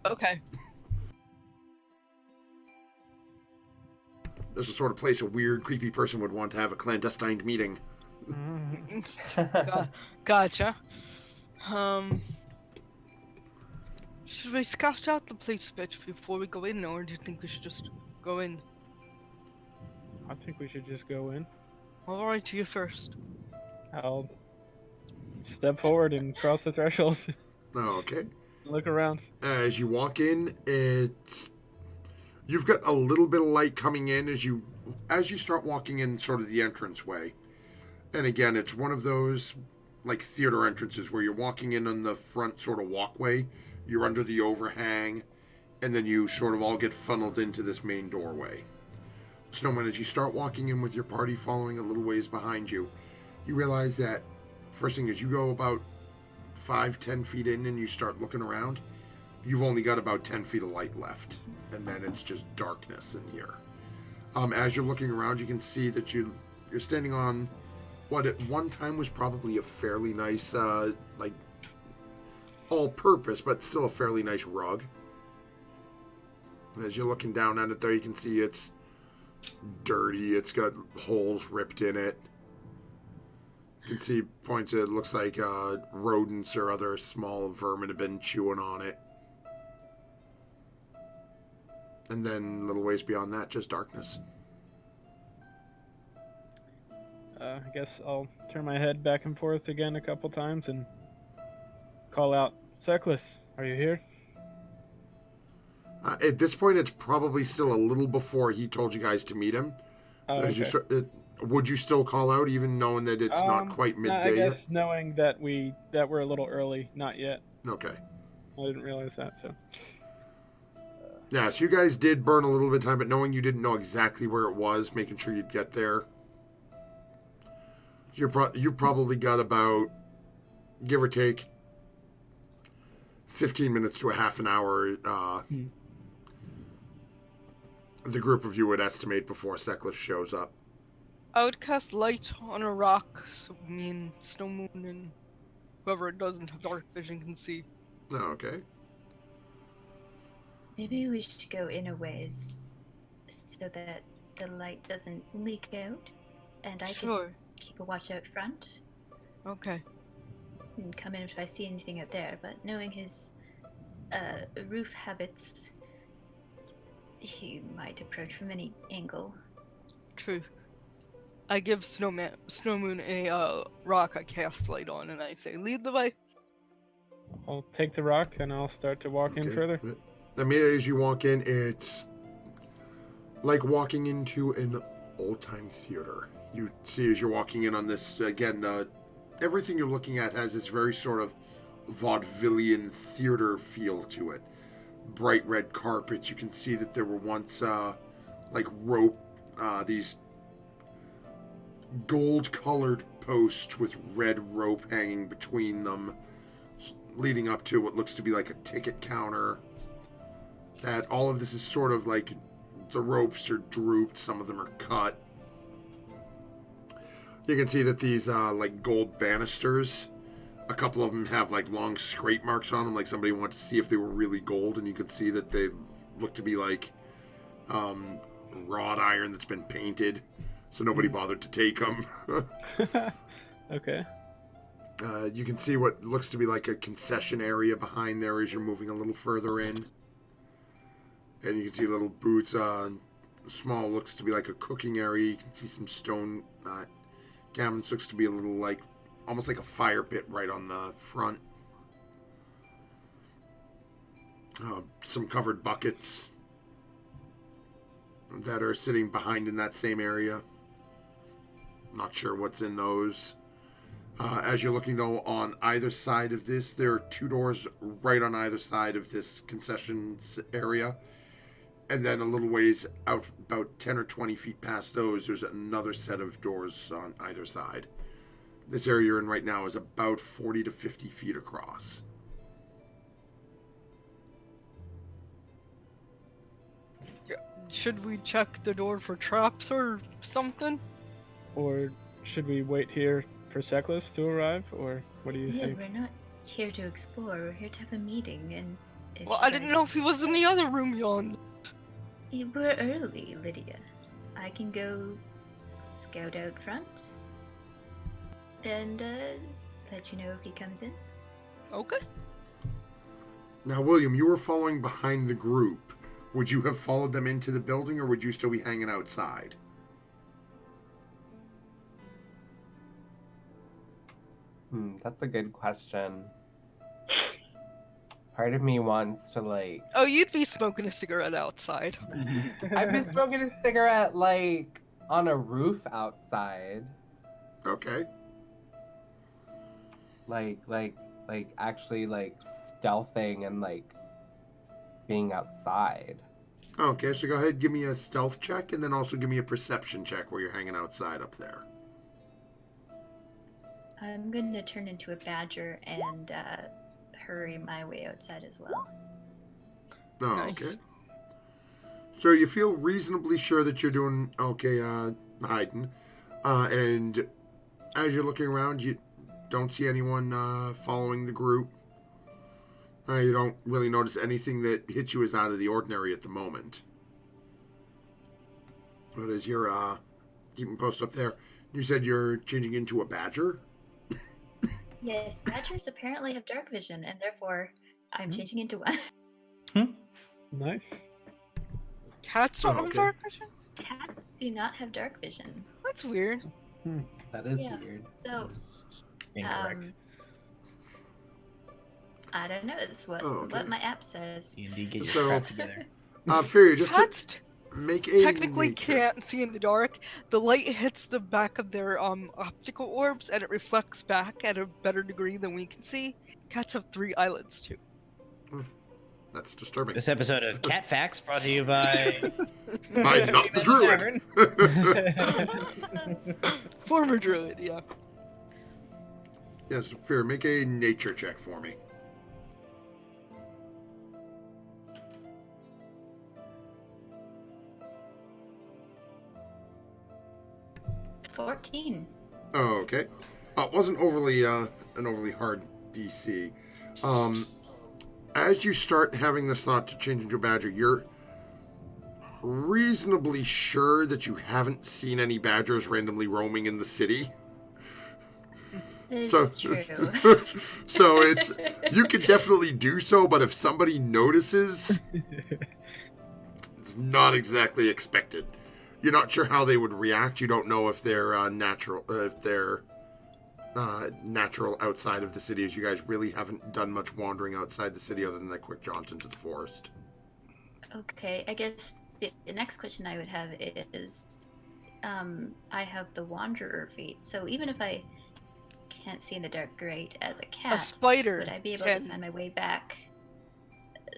Okay. This is the sort of place a weird, creepy person would want to have a clandestine meeting. Gotcha. Should we scout out the place a bit before we go in, or do you think we should just go in? I think we should just go in. Alright, you first. I'll step forward and cross the threshold. Okay. Look around. As you walk in, you've got a little bit of light coming in as you start walking in sort of the entranceway. And again, it's one of those like theater entrances where you're walking in on the front sort of walkway, you're under the overhang, and then you sort of all get funneled into this main doorway. Snowman, as you start walking in with your party following a little ways behind you, you realize that first thing is you go about 5-10 feet in and you start looking around. You've only got about 10 feet of light left, and then it's just darkness in here. As you're looking around, you can see that you're standing on what at one time was probably a fairly nice, like, all-purpose, but still a fairly nice rug. As you're looking down at it there, you can see it's dirty. It's got holes ripped in it. You can see points that it looks like rodents or other small vermin have been chewing on it. And then a little ways beyond that, just darkness. I guess I'll turn my head back and forth again a couple times and call out, Seklis, are you here? At this point, it's probably still a little before he told you guys to meet him. Oh, okay. Would you still call out, even knowing that it's not quite midday I guess yet? knowing that we're a little early, not yet. Okay. I didn't realize that, so. Yeah, so you guys did burn a little bit of time, but knowing you didn't know exactly where it was, making sure you'd get there. You've probably got about, give or take, 15 minutes to a half an hour. The group of you would estimate before Seklis shows up. I would cast light on a rock so me and Snow Moon and whoever doesn't have dark vision can see. Oh, okay. Maybe we should go in a ways so that the light doesn't leak out, and I Sure. can keep a watch out front Okay. and come in if I see anything out there. But knowing his roof habits, he might approach from any angle. True. I give Snow Moon a rock I cast light on, and I say, "Lead the way." I'll take the rock and I'll start to walk in further. I mean, as you walk in, it's like walking into an old-time theater. You see as you're walking in on this, again, everything you're looking at has this very sort of vaudevillian theater feel to it. Bright red carpets. You can see that there were once, like rope, these gold-colored posts with red rope hanging between them, leading up to what looks to be like a ticket counter. That all of this is sort of like the ropes are drooped, some of them are cut. You can see that these like gold banisters, a couple of them have like long scrape marks on them, like somebody wanted to see if they were really gold, and you could see that they look to be like wrought iron that's been painted, so nobody bothered to take them. Okay. You can see what looks to be like a concession area behind there as you're moving a little further in. And you can see little booths. Small looks to be like a cooking area. You can see some stone cabins. Looks to be a little like, almost like a fire pit right on the front. Some covered buckets that are sitting behind in that same area. Not sure what's in those. As you're looking, though, on either side of this, there are two doors right on either side of this concessions area. And then a little ways out, about 10 or 20 feet past those, there's another set of doors on either side. This area you're in right now is about 40 to 50 feet across. Should we check the door for traps or something? Or should we wait here for Seklis to arrive, or what do you Yeah, think? we're not here to explore. We're here to have a meeting, and if Well, you I didn't guys- know if he was in the other room yonder. We're early, Lydia. I can go scout out front and let you know if he comes in. Okay. Now, William, you were following behind the group. Would you have followed them into the building, or would you still be hanging outside? That's a good question. Part of me wants to like. Oh, you'd be smoking a cigarette outside. I've been smoking a cigarette like on a roof outside. Okay. Like actually like stealthing and like being outside. Okay, so go ahead, give me a stealth check, and then also give me a perception check where you're hanging outside up there. I'm going to turn into a badger and hurry my way outside as well. Oh, Nice. okay. So you feel reasonably sure that you're doing okay, hiding. And as you're looking around, you don't see anyone following the group. You don't really notice anything that hits you as out of the ordinary at the moment. But as you're keeping post up there, you said you're changing into a badger? Yes, badgers apparently have dark vision, and therefore I'm changing into one. Nice. Cats don't Oh, have okay. dark vision? Cats do not have dark vision. That's weird. That is Yeah. weird. So, Incorrect. I don't know. It's what Oh, okay. what my app says. D&D, get your So- crap together. Fury, just to Cats make a technically nature. can't see in the dark. The light hits the back of their optical orbs and it reflects back at a better degree than we can see. Cats have 3 eyelids too. That's disturbing. This episode of Cat Facts brought to you by... By not the druid. Former druid, yeah. Yes, Fury, make a nature check for me. $14. Oh, okay. It wasn't overly an overly hard DC. As you start having this thought to change into a badger, you're reasonably sure that you haven't seen any badgers randomly roaming in the city. It's So, true. so it's you could definitely do so, but if somebody notices, it's not exactly expected. You're not sure how they would react. You don't know if they're natural outside of the city, as you guys really haven't done much wandering outside the city other than that quick jaunt into the forest. Okay, I guess the next question I would have is, I have the Wanderer feat, so even if I can't see in the dark great as a A cat, spider would I be able can. to find my way back?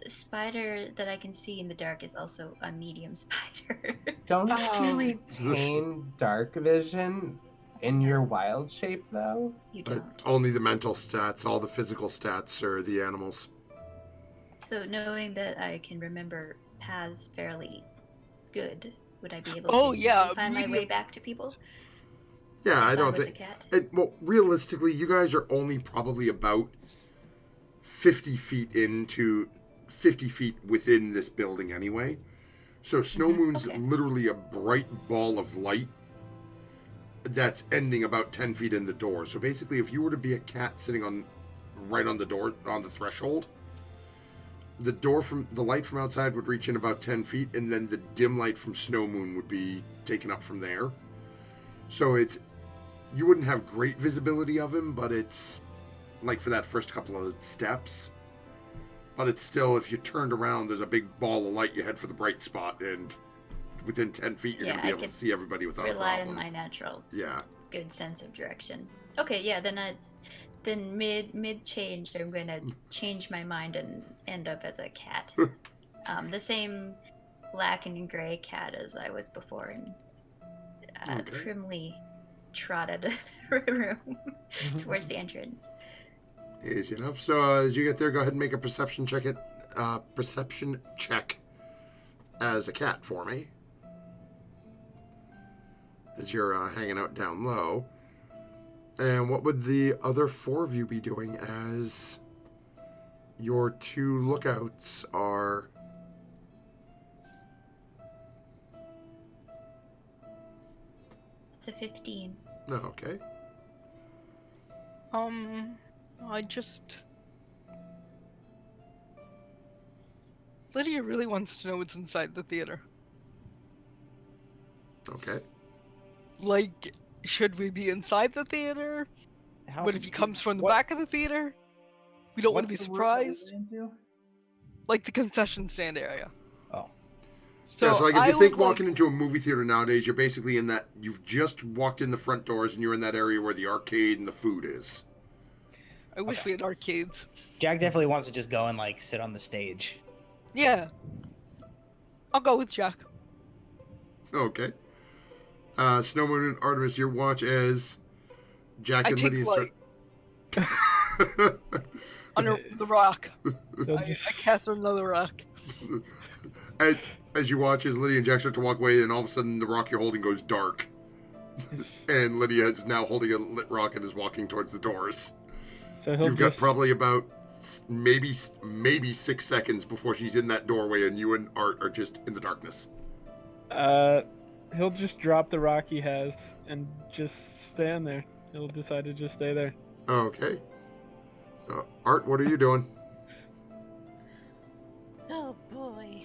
A spider that I can see in the dark is also a medium spider. Don't Oh. you retain dark vision in your wild shape, though? You But don't. only the mental stats, all the physical stats are the animals. So knowing that I can remember paths fairly good, would I be able Oh, to yeah, easily find my way medium- back to people? Yeah, I if don't was think. a cat? Well, realistically, you guys are only probably about 50 feet within this building anyway. So Snow Moon's Okay. literally a bright ball of light that's ending about 10 feet in the door. So basically, if you were to be a cat sitting right on the door, on the threshold, the light from outside would reach in about 10 feet, and then the dim light from Snow Moon would be taken up from there. So you wouldn't have great visibility of him, but it's like for that first couple of steps. But it's still, if you turned around, there's a big ball of light, you head for the bright spot, and within 10 feet, you're Yeah, going to be I able to could see everybody without a Rely problem. on my natural Yeah. good sense of direction. Okay, yeah, then mid change, I'm going to change my mind and end up as a cat. The same black and gray cat as I was before, and Okay. primly trot out of the room towards the entrance. Easy enough. So as you get there, go ahead and make a perception check as a cat for me. As you're hanging out down low. And what would the other 4 of you be doing as your 2 lookouts are... It's a 15. Oh, okay. I just... Lydia really wants to know what's inside the theater. Okay. Like, should we be inside the theater? What if he comes from the back of the theater? We don't want to be what's the room that we surprised. went into? Like the concession stand area. Oh. So, yeah, so like if I you think would walking into a movie theater nowadays, you're basically in that, you've just walked in the front doors and you're in that area where the arcade and the food is. I wish Okay. we had arcades. Jack definitely wants to just go and like sit on the stage. Yeah. I'll go with Jack. Okay. Snowmoon and Artemis, you watch as Jack I and take Lydia flight start. under the rock. They'll I just- cast another rock. As you watch as Lydia and Jack start to walk away, and all of a sudden the rock you're holding goes dark. And Lydia is now holding a lit rock and is walking towards the doors. So he'll You've got just probably about maybe 6 seconds before she's in that doorway, and you and Art are just in the darkness. he'll just drop the rock he has and just stand there. He'll decide to just stay there. Okay. So, Art, what are you doing? Oh boy.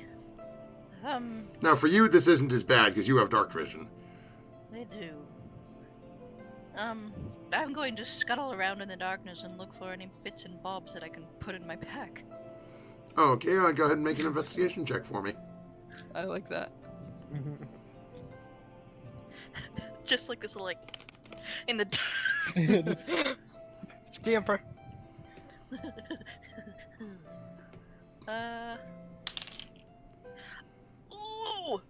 Now, for you, this isn't as bad because you have dark vision. They do. I'm going to scuttle around in the darkness and look for any bits and bobs that I can put in my pack. Okay, go ahead and make an investigation check for me. I like that. Just like this little, like, in the Scamper. Ooh!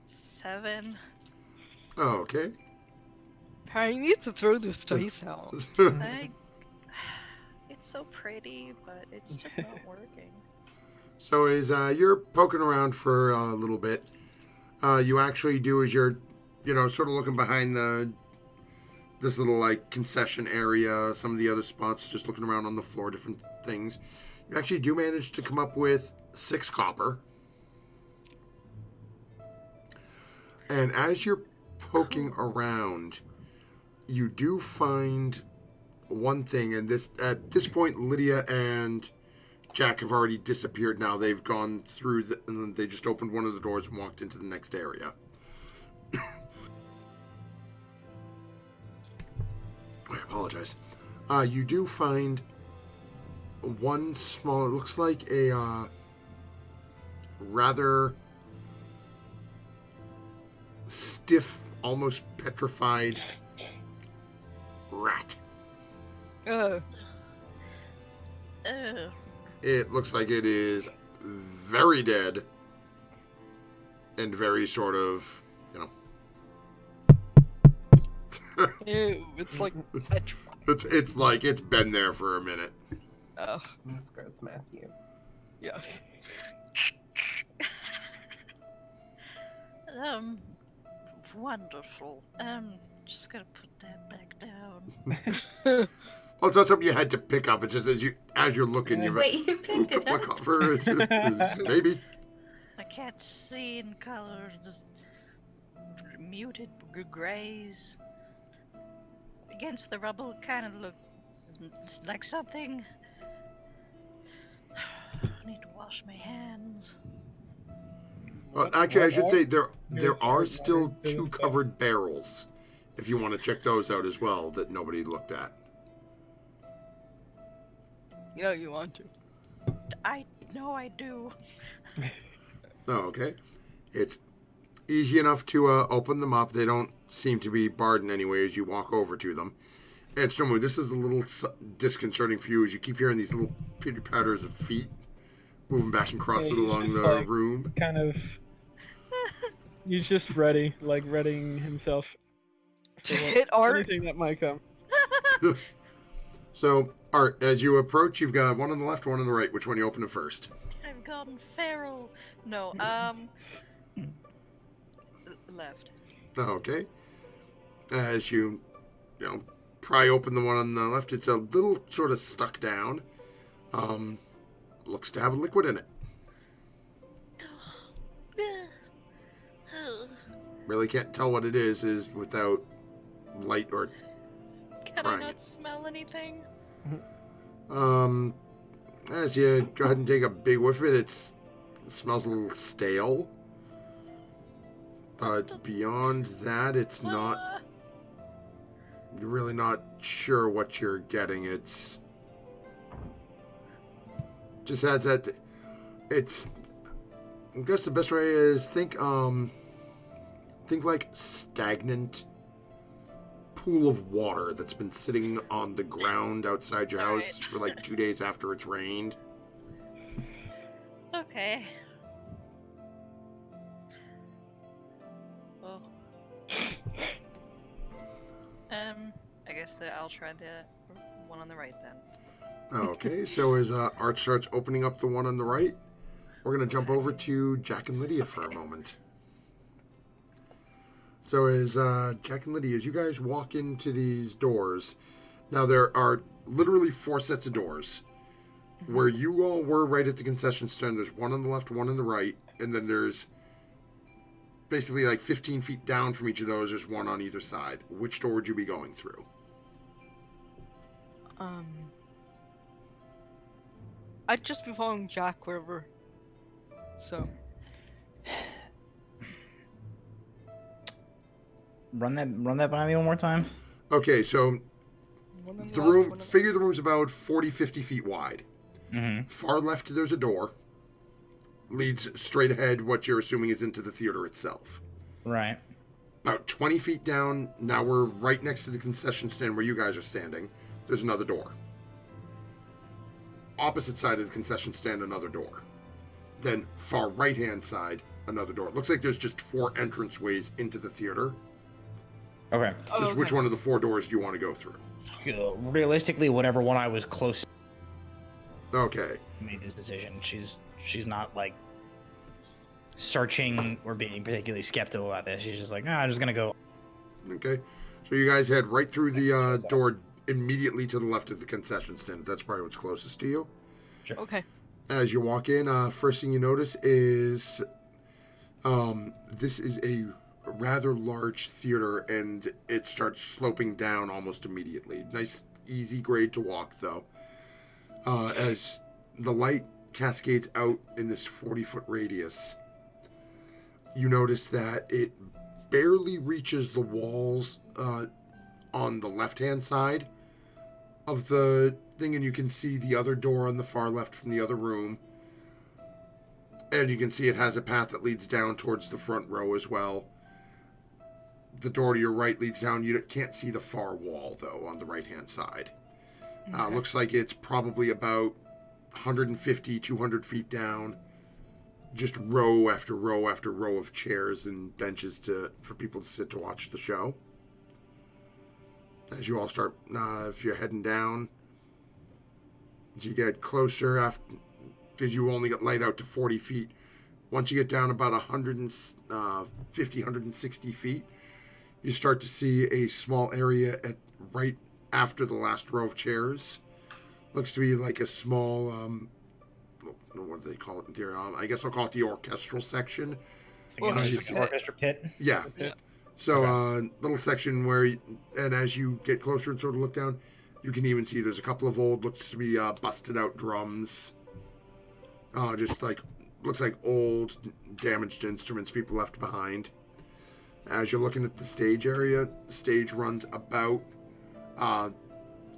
7. Okay. I need to throw this dice out. It's so pretty, but it's just not working. So as you're poking around for a little bit, you actually do as you're, sort of looking behind this little like concession area, some of the other spots, just looking around on the floor, different things. You actually do manage to come up with 6 copper. And as you're poking around, you do find one thing, and at this point, Lydia and Jack have already disappeared now. They've gone through, and they just opened one of the doors and walked into the next area. I apologize. You do find one small, it looks like a rather stiff, almost petrified rat. Oh. It looks like it is very dead and very sort of, Ew, it's like petrified. It's like it's been there for a minute. Oh, That's gross, Matthew. yeah. Wonderful. Just gonna put that back down. Well, it's not something you had to pick up. It's just as you're looking, you're Wait, you picked it up? Maybe. I can't see in color, just muted grays. Against the rubble, kind of look like something. Need to wash my hands. Well, actually, I should say there are still 2 covered barrels, if you want to check those out as well, that nobody looked at. You know you want to. I know I do. Oh, okay. It's easy enough to open them up. They don't seem to be barred in any way as you walk over to them. And Snowmoon, this is a little disconcerting for you as you keep hearing these little pitter patters of feet moving back and across it along the like, room. Kind of. He's just readying himself To hit Art? anything that might come. So, Art, as you approach, you've got one on the left, one on the right. Which one you open it first? I've gone feral. No, left. Okay. As you pry open the one on the left, it's a little sort of stuck down. Looks to have a liquid in it. Really can't tell what it is without light or Can I trying not it. smell anything? As you go ahead and take a big whiff of it, it smells a little stale. But beyond that, it's not. You're really not sure what you're getting. It's just has that. It's. I guess the best way is think like stagnant pool of water that's been sitting on the ground outside your house for like 2 days after it's rained. Okay. guess that I'll try the one on the right then. Okay, so as Art starts opening up the one on the right, we're going to jump over to Jack and Lydia for a moment. So as Jack and Lydia, as you guys walk into these doors, now there are literally 4 sets of doors. Where you all were right at the concession stand, there's one on the left, one on the right, and then there's basically like 15 feet down from each of those, there's one on either side. Which door would you be going through? I'd just be following Jack wherever. So. Run that by me one more time. Okay, so One on the left, room, one on- figure the room's about 40, 50 feet wide. Mm-hmm. Far left, there's a door. Leads straight ahead, what you're assuming is into the theater itself. Right. About 20 feet down, now we're right next to the concession stand where you guys are standing. There's another door. Opposite side of the concession stand, another door. Then far right-hand side, another door. It looks like there's just 4 entranceways into the theater. Okay. Just which one of the 4 doors do you want to go through? Realistically, whatever one I was close Okay. made this decision. She's not like searching or being particularly skeptical about this. She's just like, I'm just gonna go. Okay. So you guys head right through the door immediately to the left of the concession stand. That's probably what's closest to you. Okay. As you walk in, first thing you notice is this is a rather large theater, and it starts sloping down almost immediately. Nice, easy grade to walk, though. As the light cascades out in this 40-foot radius, you notice that it barely reaches the walls on the left-hand side of the thing, and you can see the other door on the far left from the other room. And you can see it has a path that leads down towards the front row as well. The door to your right leads down. You can't see the far wall, though, on the right-hand side. Okay. Looks like it's probably about 150, 200 feet down. Just row after row after row of chairs and benches for people to sit to watch the show. As you all start, if you're heading down, as you get closer, because you only get light out to 40 feet, once you get down about 150, 160 feet, you start to see a small area right after the last row of chairs. Looks to be like a small, what do they call it there? I guess I'll call it the orchestral section. It's like an orchestra pit. Yeah. Yeah. So, little section where, and as you get closer and sort of look down, you can even see there's a couple of looks to be busted out drums. Just like, looks like old, damaged instruments people left behind. As you're looking at the stage area, the stage runs about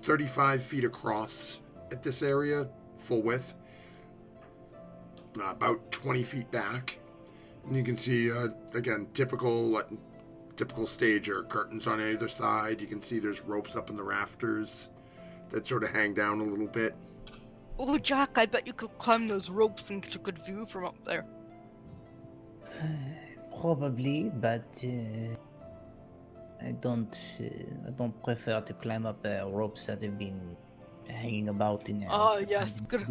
35 feet across at this area, full width. About 20 feet back. And you can see, again, typical stage or curtains on either side. You can see there's ropes up in the rafters that sort of hang down a little bit. Oh, Jack, I bet you could climb those ropes and get a good view from up there. Probably, but I don't prefer to climb up ropes that have been hanging about in. Oh, yes, good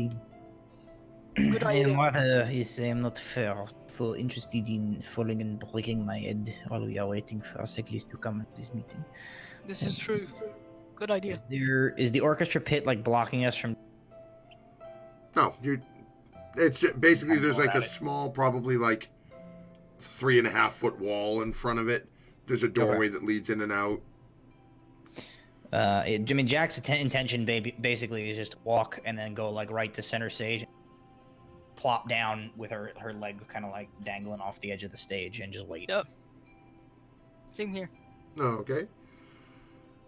I idea. am I'm not interested in falling and breaking my head while we are waiting for our cyclist to come at this meeting. This is true. Good idea. Is the orchestra pit like blocking us from? No, it's basically I'm there's going like at a it. small, probably like 3.5-foot wall in front of it. There's a doorway that leads in and out. Jack's intention basically is just to walk and then go like right to center stage, plop down with her legs kind of like dangling off the edge of the stage and just wait. Yep. Same here. Oh, okay.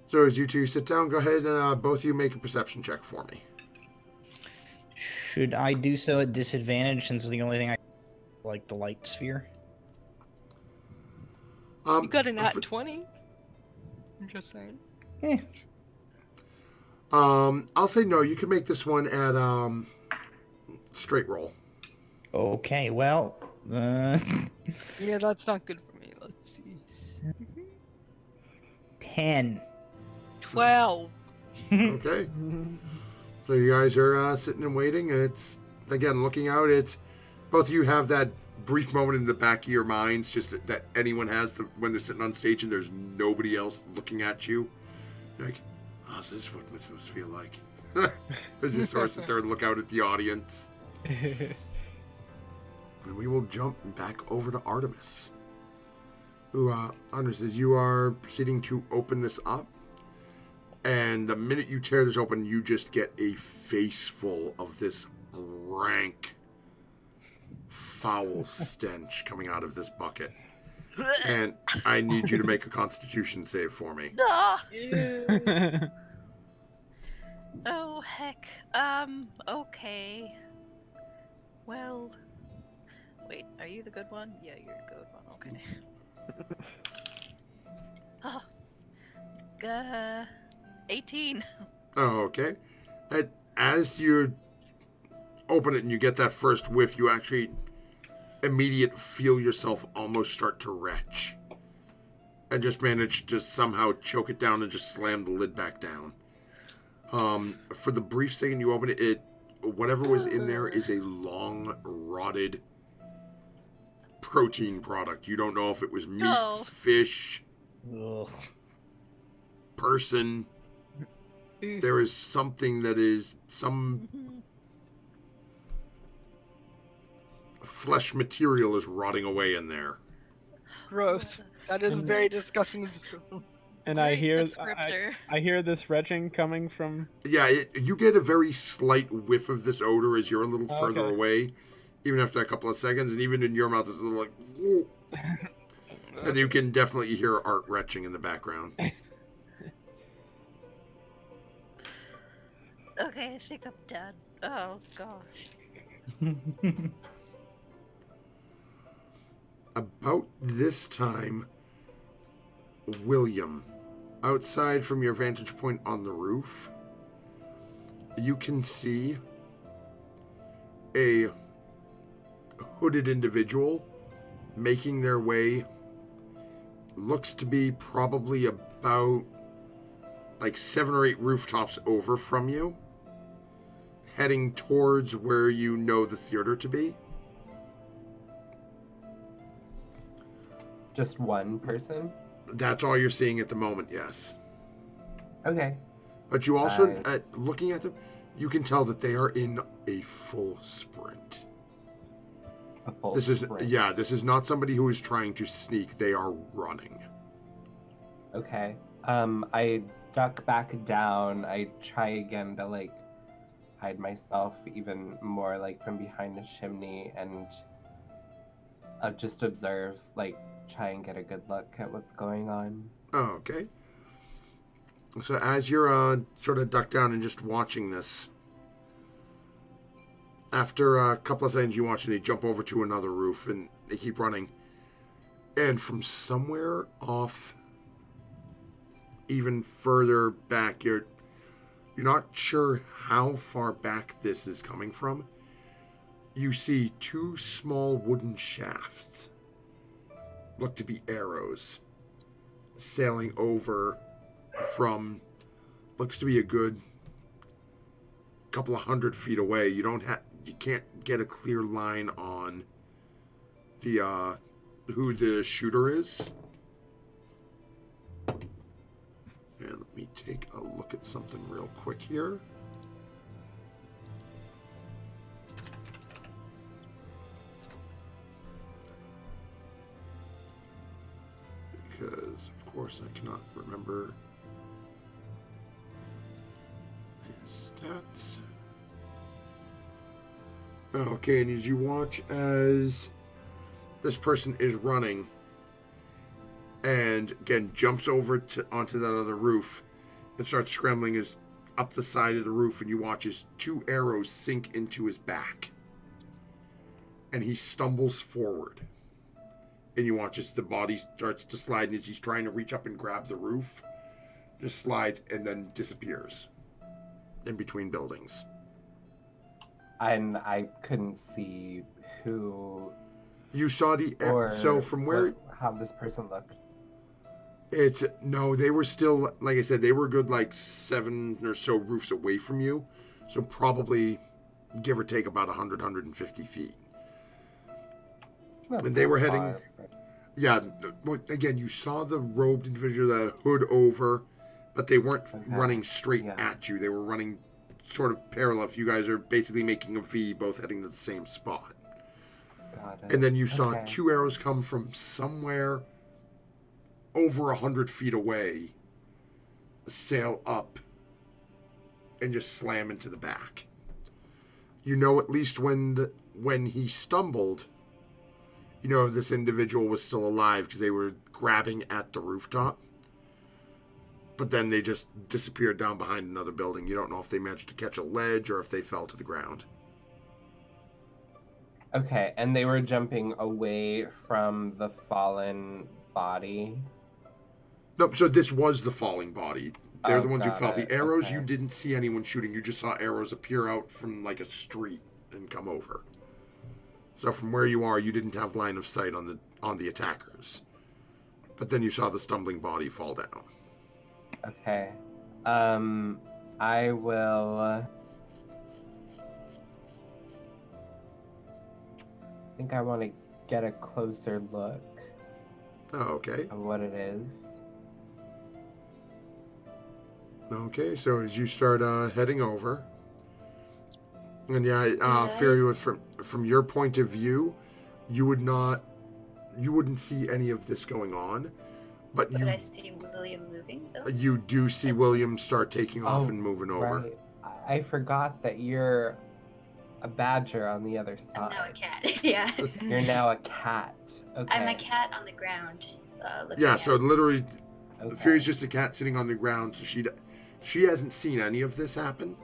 So as you two sit down, go ahead and both of you make a perception check for me. Should I do so at disadvantage since the only thing I like the light sphere? You got an at for- 20? I'm just saying. I'll say no. You can make this one at straight roll. Okay, well, Yeah, that's not good for me. Let's see. 10. 12. Okay. So you guys are sitting and waiting. It's, again, looking out. It's both of you have that brief moment in the back of your minds, just that anyone has when they're sitting on stage and there's nobody else looking at you. You're like, oh, is this what this must feel like? There's just sort of sit there and look out at the audience. And we will jump back over to Artemis. Who, Artemis, as you are proceeding to open this up, and the minute you tear this open, you just get a face full of this rank, foul stench coming out of this bucket. And I need you to make a Constitution save for me. Ah! Ew. Oh, heck. Okay. Well, wait, are you the good one? Yeah, you're the good one, okay. Oh, 18. Oh, okay. As you open it and you get that first whiff, you actually feel yourself almost start to retch. And just manage to somehow choke it down and just slam the lid back down. For the brief second you open it, whatever was in there is a long, rotted protein product. You don't know if it was meat, No. fish, Ugh. person. There is something that is some flesh material is rotting away in there. Gross. That is a very disgusting description. And I Great hear descriptor. I hear this retching coming from. Yeah, you get a very slight whiff of this odor as you're a little further Okay. away, even after a couple of seconds, and even in your mouth it's a little like, "Whoa." And you can definitely hear Art retching in the background. Okay, I think I'm done. Oh, gosh. About this time, William, outside from your vantage point on the roof, you can see a hooded individual making their way, looks to be probably about like 7 or 8 rooftops over from you, heading towards where you know the theater to be. Just one person? That's all you're seeing at the moment, yes. Okay. But you also, Nice. looking at them, you can tell that they are in a full sprint. A full This is, sprint. yeah, this is not somebody who is trying to sneak. They are running. Okay. I duck back down. I try again to like hide myself even more like from behind the chimney and just observe, like try and get a good look at what's going on. Oh, okay. So as you're sort of ducked down and just watching this, after a couple of seconds you watch and they jump over to another roof and they keep running. And from somewhere off even further back, you're not sure how far back this is coming from. You see 2 small wooden shafts, look to be arrows, sailing over from, looks to be a good couple of 100 feet away. You can't get a clear line on the who the shooter is. And let me take a look at something real quick here. Because, of course, I cannot remember his stats. Okay, and as you watch as this person is running and, again, jumps over onto that other roof and starts scrambling up the side of the roof, and you watch as 2 arrows sink into his back. And he stumbles forward. And you watch as the body starts to slide, and as he's trying to reach up and grab the roof, just slides and then disappears in between buildings. And I couldn't see who You saw or so from where how this person looked. No, they were still, like I said, they were a good like 7 or so roofs away from you. So probably, give or take, about 100, 150 feet. It's not And they that were heading... far, but- Yeah, again, you saw the robed individual, the hood over, but they weren't running straight at you. They were running sort of parallel. If you guys are basically making a V, both heading to the same spot. Got it. And then you saw Okay. 2 arrows come from somewhere over 100 feet away, sail up, and just slam into the back. You know, at least when he stumbled, you know this individual was still alive because they were grabbing at the rooftop. But then they just disappeared down behind another building. You don't know if they managed to catch a ledge or if they fell to the ground. Okay, and they were jumping away from the fallen body. Nope, so this was the falling body. They're the ones who got fell. it. The arrows, Okay. you didn't see anyone shooting. You just saw arrows appear out from like a street and come over. So from where you are, you didn't have line of sight on the attackers. But then you saw the stumbling body fall down. Okay. I will. I think I want to get a closer look Oh, okay. at what it is. Okay, so as you start heading over, and Yeah. Fury, from your point of view, you wouldn't see any of this going on, but But I see William moving though. you do see That's- William start taking off Oh, and moving over. Right. I forgot that you're a badger on the other I'm side. now a cat. Yeah. You're now a cat. Okay. I'm a cat on the ground. Looking Yeah, at so literally, Okay. Fury's just a cat sitting on the ground, so she hasn't seen any of this happen,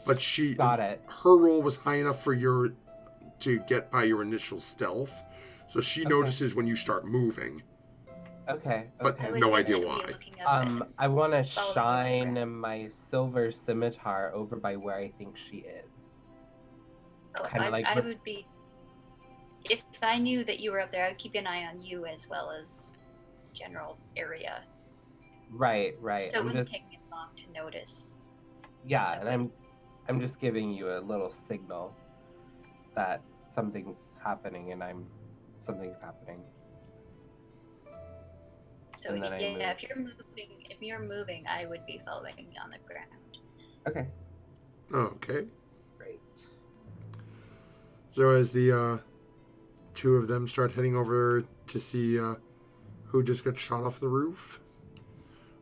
but Got it. her roll was high enough for to get by your initial stealth, so she Okay. notices when you start moving. Okay. But Okay. I would- no idea definitely why. be looking up and I want to following shine her. my silver scimitar over by where I think she is. Oh, kinda like I with- would be. If I knew that you were up there, I would keep an eye on you as well as general area. Right. Right. So it I'm wouldn't just, take me long to notice. yeah, and Exactly. I'm just giving you a little signal that something's happening, and something's happening. So And then I yeah, move. if you're moving, I would be following on the ground. Okay. Okay. Great. So as the 2 of them start heading over to see who just got shot off the roof,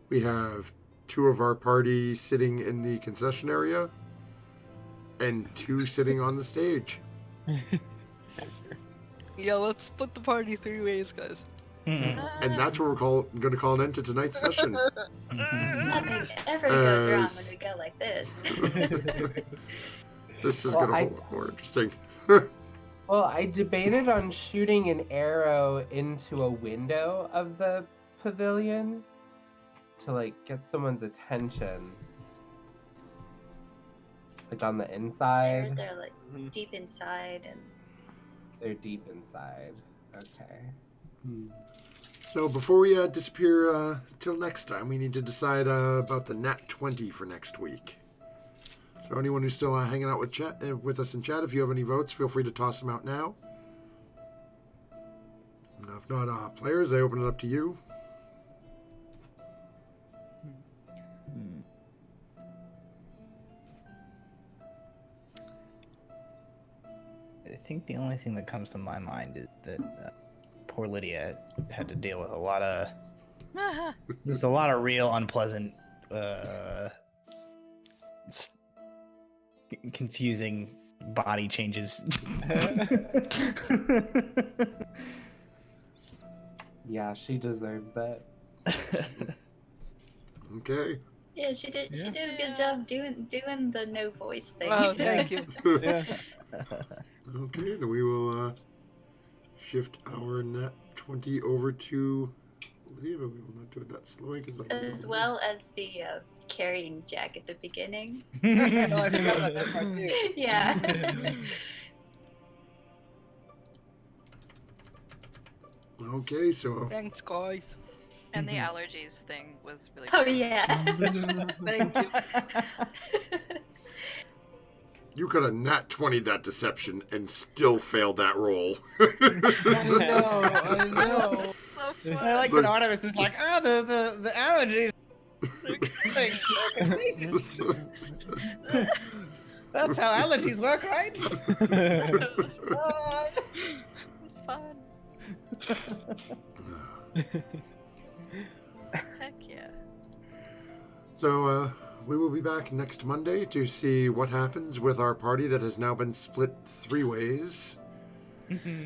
we have 2 of our party sitting in the concession area and 2 sitting on the stage. Yeah, let's split the party 3 ways, guys. And that's what we're going to call an end to tonight's session. Nothing ever goes wrong As- when we go like this. This is Well, going to I- hold up more interesting. Well, I debated on shooting an arrow into a window of the pavilion to like get someone's attention. Like on the inside. They're like deep inside, and They're deep inside. Okay. So before we disappear till next time, we need to decide about the Nat 20 for next week. So anyone who's still hanging out with us in chat, if you have any votes, feel free to toss them out now. If not, players, I open it up to you. I think the only thing that comes to my mind is that poor Lydia had to deal with a lot of real unpleasant, confusing body changes. Yeah, she deserves that. Okay. yeah, she did. She Yeah. did a good job doing the no voice thing. Oh, thank you. Yeah. Okay, then we will shift our Nat 20 over to Lydia, but we will not do it that slowly. As well as the carrying Jack at the beginning. No, I forgot about that part too. Yeah. Okay, so Thanks, guys. And the allergies thing was really Oh funny. yeah. Thank you. You could have nat 20'd that deception and still failed that roll. I know. So I fun. like that Artemis was like, the allergies. That's how allergies work, right? It's fun. Heck yeah. So, we will be back next Monday to see what happens with our party that has now been split 3 ways.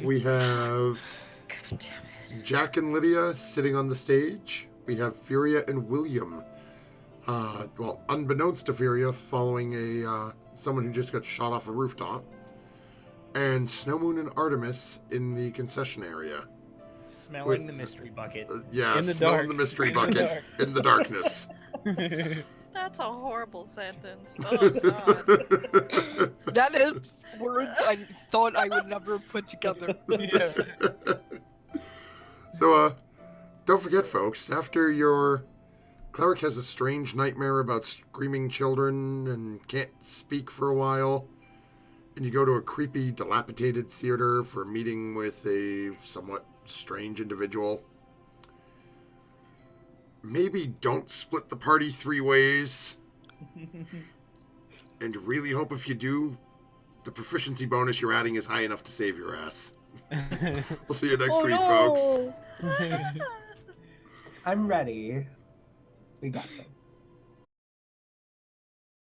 We have God damn it. Jack and Lydia sitting on the stage. We have Furia and William. Well, unbeknownst to Furia, following someone who just got shot off a rooftop. And Snowmoon and Artemis in the concession area. Smelling the mystery bucket. Yeah, In the smelling dark. the mystery In the bucket dark. in the darkness. That's a horrible sentence. Oh god. That is words I thought I would never put together. Yeah. So, don't forget, folks, after your cleric has a strange nightmare about screaming children and can't speak for a while, and you go to a creepy, dilapidated theater for a meeting with a somewhat strange individual, maybe don't split the party 3 ways. And really hope if you do, the proficiency bonus you're adding is high enough to save your ass. We'll see you next week, folks. I'm ready. We got this.